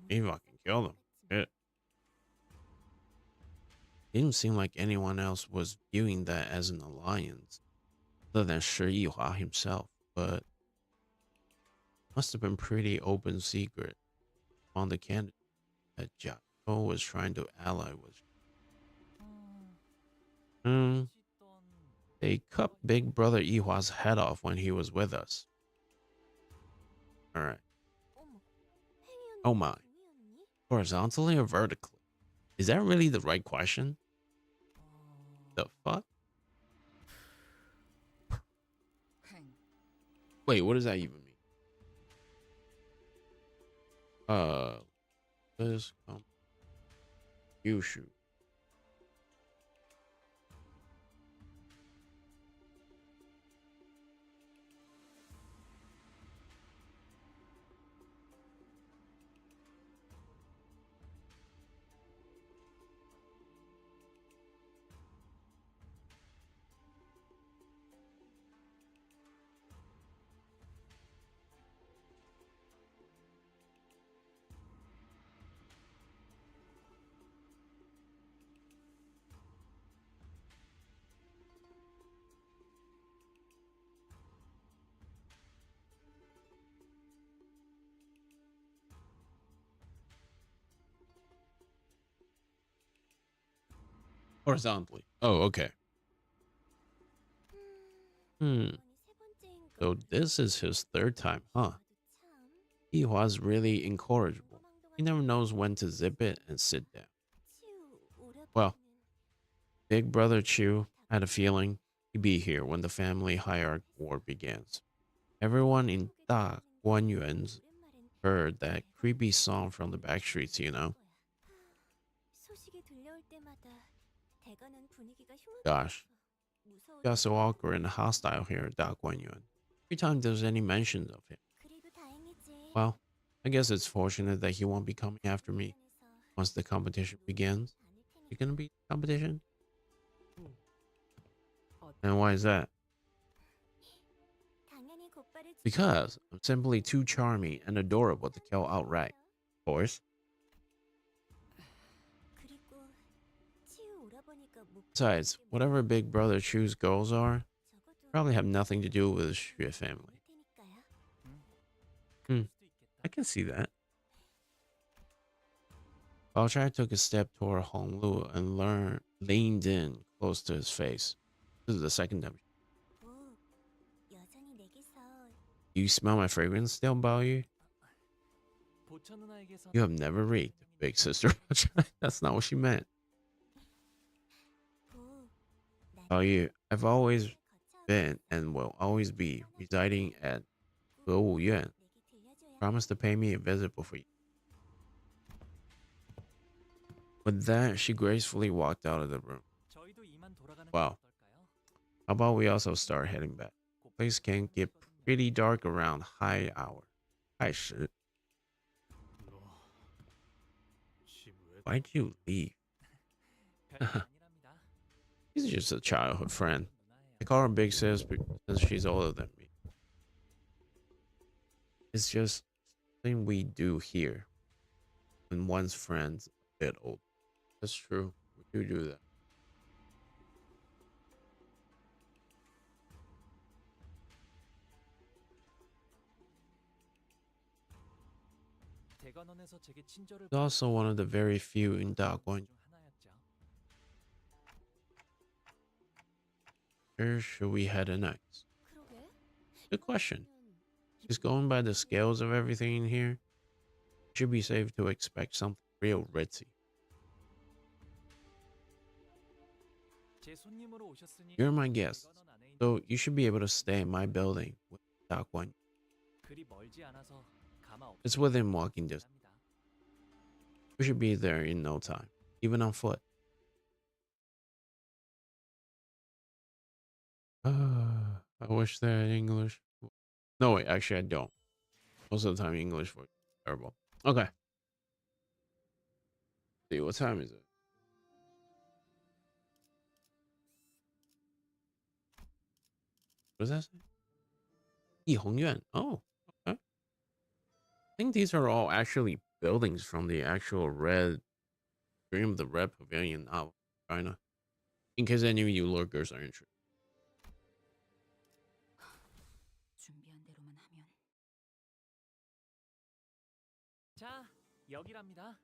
S5: He fucking killed him. Shit. Didn't seem like anyone else was viewing that as an alliance, other than Shi Yihua himself, but must have been pretty open secret on the candidate that Jiao was trying to ally with.
S3: 음,
S5: They cut Big Brother Yihua's head off when he was with us. Alright.
S9: 어머,
S5: Oh my.
S9: 행이었니?
S5: Horizontally or vertically? Is that really the right question? The fuck?
S1: 행.
S5: Wait, what does that even mean? Let's come. Yushu. horizontally. Oh, okay. So this is his third time, huh? He was really incorrigible. He never knows when to zip it and sit down. Well, Big Brother Chu had a feeling he'd be here when the family hierarchy war begins. Everyone in Da Guanyuan's heard that creepy song from the back streets, you know? Gosh, got so awkward and hostile here at Da Guanyuan. Every time there's any mention of him. Well, I guess it's fortunate that he won't be coming after me once the competition begins. You gonna be competition? And why is that? Because I'm simply too charming and adorable to kill outright. Of course. Besides, whatever Big Brother Chu's goals are, probably have nothing to do with the Xue family. I can see that. Baochai took a step toward Hong Lu and leaned in close to his face. This is the second time. You smell my fragrance still, Bao Yu? You have never reeked, big sister. That's not what she meant. Bao Yu, I've always been and will always be residing at Gewu Yuan. Promise to pay me a visit before you. With that, she gracefully walked out of the room. Wow. How about we also start heading back? The place can get pretty dark around high hour. High shit. Why'd you leave? She's just a childhood friend. I call her big sis because she's older than me. It's just something we do here when one's friend's a bit old. That's true. We do that. It's also one of the very few in Daguan. Where should we head next? Good question. Just going by the scales of everything in here, it should be safe to expect something real ritzy. You're my guest, so you should be able to stay in my building with Daguan. It's within walking distance. We should be there in no time, even on foot. I wish that English. No, wait, actually, I don't. Most of the time, English was terrible. Okay. See, what time is it? What does that say? Yihongyuan. Oh, okay. I think these are all actually buildings from the actual Dream of the Red Pavilion novel, China. In case any of you lurkers are interested.
S3: 자, 여기랍니다.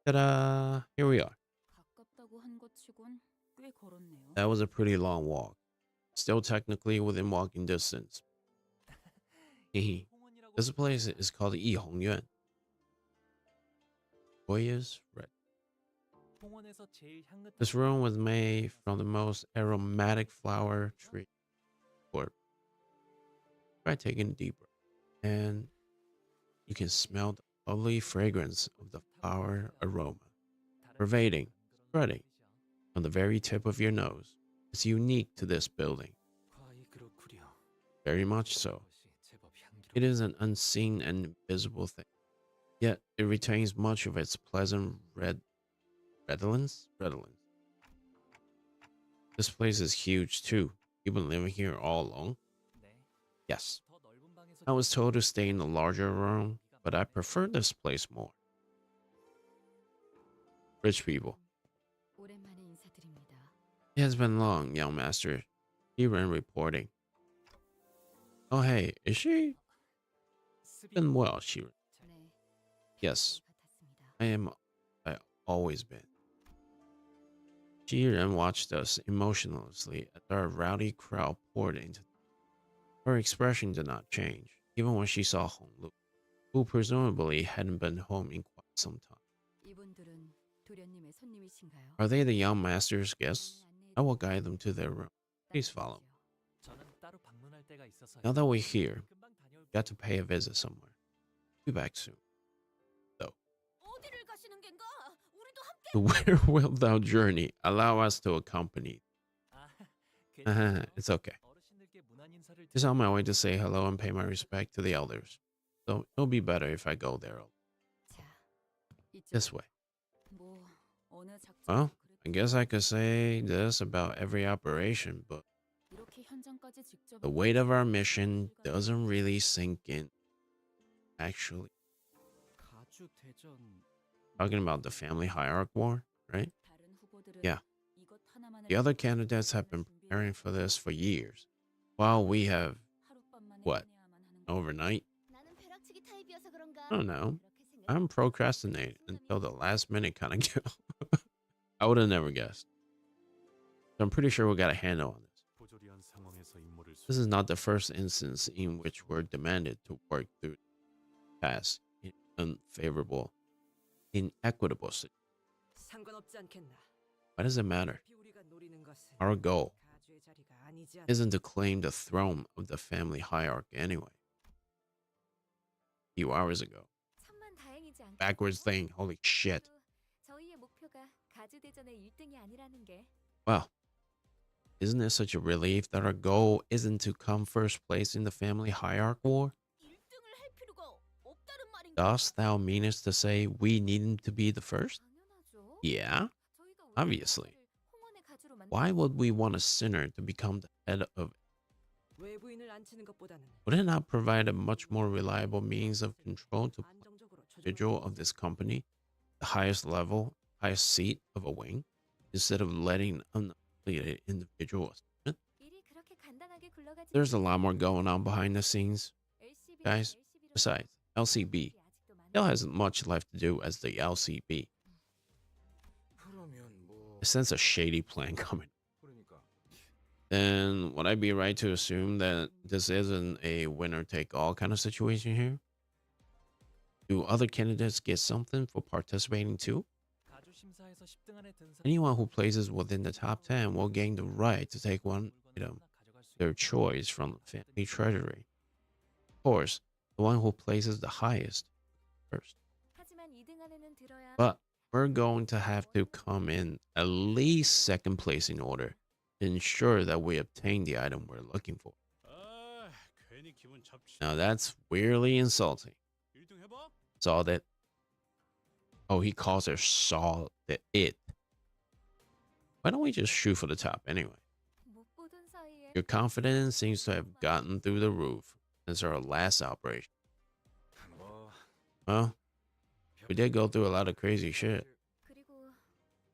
S5: Ta-da! Here we are.
S1: 가깝다고 한 것 치곤 꽤 걸었네요.
S5: That was a pretty long walk. Still technically within walking distance. This place is called Yihongyuan. Goya's Red. This room was made from the most aromatic flower tree. Try taking a deep breath, and you can smell the lovely fragrance of the flower aroma, pervading, spreading on the very tip of your nose. It's unique to this building. Very much so. It is an unseen and invisible thing, yet it retains much of its pleasant redolence. This place is huge too. You've been living here all along? Yes. I was told to stay in a larger room, but I prefer this place more. Rich people.
S1: 오랜만에 인사드립니다.
S5: It has been long, young master. He ran reporting. Oh, hey, is she? Been well, she.
S1: 네.
S5: Yes,
S1: 같았습니다.
S5: I am. I always been. She then watched us emotionlessly as our rowdy crowd poured into. Her expression did not change, even when she saw Honglu, who presumably hadn't been home in quite some time.
S1: 이분들은 도련님의 손님이신가요?
S5: Are they the young master's guests? I will guide them to their room. Please follow.
S3: 저는 따로 방문할 때가 있어서요.
S5: Now that we're here,
S3: 금방 다녀올게요.
S5: got to pay a visit somewhere. Be back soon. Though.
S1: 어디를 가시는 겐가? 우리도 함께.
S5: Where wilt thou journey? Allow us to accompany.
S3: 아, 괜찮아요.
S5: It's okay.
S3: 어르신들께 문안 인사를
S5: Just on my way to say hello and pay my respect to the elders. So it'll be better if I go there.
S1: 자,
S5: This way.
S1: 뭐 어느 작전?
S5: Well, I guess I could say this about every operation, but
S1: 이렇게 현장까지 직접.
S5: the weight of our mission doesn't really sink in. Actually,
S4: 가주 대전
S5: talking about the family hierarchy war, right?
S1: 다른 후보들은
S5: Yeah.
S1: 이것 하나만을
S5: The other candidates have been preparing for this for years, while we have
S1: 하룻밤만에
S5: what?
S1: 해내야만 하는 거.
S5: overnight.
S9: 나는 벼락치기 타입이어서 그런가?
S5: I don't know.
S9: 그렇게 생각-
S5: I'm procrastinating until the last minute kind of kill. I would have never guessed. So I'm pretty sure we got a handle on this.
S7: 부조리한 상황에서 임무를
S5: This is not the first instance in which we're demanded to work through tasks in unfavorable, inequitable situations.
S6: 상관없지 않겠나.
S5: Why does it matter?
S6: 어차피 우리가 노리는 것은
S5: Our goal
S6: 가주의 자리가 아니지 않나.
S5: isn't to claim the throne of the family hierarchy anyway. A few hours ago.
S9: 천만 다행이지 않겠어?
S5: Backwards thing. Holy shit.
S9: 저희의 목표가 가주 대전의 1등이 아니라는 게.
S5: Well, isn't it such a relief that our goal isn't to come first place in the family hierarchy war?
S1: 1등을 할 필요가 없다는 말인가?
S5: Dost thou meanest to say we needn't to be the first?
S9: 당연하죠.
S5: Yeah,
S9: 저희가 우리
S5: obviously.
S9: 가주를 홍원의 가주로
S5: Why would we want a sinner to become the head of?
S6: 외부인을 앉히는 것보다는
S5: Would it not provide a much more reliable means of control to
S6: 안정적으로
S5: individual of this company, the highest level, highest seat of a wing, instead of letting an unaffiliated individual assist it?
S9: 일이 그렇게 간단하게 굴러가지.
S5: There's a lot more going on behind the scenes.
S9: LCB,
S5: Guys, besides, LCB still has much left to do as the LCB.
S2: 그러면 뭐
S5: I sense a shady plan coming.
S2: 그러니까
S5: Then would I be right to assume that this isn't a winner-take-all kind of situation here? Do other candidates get something for participating too?
S3: 가주 심사에서 10등 안에 든 사람
S5: Anyone who places within the top 10 will gain the right to take one item,
S3: 가져갈 수
S5: their choice from the family treasury. Of course, the one who places the highest first.
S9: 하지만 2등 안에는 들어야.
S5: But we're going to have to come in at least second place in order to ensure that we obtain the item we're looking for.
S7: 아, 괜히 기분 잡치.
S5: Now that's weirdly insulting.
S7: 1등 해봐.
S5: Saw that. Oh, he calls her saw the it. Why don't we just shoot for the top anyway?
S9: 못 보던 사이에.
S5: Your confidence seems to have gotten through the roof since our last operation.
S2: 뭐
S5: Well, we did go through a lot of crazy shit.
S9: 그리고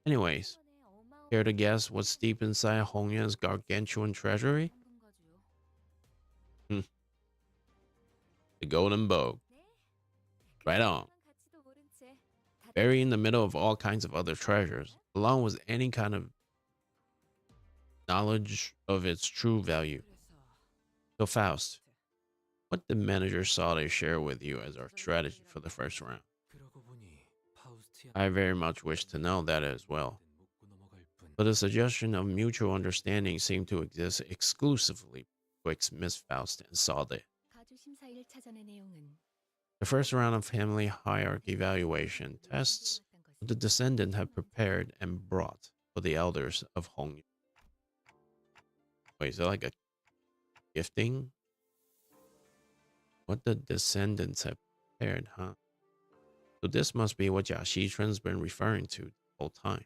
S5: Anyways,
S9: 이번에 어마어마한
S5: care to guess what's deep inside Hongyan's gargantuan treasury?
S1: 황금 가주요.
S5: The golden bow.
S9: 네.
S5: Right on.
S9: 그런 가치도 모른 채 다들
S5: Buried in the middle of all kinds of other treasures, along with any kind of knowledge of its true value.
S6: 그래서
S5: So Faust, what did manager Sade share with you as our strategy for the first round?
S10: 그러고 보니 파우스티아
S5: I very much wish to know that as well.
S10: 묻고 넘어갈 뿐.
S5: But the suggestion of mutual understanding seemed to exist exclusively betwixt Miss Faust and Sade.
S1: 가주 심사 1차전의 내용은
S5: The first round of family hierarchy evaluation tests what the descendant had prepared and brought for the elders of Hong. Wait, is it like a gifting? What the descendants have prepared, huh? So this must be what Jia Xitren's been referring to the whole time.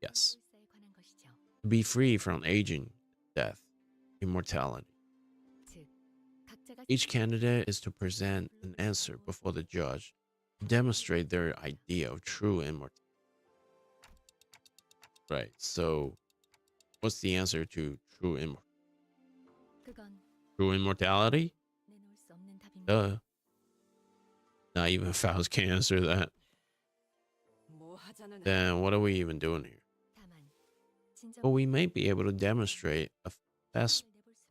S5: Yes.
S1: 불사에 관한 것이죠.
S5: To be free from aging, death, immortality.
S1: 즉, 각자가
S5: Each candidate is to present an answer before the judge to demonstrate their idea of true immortality. Right, so what's the answer to true immortality?
S1: 그건
S5: True immortality?
S1: 내놓을 수 없는 답입니다.
S5: Duh. Not even Faust can answer that.
S6: 뭐 하자는
S5: Then what are we even doing here?
S1: 다만 진정
S5: But we may be able to demonstrate a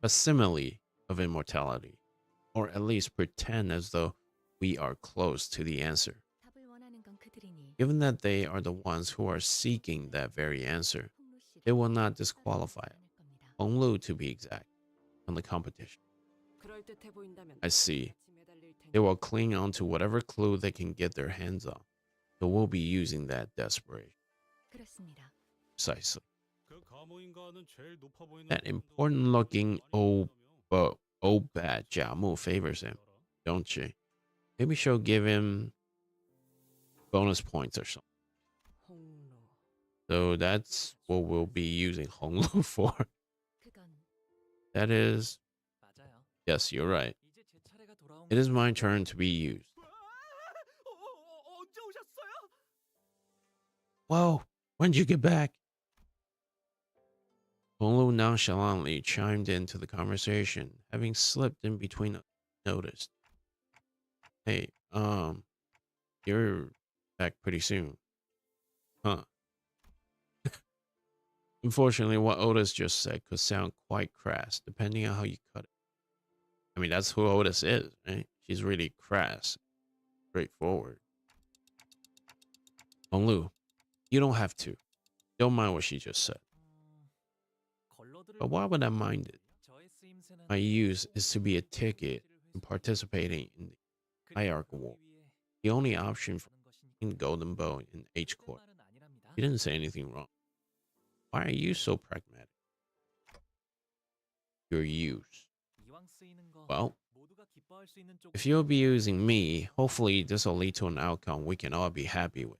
S5: facsimile of immortality, or at least pretend as though we are close to the answer.
S1: 답을 원하는 건 그들이니
S5: Given that they are the ones who are seeking that very answer,
S1: 홍루 씨를
S5: they will not disqualify
S1: 않을 겁니다.
S5: Hong Lu, to be exact, from the competition.
S6: 그럴듯해 보인다면
S5: I see.
S6: 같이 매달릴 테니.
S5: They will cling on to whatever clue they can get their hands on. So we'll be using that desperation.
S1: 그렇습니다.
S5: Precisely.
S7: 그 가무인가는 제일 높아 보이는
S5: That
S7: 사람도
S5: important looking
S7: 많이
S5: old bat Jiamu favors him, don't she? Maybe she'll give him bonus points or something.
S6: 홍로.
S5: So that's what we'll be using Hong Lu for.
S1: 그건
S5: That is,
S3: 맞아요.
S5: yes, you're right.
S3: 이제 제 차례가 돌아온
S5: It is my turn to be used.
S3: 언제 오셨어요?
S5: Whoa, when'd you get back? Hong Lu nonchalantly chimed into the conversation, having slipped in between noticed. Hey, you're back pretty soon. Huh. Unfortunately, what Otis just said could sound quite crass, depending on how you cut it. I mean, that's who Otis is, right? She's really crass, straightforward. Hong Lu, you don't have to. Don't mind what she just said.
S3: 걸러들을
S5: But why would I mind it?
S3: 저의 쓰임새는
S5: My use is to be a ticket in participating in the hierarchy war. The only option for in Golden Bow in H Court. You didn't say anything wrong. Why are you so pragmatic? Your use. Well, if you'll be using me, hopefully this will lead to an outcome we can all be happy with.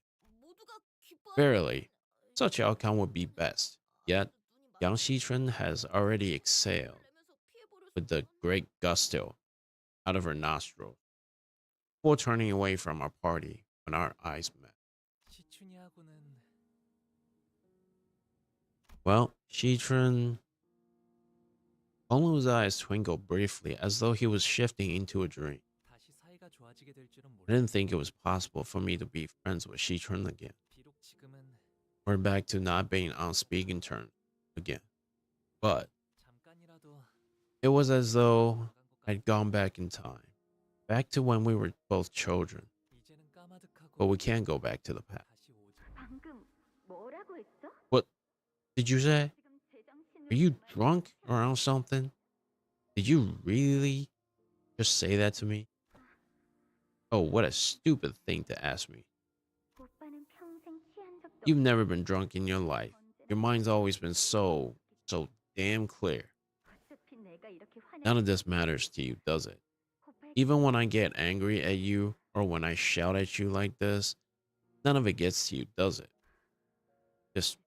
S5: Verily, such outcome would be best. Yet, Yang Xichun has already exhaled with the great gusto out of her nostrils before turning away from our party when our eyes met.
S3: 시춘이하고는
S5: Well, Xichun. Hong Lu's eyes twinkled briefly as though he was shifting into a dream.
S3: 다시 사이가 좋아지게 될 줄은
S5: I didn't think it was possible for me to be friends with Xichun again.
S3: 비록 지금은
S5: We're back to not being on speaking terms again. But
S3: 잠깐이라도
S5: it was as though I'd gone back in time. Back to when we were both children.
S3: 이제는 까마득하고
S5: But we can't go back to the past.
S3: 다시 오지.
S9: 방금 뭐라고 했어?
S5: What did you say?
S9: 지금 제정신을
S5: Are you drunk or something? Did you really just say that to me? Oh, what a stupid thing to ask me.
S9: 오빠는 평생 취한 적도
S5: You've never been drunk in your life. Your mind's always been so damn clear.
S9: 어차피 내가 이렇게 화내
S5: None of this matters to you, does it? Even when I get angry at you or when I shout at you like this, none of it gets to you, does it? Just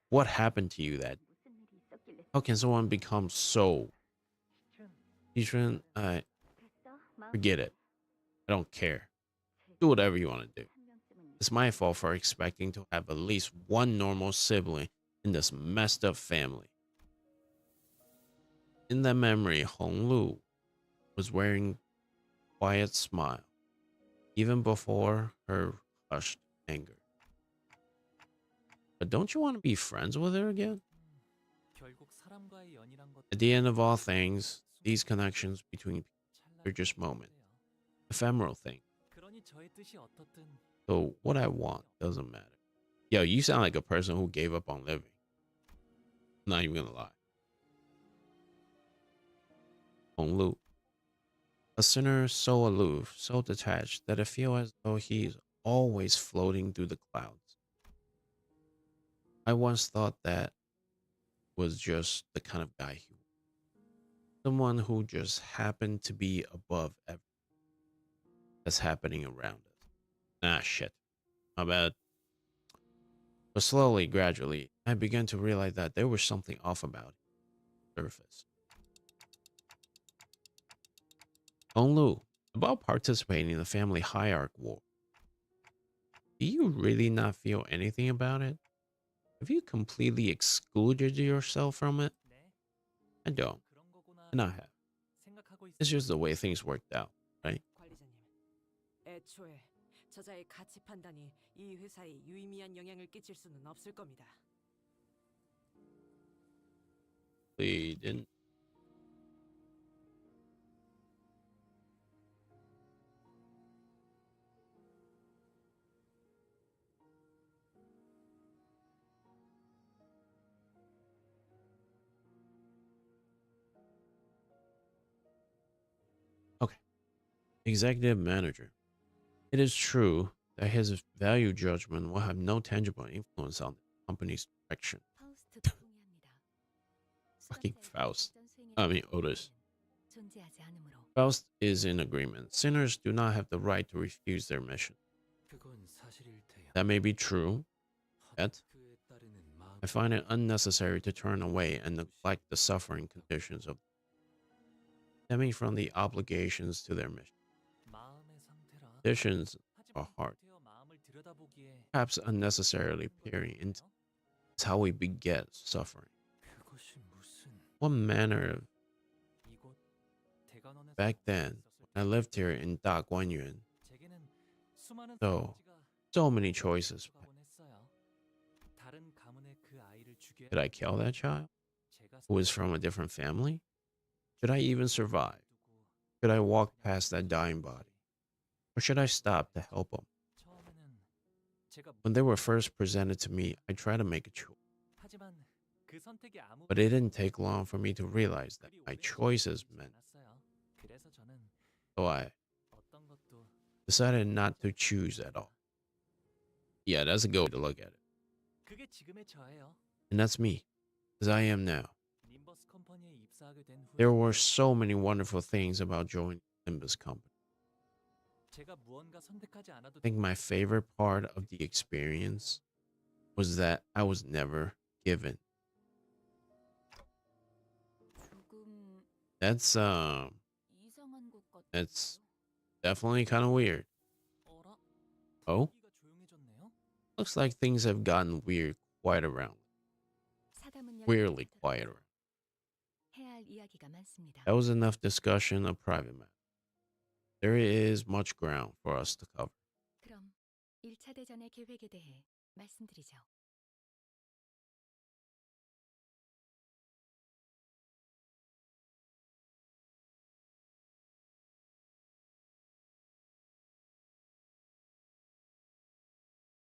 S5: what happened to you that?
S9: 무슨 일이 있었길래
S5: How can someone become so? Yishun,
S9: 그랬어? 마음
S5: forget it. I don't care. Do whatever you want to do.
S9: 한 명쯤은
S5: It's my fault for expecting to have at least one normal sibling in this messed up family. In that memory, Hong Lu was wearing a quiet smile, even before her hushed anger. But don't you want to be friends with her again?
S3: 결국 사람과의 연이란 것
S5: At the end of all things, these connections between people are just moments, ephemeral things.
S3: 그러니 저의 뜻이 어떻든
S5: So what I want doesn't matter. Yo, you sound like a person who gave up on living. I'm not even gonna lie. Hong Lu. A sinner so aloof, so detached that I feel as though he's always floating through the clouds. I once thought that was just the kind of guy he was. Someone who just happened to be above everything that's happening around us. Ah, shit. My bad. But slowly, gradually, I began to realize that there was something off about it. Surface. Hong Lu, about participating in the family hierarchy war. Do you really not feel anything about it? Have you completely excluded yourself from it?
S3: 네
S5: I don't.
S3: 그런 거구나.
S5: And I have. It's just the way things worked out, right?
S6: 관리자님, 애초에 저자의 가치 판단이 이 회사에 유의미한 영향을 끼칠 수는 없을 겁니다.
S5: We didn't. Okay. Executive manager. It is true that his value judgment will have no tangible influence on the company's direction.
S1: 파우스트 동의합니다.
S5: Fucking
S1: 수감자에게
S5: Faust.
S1: 사전 수행에
S5: I mean,
S1: 대한
S5: Otis.
S1: 권한은 존재하지 않으므로
S5: Faust is in agreement. Sinners do not have the right to refuse their mission.
S10: 그건 사실일 테야.
S5: That may be true, yet
S10: 그에 따르는 마음
S5: I find it unnecessary to turn away and neglect the suffering conditions of stemming from the obligations to their mission.
S3: 마음의 상태라.
S5: Conditions are
S3: 하지만
S5: hard.
S3: 구태여 마음을 들여다보기에
S5: Perhaps unnecessarily peering into is how we beget suffering.
S10: 그것이 무슨
S5: What manner of
S3: 이곳 대관원에서
S5: back then when I lived here in Daguanyuan,
S3: 제게는 수많은
S5: So,
S3: 선택지가
S5: so many choices.
S3: 가곤 했어요. 다른 가문의 그 아이를 죽여
S5: Did I kill that child
S3: 제가
S5: who was from a different family? Should I even survive?
S3: 두고
S5: Should I walk past that dying body? Or should I stop to help him?
S3: 처음에는 제가
S5: When they were first presented to me, I tried to make a choice.
S3: 하지만 그 선택이 아무
S5: But it didn't take long for me to realize that
S3: 그리
S5: my
S3: 오래
S5: choices
S3: 걸리지
S5: meant
S3: 않았어요. 그래서 저는
S5: so I
S3: 어떤 것도
S5: decided not to choose at all. Yeah, that's a good way to look at it.
S3: 그게 지금의 저예요.
S5: And that's me, as I am now.
S3: 림버스 컴퍼니에 입사하게 된 후에
S5: There were so many wonderful things about joining Limbus Company.
S3: 제가 무언가 선택하지 않아도
S5: I think my favorite part of the experience was that I was never given.
S1: 조금
S5: That's
S1: 이상한 것 같아요.
S5: that's definitely kind of weird.
S3: 어라?
S5: Oh,
S3: 분위기가 조용해졌네요.
S5: looks like things have gotten weird quite around.
S1: 사담은
S5: Weirdly
S1: 열린
S5: quiet around.
S1: 해야 할 이야기가 많습니다.
S5: That was enough discussion of private matters. There is much ground for us to cover.
S1: 그럼 1차 대전의 계획에 대해 말씀드리죠.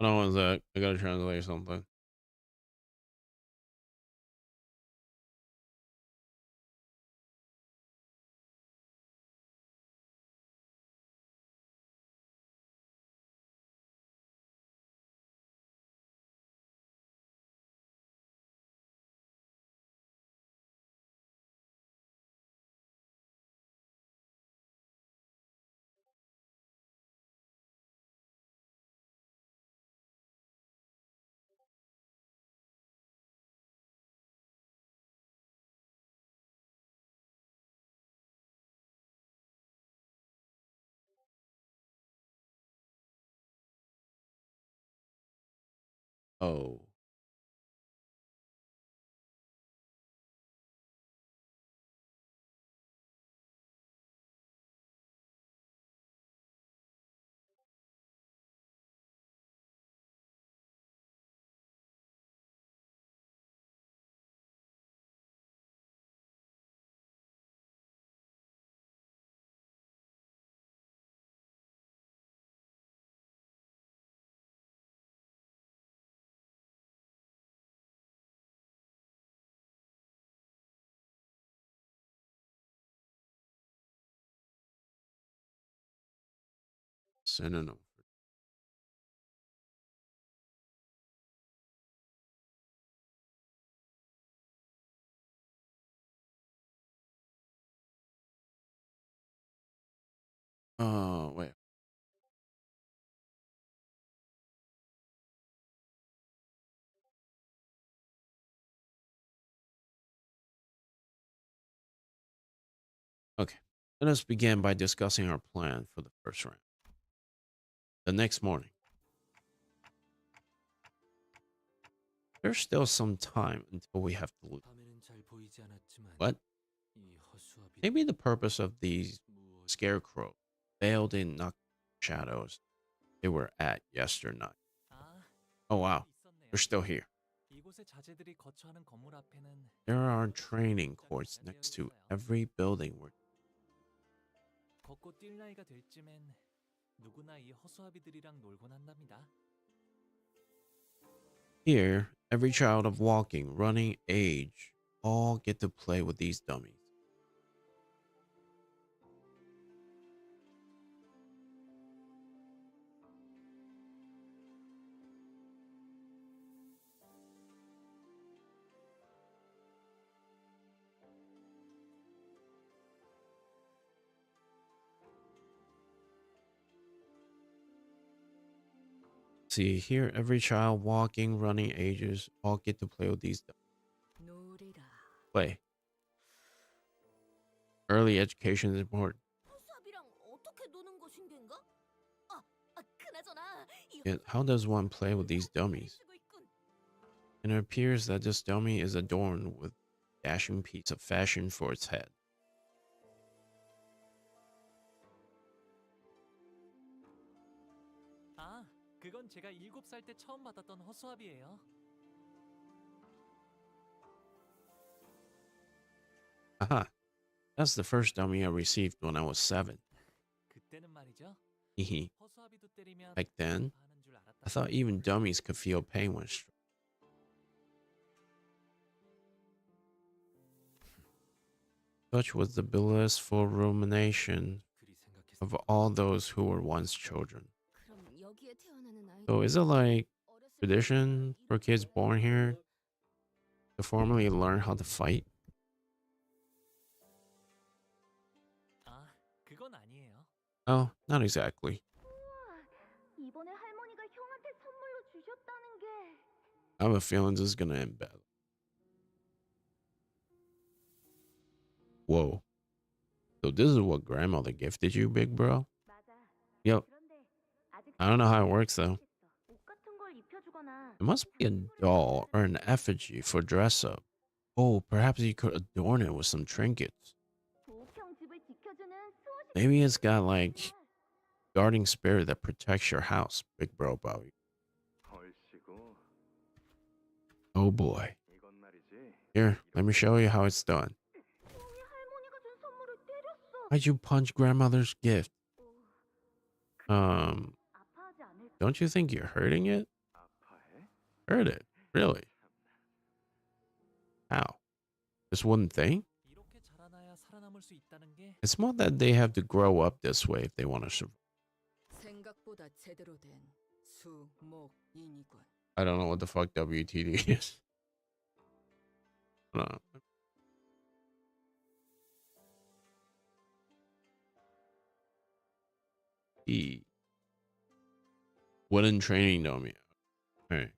S5: Hold on one sec. I gotta translate something. Oh. Synonym. Oh, wait. Okay. Let us begin by discussing our plan for the first round. The next morning. There's still some time until we have to lose.
S10: 밤에는 잘 보이지 않았지만
S5: What?
S10: 이 허수아비
S5: Maybe the purpose of these scarecrows veiled in knock shadows they were at yesternight.
S3: 아,
S5: Oh wow,
S3: 있었네요.
S5: they're still here.
S3: 이곳의 자재들이 거처하는 건물 앞에는
S5: There are training courts next to every building.
S3: 걷고 뛸 나이가 될 쯤엔 누구나 이 허수아비들이랑 놀곤 한답니다.
S5: Here, every child of walking, running age all get to play with these dummies. See, here, every child walking, running ages all get to play with these dummies.
S6: 놀이라.
S5: Play. Early education is important.
S9: 허수아비랑 어떻게 노는 것인가? 그나저나
S5: Yet, how does one play with these dummies? And it appears that this dummy is adorned with a dashing piece of fashion for its head.
S3: 아, 그건 제가 7살 때 처음 받았던 허수아비예요.
S5: Aha. That's the first dummy I received when I was 7.
S3: 그때는 말이죠.
S5: Hehe.
S3: 허수아비도 때리면
S5: Back then,
S3: 아파하는 줄 알았다.
S5: I thought even dummies could feel pain when struck. Such was the blissful rumination
S10: 그리 생각했어.
S5: of all those who were once children.
S9: 그럼 여기에 태어나는 아이들
S5: So is it like
S9: 어렸을
S5: tradition
S9: 때부터
S5: for kids
S9: 이런
S5: born here to formally learn how to fight?
S3: 아, 그건 아니에요.
S5: No, not exactly.
S9: 이번에 할머니가 형한테 선물로 주셨다는 게
S5: I have a feeling this is gonna end badly. Whoa. So this is what grandmother gifted you, big bro?
S9: 맞아.
S5: Yep.
S9: 그런데 아직
S5: I don't know how it works though.
S9: 옷 같은 걸 입혀주거나
S5: It must be a doll or an effigy for dress up. Oh, perhaps you could adorn it with some trinkets.
S9: 보평 집을 지켜주는 수호신
S5: Maybe it's got like guarding spirit that protects your house, big bro Bobby. Oh boy. Here, let me show you how it's done.
S9: 형이 할머니가 준 선물을 때렸어.
S5: Why'd you punch grandmother's gift?
S9: 아파하지 않을까?
S5: Don't you think you're hurting it? Hurt it? Really? How? This one thing?
S3: 이렇게 자라나야 살아남을 수 있다는 게
S5: It's more that they have to grow up this way if they want to survive.
S6: 생각보다 제대로 된 수목인이군.
S5: I don't know what the fuck WTD is. Hold on. E. Wooden training dummy. Alright.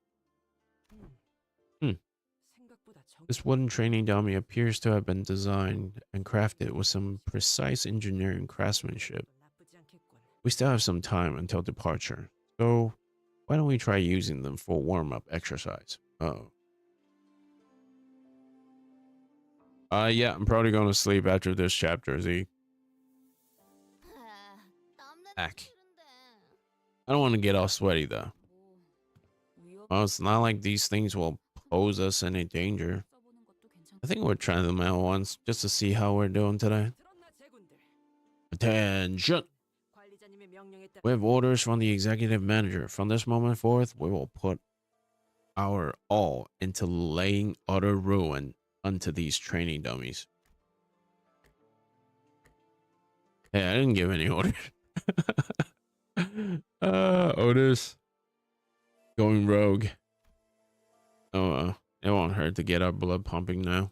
S6: 생각보다
S5: This wooden training dummy appears to have been designed and crafted with some precise engineering craftsmanship.
S6: 나쁘지 않겠군.
S5: We still have some time until departure, so why don't we try using them for warm-up exercise? Uh-oh. Yeah, I'm probably going to sleep after this chapter, Z. Heck. I don't want to get all sweaty, though. Well, it's not like these things will pose us any danger. I think we'll try them out once, just to see how we're doing today.
S6: 들었나 제군들.
S5: Attention!
S6: 관리자님의 명령에 따라
S5: We have orders from the executive manager. From this moment forth, we will put our all into laying utter ruin unto these training dummies. Hey, I didn't give any orders. Otis going rogue. Oh, it won't hurt to get our blood pumping now.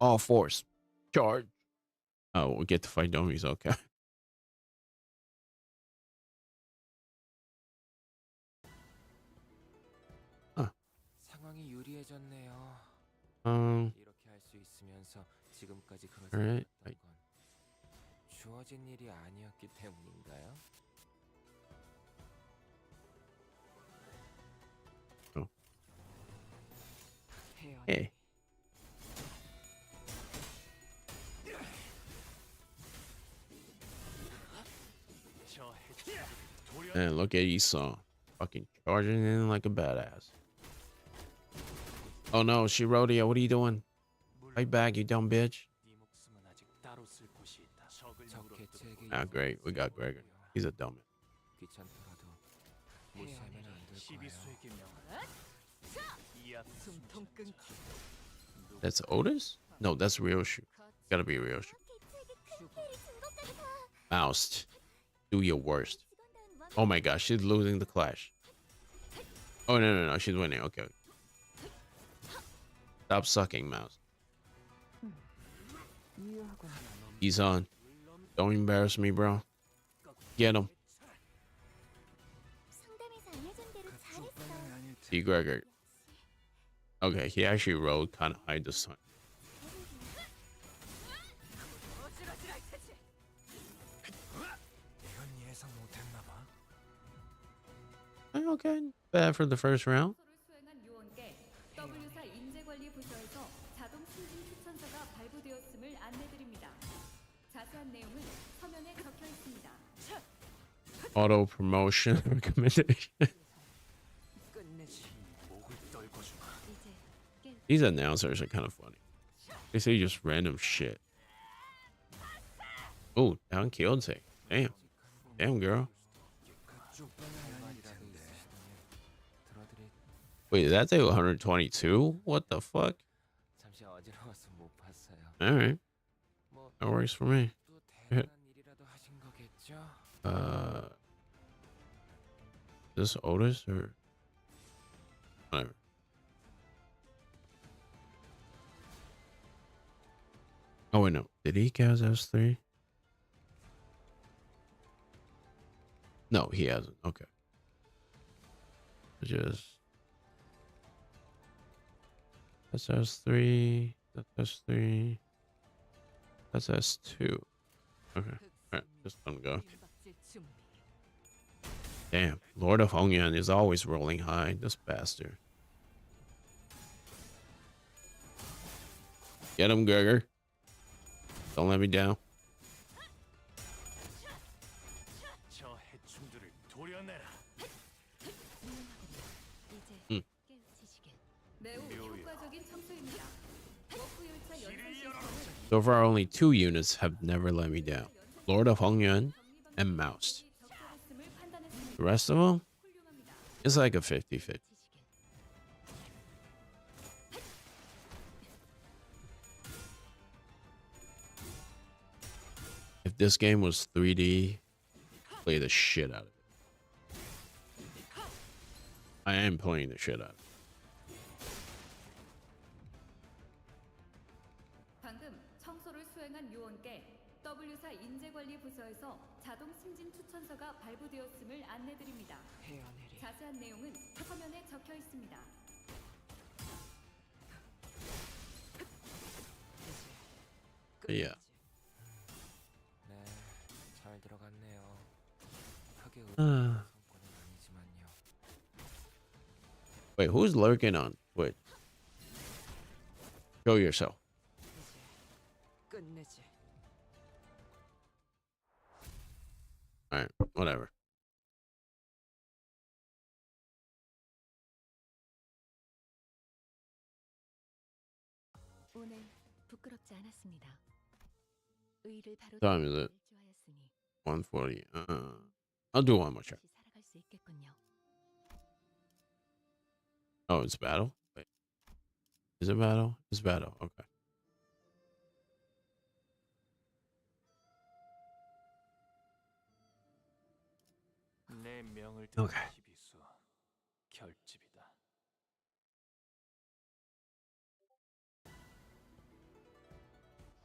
S5: All force, charge. Oh, we'll get to fight dummies. Okay.
S10: 상황이 유리해졌네요. 이렇게 할 수 있으면서 지금까지 그러지
S5: Alright.
S10: 않았던 건 주어진 일이 아니었기 때문인가요?
S5: Hey. And look at Esau. Fucking charging in like a badass. Oh no, Shirodia, what are you doing? Fight back, you dumb bitch. Ah, great. We got Gregor. He's a dumbass. That's Otis? No, that's Ryoshu. Gotta be Ryoshu. Mouse, do your worst. Oh my gosh, she's losing the clash. Oh, no, she's winning. Okay. Stop sucking, Mouse. He's on. Don't embarrass me, bro. Get him. See, Gregor. Okay, he actually rode kind of high this time. Okay, bad for the first round.
S8: 수행한 요원께 W사 인재관리 부서에서 자동 승진 추천서가 발부되었음을 안내드립니다. 자세한 내용은 서면에 적혀 있습니다.
S5: Auto promotion recommendation. These announcers are kind of funny. They say just random shit. Oh, down Kyoto. Damn. Damn, girl. Wait, did that say 122? What the fuck? Alright. That works for me. This Otis or whatever? Oh wait, no. Did he cast S3? No, he hasn't. Okay. Just that's S3. That's S3. That's S2. Okay. Alright, just let him go. Damn, Lord of Hongyan is always rolling high. This bastard. Get him, Gregor. Don't let me down. So far, only 2 units have never let me down. Lord of Hongyan and Mouse. The rest of them, it's like a 50-50. If this game was 3D, play the shit out of it. I am playing the shit out of it.
S8: 방금 청소를 수행한 요원께 W사 인재관리 부서에서 자동 승진 추천서가 발부되었음을 안내드립니다. 자세한 내용은 서면에 적혀 있습니다.
S5: Yeah. Wait, who's lurking on Twitch? Show yourself. Alright, whatever.
S1: 오늘 부끄럽지 않았습니다. 의를 바로
S5: Time is it? 140. I'll do one more check.
S1: 살아갈 수 있겠군요.
S5: Oh, it's battle? Wait. Is it battle? It's battle. Okay. Okay.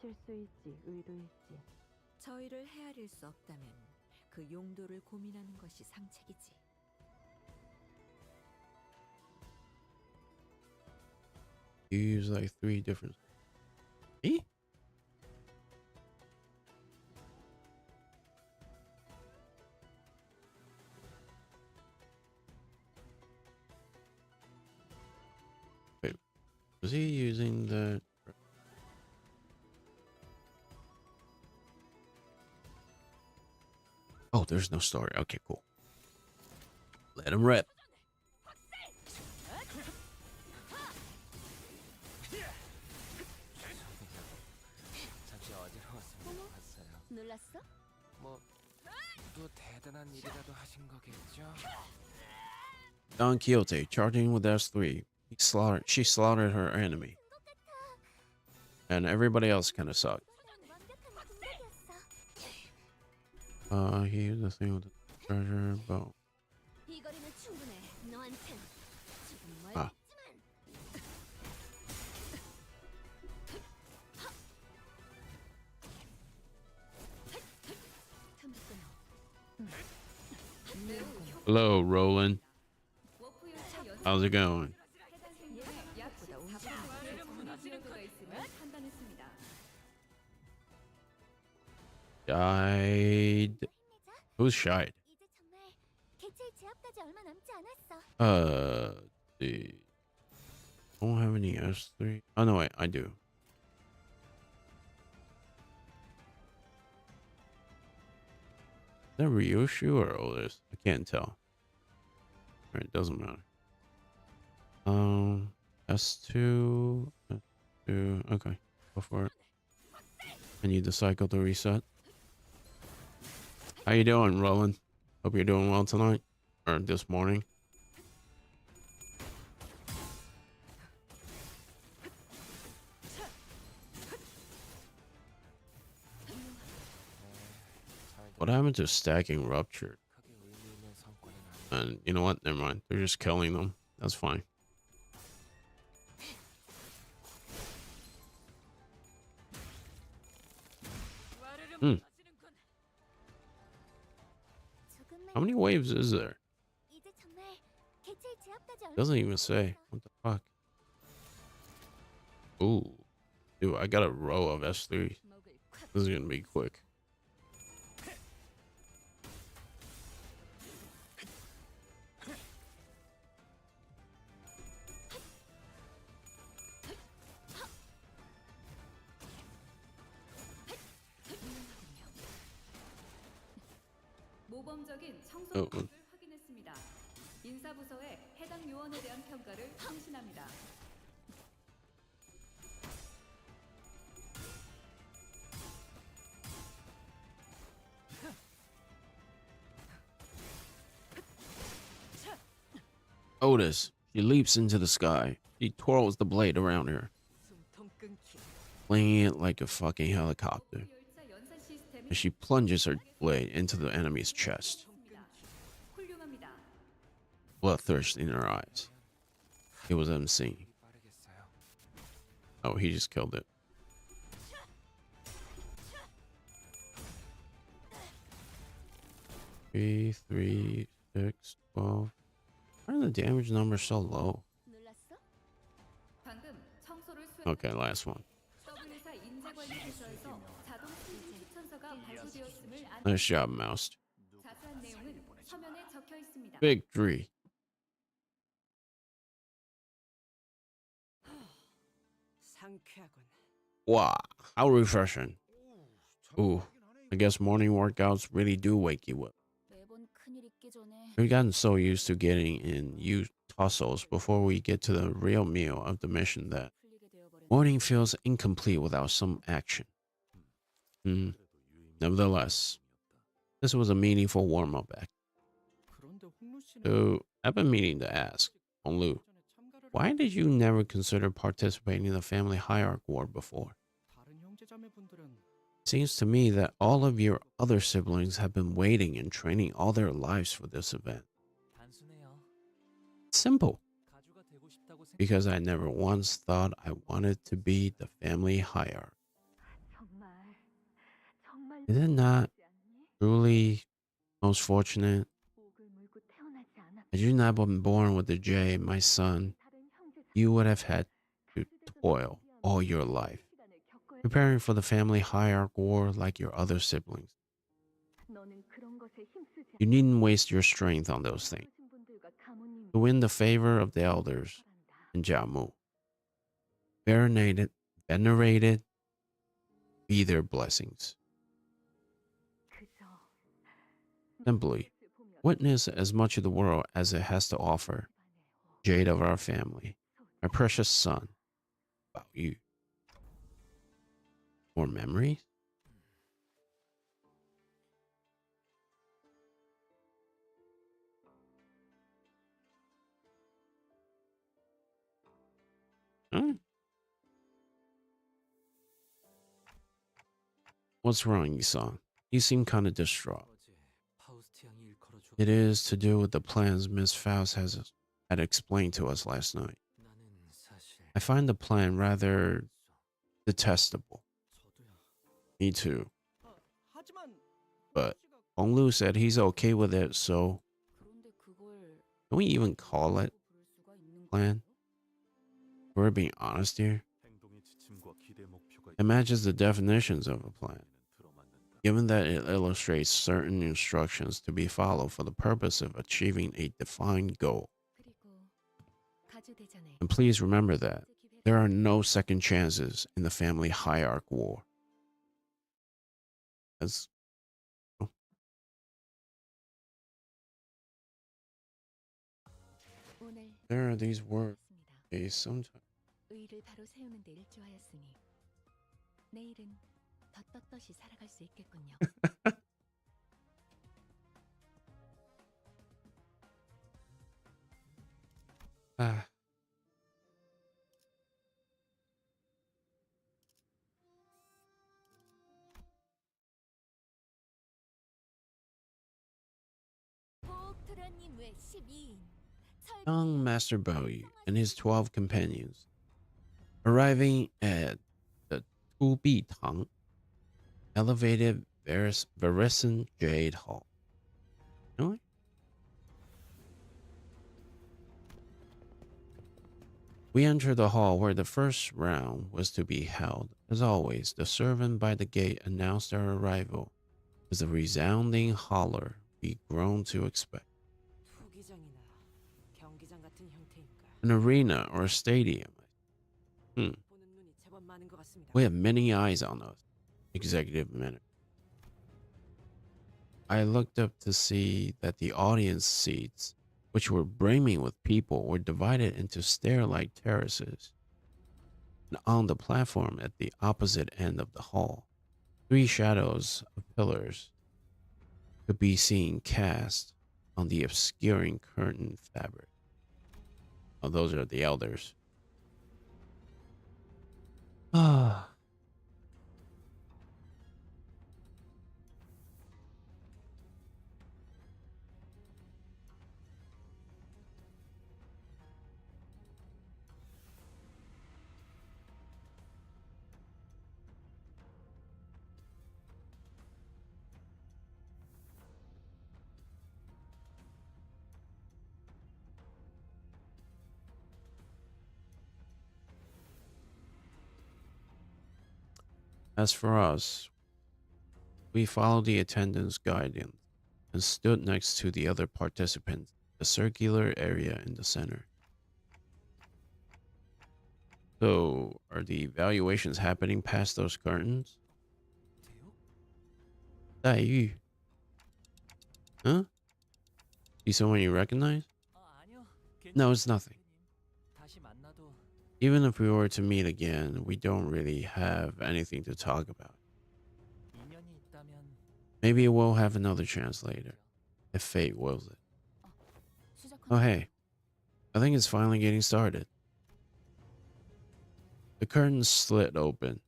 S6: 실수일지 의도일지 저희를 헤아릴 수 없다면 그 용도를 고민하는 것이 상책이지.
S5: You use like 3 different. Me? Wait, was he using the? Oh, there's no story. Okay, cool. Let him rip.
S10: 잠시 어지러웠으면 봤어요.
S1: 놀랐어?
S10: 또 대단한 일이라도 하신 거겠죠?
S5: Don Quixote charging with S3. She slaughtered her enemy. And everybody else kind of sucked. He used the thing with the treasure bow.
S1: 이 거리는 충분해. 너한텐 지금
S5: 아. Hello, Roland. How's it going? Shied. Who's Shied? The don't have any S3. Oh no, wait, I do. Is that Ryoshu or Otis? I can't tell. Alright, it doesn't matter. S2, S2, okay, go for it. I need the cycle to reset. How you doing, Roland? Hope you're doing well tonight, or this morning. What happened to stacking ruptured? And you know what? Never mind. They're just killing them. That's fine. How many waves is there? Doesn't even say. What the fuck? Ooh. Dude, I got a row of S3. This is gonna be quick.
S8: 모범적인 청소 기록을 확인했습니다. 인사부서에 해당 요원에 대한 평가를 상신합니다.
S5: Otis. She leaps into the sky. She twirls the blade around her, flinging it like a fucking helicopter. As she plunges her blade into the enemy's chest. Bloodthirst in her eyes. It was unseen. Oh, he just killed it. 3, 3, 6, 12. Why are the damage numbers so low? Okay, last one. Nice job, Mouse. Victory. Wow, how refreshing. Ooh, I guess morning workouts really do wake you up. We've gotten so used to getting in tussles before we get to the real meal of the mission that morning feels incomplete without some action. Nevertheless, this was a meaningful warm-up act. So, I've been meaning to ask, Honglu, why did you never consider participating in the family hierarchy war before? Seems to me that all of your other siblings have been waiting and training all their lives for this event. Simple. Because I never once thought I wanted to be the family hierarch. Is it not truly most fortunate? Had you not been born with the J, my son, you would have had to toil all your life, preparing for the family hierarch war like your other siblings. You needn't waste your strength on those things. To win the favor of the elders in Jiamu, venerated, be their blessings. Simply, Witness as much of the world as it has to offer. Jade of our family, my precious son. About you. More memories? Huh? What's wrong, Yisan? You seem kind of distraught.
S10: 어제 파우스트 양이 일컬어줘.
S5: It is to do with the plans Miss Faust had explained to us last night.
S10: 나는 사실
S5: I find the plan rather detestable.
S4: 저도요.
S5: Me too.
S4: 하지만
S5: But Hong Lu said he's okay with it, so
S1: 그런데 그걸
S5: can we even call it
S1: 부를 수가 있는
S5: plan?
S1: 거예요?
S5: If we're being honest here.
S3: 행동의 지침과 기대 목표가
S5: It matches the definitions of a plan,
S3: 들어맞는다.
S5: given that it illustrates certain instructions to be followed for the purpose of achieving a defined goal.
S1: 그리고 가주대전에
S5: And please remember that there are no second chances in the family hierarch war. As
S1: 오늘
S5: there are these words,
S1: 했습니다.
S5: they sometimes
S1: 의를 바로 세우는 데 일조하였으니 내일은 더 떳떳이 살아갈 수 있겠군요.
S5: ah.
S1: 보크라님 외 12인
S5: Young Master Bowie and his 12 companions, arriving at the Tubi Tang elevated Verisan Jade Hall. Really? We enter the hall where the first round was to be held. As always, the servant by the gate announced our arrival with a resounding holler we'd grown to expect.
S6: 투기장이나 경기장 같은 형태인가.
S5: An arena or a stadium.
S6: 보는 눈이 제법 많은 것 같습니다.
S5: We have many eyes on us, executive minute. I looked up to see that the audience seats, which were brimming with people, were divided into stair-like terraces. And on the platform at the opposite end of the hall, 3 shadows of pillars could be seen cast on the obscuring curtain fabric. Oh, those are the elders. Ah. As for us, we followed the attendant's guidance and stood next to the other participants, the circular area in the center. So, are the evaluations happening past those curtains? Dai Yu. Huh? See someone you recognize?
S3: 아니요.
S5: No, it's nothing.
S3: 다시 만나도
S5: Even if we were to meet again, we don't really have anything to talk about.
S3: 인연이 있다면
S5: Maybe we'll have another chance later, if fate wills it. Oh, hey. I think it's finally getting started. The curtains slid open,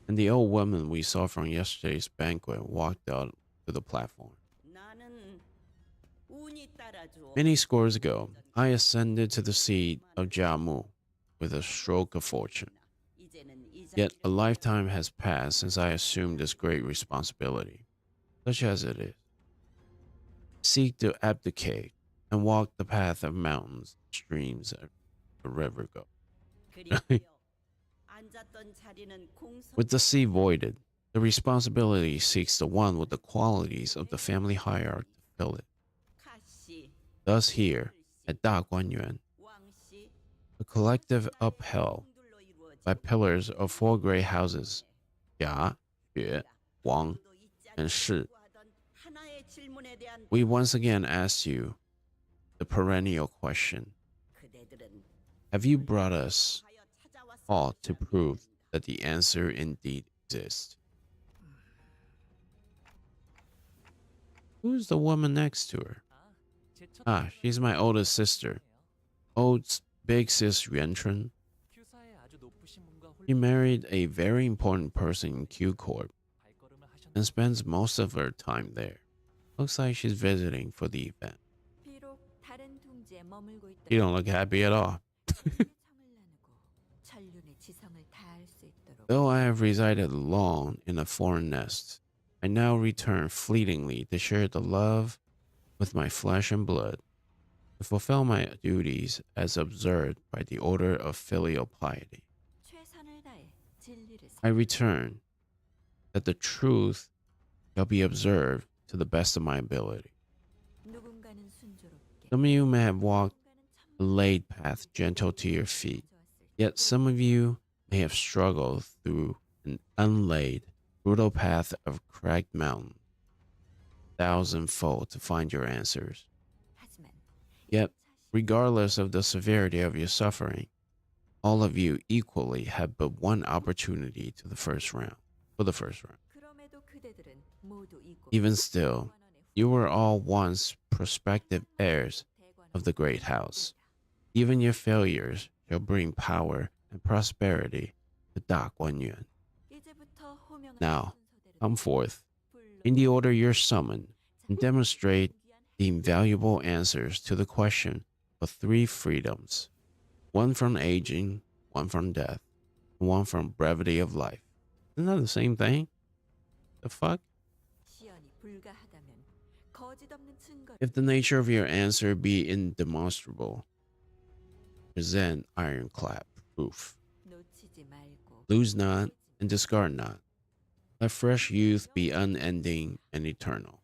S5: and the old woman we saw from yesterday's banquet walked out to the platform. Many scores ago, I ascended to the seat of Jiamu with a stroke of fortune. Yet a lifetime has passed since I assumed this great responsibility, such as it is. Seek to abdicate and walk the path of mountains, streams, and a river go. With the sea voided, the responsibility seeks the one with the qualities of the family hierarchy to fill it. Thus here, at Daguanyuan, the collective upheld by pillars of 4 gray houses, Ya, Yue, Wang, and Shi, We once again ask you the perennial question. Have you brought us all to prove that the answer indeed exists? Who's the woman next to her? Ah, she's my oldest sister. Big sis Yuanchun. She married a very important person in Q Corp and spends most of her time there. Looks like she's visiting for the event. You don't look happy at all. Though I have resided long in a foreign nest, I now return fleetingly to share the love with my flesh and blood, to fulfill my duties as observed by the order of filial piety. I return that the truth shall be observed to the best of my ability. Some of you may have walked a laid path gentle to your feet, yet some of you may have struggled through an unlaid, brutal path of cracked mountain, thousandfold to find your answers. Yet, regardless of the severity of your suffering, all of you equally have but one opportunity for the first round. Even still, you were all once prospective heirs of the great house. Even your failures shall bring power and prosperity to Da Guanyuan. Now, come forth, in the order you're summoned, and demonstrate the invaluable answers to the question of 3 freedoms. One from aging, one from death, and one from brevity of life. Isn't that the same thing? The fuck? If the nature of your answer be indemonstrable, present ironclad proof. Lose not and discard not. Let fresh youth be unending and eternal.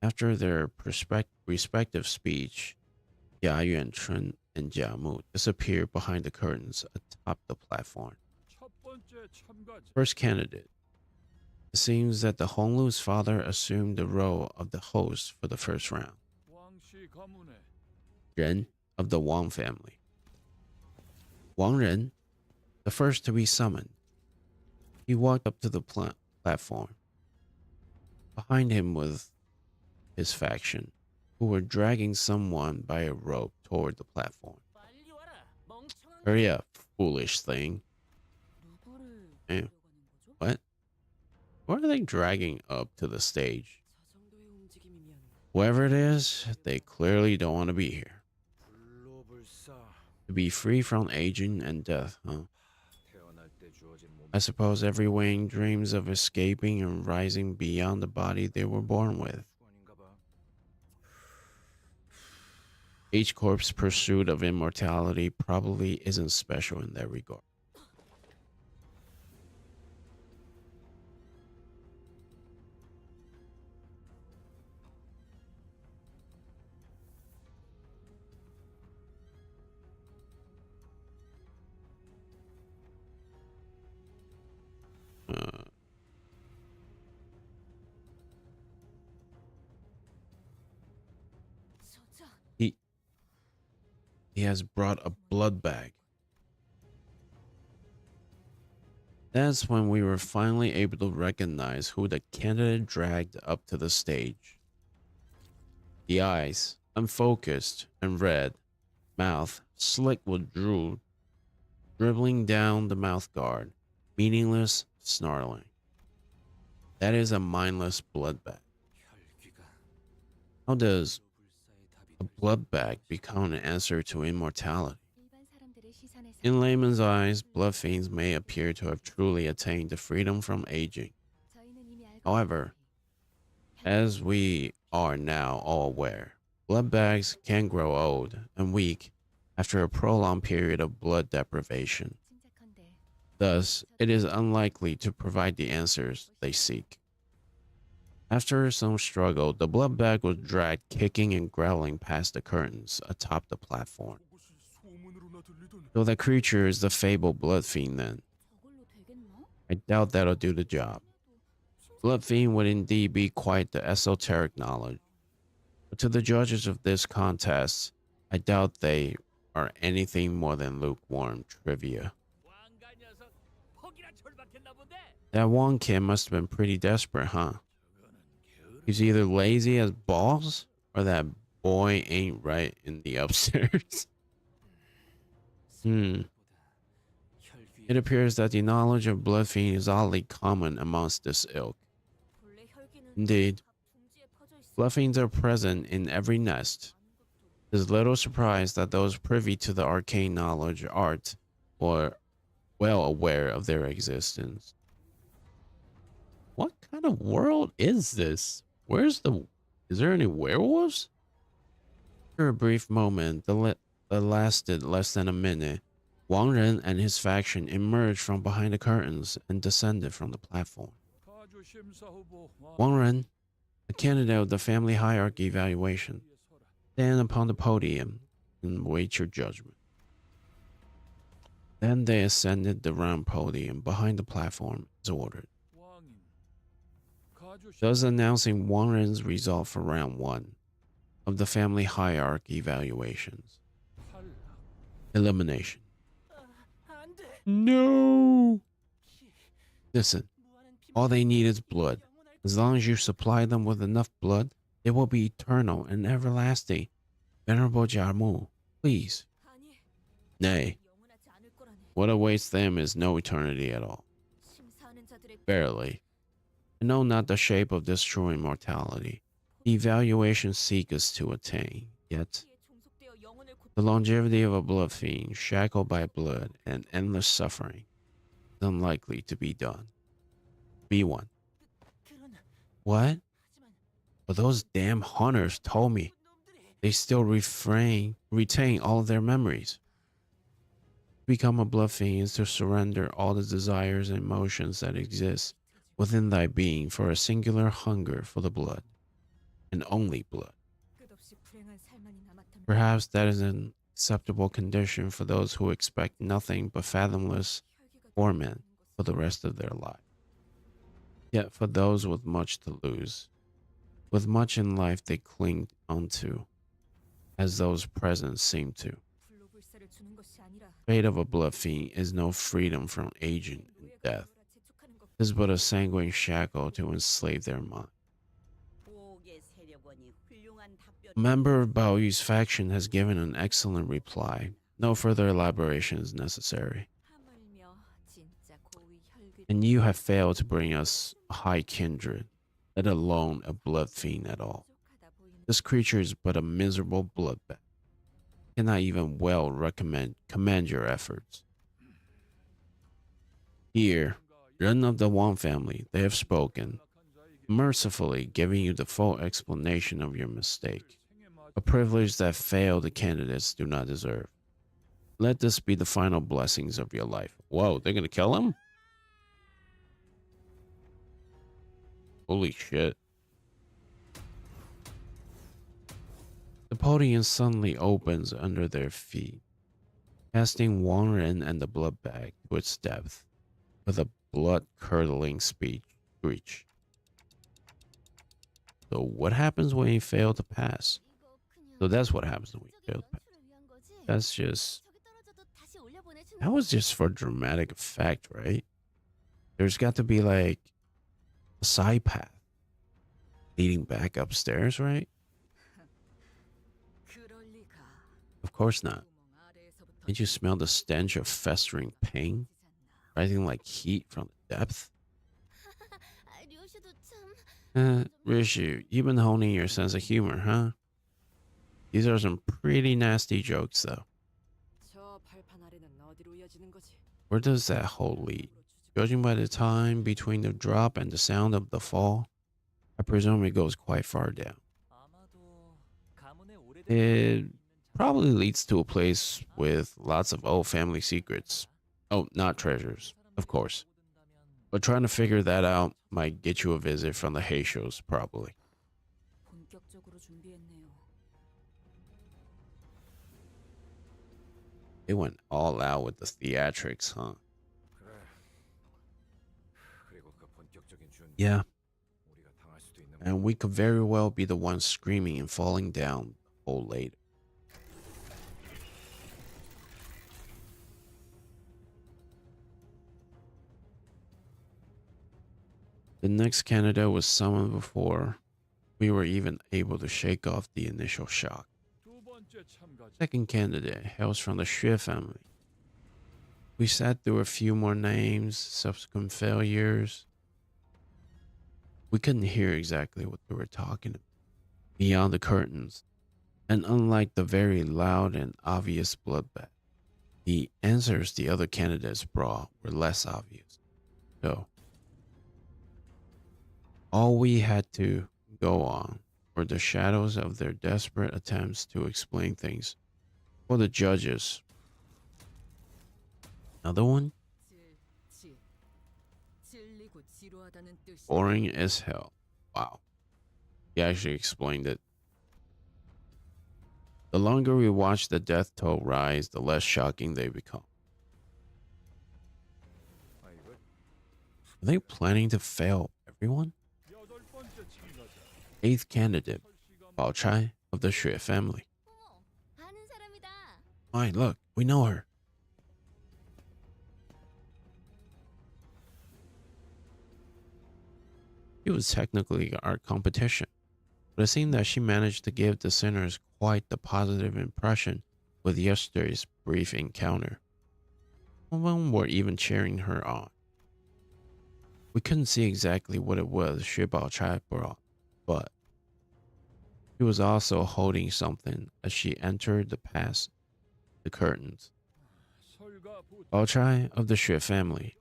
S5: After their respective speech, Jia Yuanchun and Jia Mu disappeared behind the curtains atop the platform. First candidate. It seems that the Honglu's father assumed the role of the host for the first round. Ren of the Wang family. Wang Ren, the first to be summoned. He walked up to the platform. Behind him was his faction, who were dragging someone by a rope toward the platform. Hurry up, foolish thing. Damn. What? Why are they dragging up to the stage? Whoever it is, they clearly don't want to be here. To be free from aging and death, huh? I suppose every wing dreams of escaping and rising beyond the body they were born with. Each corpse's pursuit of immortality probably isn't special in that regard. He has brought a blood bag. That's when we were finally able to recognize who the candidate dragged up to the stage. The eyes, unfocused and red, mouth slick with drool, dribbling down the mouth guard, meaningless snarling. That is a mindless blood bag. How does a blood bag become an answer to immortality? In layman's eyes, blood fiends may appear to have truly attained the freedom from aging. However, as we are now all aware, blood bags can grow old and weak after a prolonged period of blood deprivation. Thus, it is unlikely to provide the answers they seek. After some struggle, the blood bag was dragged kicking and growling past the curtains atop the platform. So that creature is the fabled blood fiend then. I doubt that'll do the job. Blood Fiend would indeed be quite the esoteric knowledge. But to the judges of this contest, I doubt they are anything more than lukewarm trivia. That one kid must have been pretty desperate, huh? He's either lazy as balls or that boy ain't right in the upstairs. It appears that the knowledge of Blood Fiend is oddly common amongst this ilk. Indeed, Blood Fiends are present in every nest. It is little surprise that those privy to the arcane knowledge art or well aware of their existence. What kind of world is this? Is there any werewolves? For a brief moment that lasted less than a minute, Wang Ren and his faction emerged from behind the curtains and descended from the platform. Wang Ren, a candidate of the family hierarchy evaluation, stand upon the podium and wait your judgment. Then they ascended the round podium behind the platform as ordered, thus announcing Wang Ren's result for round 1 of the family hierarchy evaluations. Elimination. No! Listen, all they need is blood. As long as you supply them with enough blood, they will be eternal and everlasting. Venerable Jarmu, please. Nay, what awaits them is no eternity at all. Barely. I know not the shape of this true immortality. The evaluation seek us to attain, yet the longevity of a blood fiend shackled by blood and endless suffering is unlikely to be done. Be one. What? But those damn hunters told me they still retain all of their memories. To become a blood fiend is to surrender all the desires and emotions that exist within thy being for a singular hunger for the blood, and only blood. Perhaps that is an acceptable condition for those who expect nothing but fathomless torment for the rest of their life. Yet for those with much to lose, with much in life they cling onto, as those present seem to. Fate of a blood fiend is no freedom from aging and death. It is but a sanguine shackle to enslave their mind. A member of Baoyu's faction has given an excellent reply. No further elaboration is necessary. And you have failed to bring us a high kindred, let alone a blood fiend at all. This creature is but a miserable bloodbath. Cannot even well commend your efforts. Here, Ren of the Wang family, they have spoken, mercifully giving you the full explanation of your mistake, a privilege that failed candidates do not deserve. Let this be the final blessings of your life. Whoa, they're gonna kill him? Holy shit. The podium suddenly opens under their feet, casting Wang Ren and the blood bag to its depth with a blood-curdling screech. So what happens when you fail to pass? So that's what happens when you fail to pass. That was just for dramatic effect, right? There's got to be like a side path leading back upstairs, right? Of course not. Did you smell the stench of festering pain, rising like heat from the depth? Rishu, you've been honing your sense of humor, huh? These are some pretty nasty jokes, though. Where does that hole lead? Judging by the time between the drop and the sound of the fall, I presume it goes quite far down. It probably leads to a place with lots of old family secrets. Oh, not treasures, of course. But trying to figure that out might get you a visit from the Heishos, probably. They went all out with the theatrics, huh? Yeah, and we could very well be the ones screaming and falling down the hole later. The next candidate was summoned before we were even able to shake off the initial shock. Second candidate hails from the Xue family. We sat through a few more names, subsequent failures. We couldn't hear exactly what they were talking about beyond the curtains, and unlike the very loud and obvious bloodbath, the answers the other candidates brought were less obvious. So, all we had to go on were the shadows of their desperate attempts to explain things for the judges. Another one? Boring as hell. Wow. He actually explained it. The longer we watch the death toll rise, the less shocking they become. Are they planning to fail everyone? Eighth candidate, Bao Chai of the Xue family. Why, look, we know her. It was technically our competition, but it seemed that she managed to give the sinners quite the positive impression with yesterday's brief encounter. Some of them were even cheering her on. We couldn't see exactly what it was Xue Baochai brought, but she was also holding something as she entered the curtains. Baochai of the Xue family.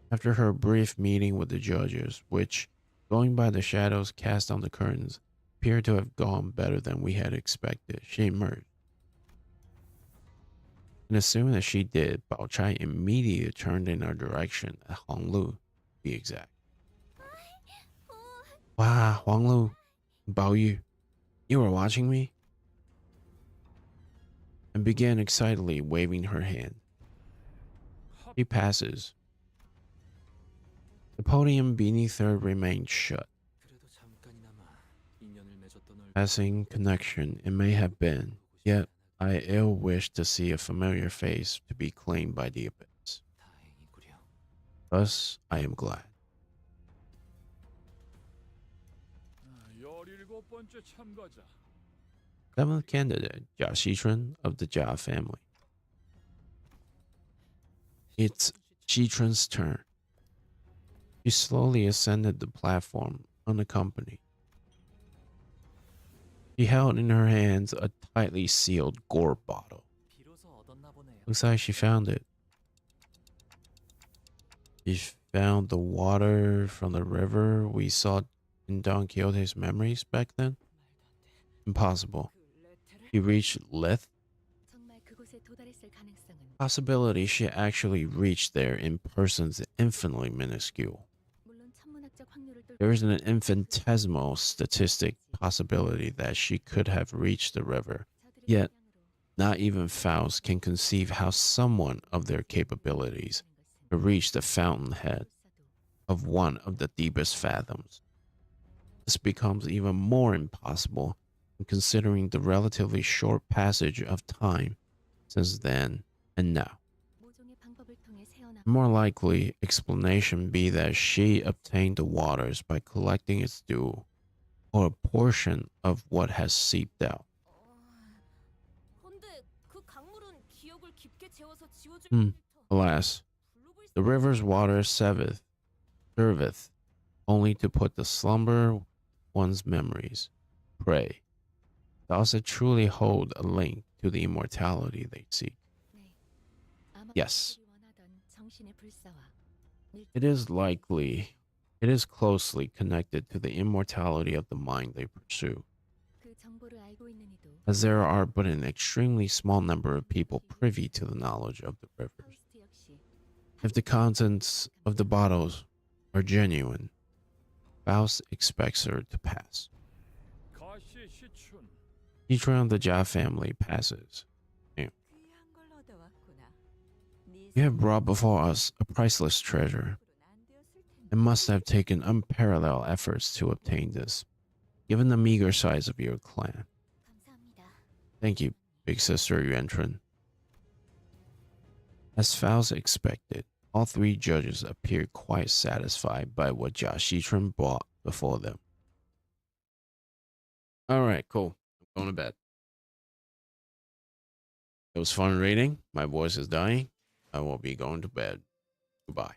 S5: After her brief meeting with the judges, which, going by the shadows cast on the curtains, appeared to have gone better than we had expected, she emerged. And as soon as she did, Bao Chai immediately turned in our direction at Honglu, to be exact. Wow, Honglu, Bao Yu, you were watching me? And began excitedly waving her hand. She passes. The podium beneath her remained shut. Passing connection it may have been, yet I ill wish to see a familiar face to be claimed by the abyss. Thus, I am glad. Seventh candidate, Jia Xichun of the Jia family. It's Xichun's turn. She slowly ascended the platform unaccompanied. She held in her hands a tightly sealed gore bottle. Looks like she found it. She found the water from the river we saw in Don Quixote's memories back then? Impossible. She reached Lith? Possibility she actually reached there in person is infinitely minuscule. There is an infinitesimal statistic possibility that she could have reached the river, yet not even Faust can conceive how someone of their capabilities could reach the fountainhead of one of the deepest fathoms. This becomes even more impossible considering the relatively short passage of time since then and now. More likely explanation be that she obtained the waters by collecting its dew, or a portion of what has seeped out. Alas, the river's water serveth only to put to slumber one's memories. Pray, does it truly hold a link to the immortality they seek? Yes. It is closely connected to the immortality of the mind they pursue, as there are but an extremely small number of people privy to the knowledge of the rivers. If the contents of the bottles are genuine, Faust expects her to pass. Each round the Jia family passes. You have brought before us a priceless treasure, It must have taken unparalleled efforts to obtain this, given the meager size of your clan.
S1: 감사합니다.
S5: Thank you, big sister Yuan. As Faust expected, all three judges appeared quite satisfied by what Jia Xitren brought before them. Alright, cool. I'm going to bed. It was fun reading. My voice is dying. I will be going to bed. Goodbye.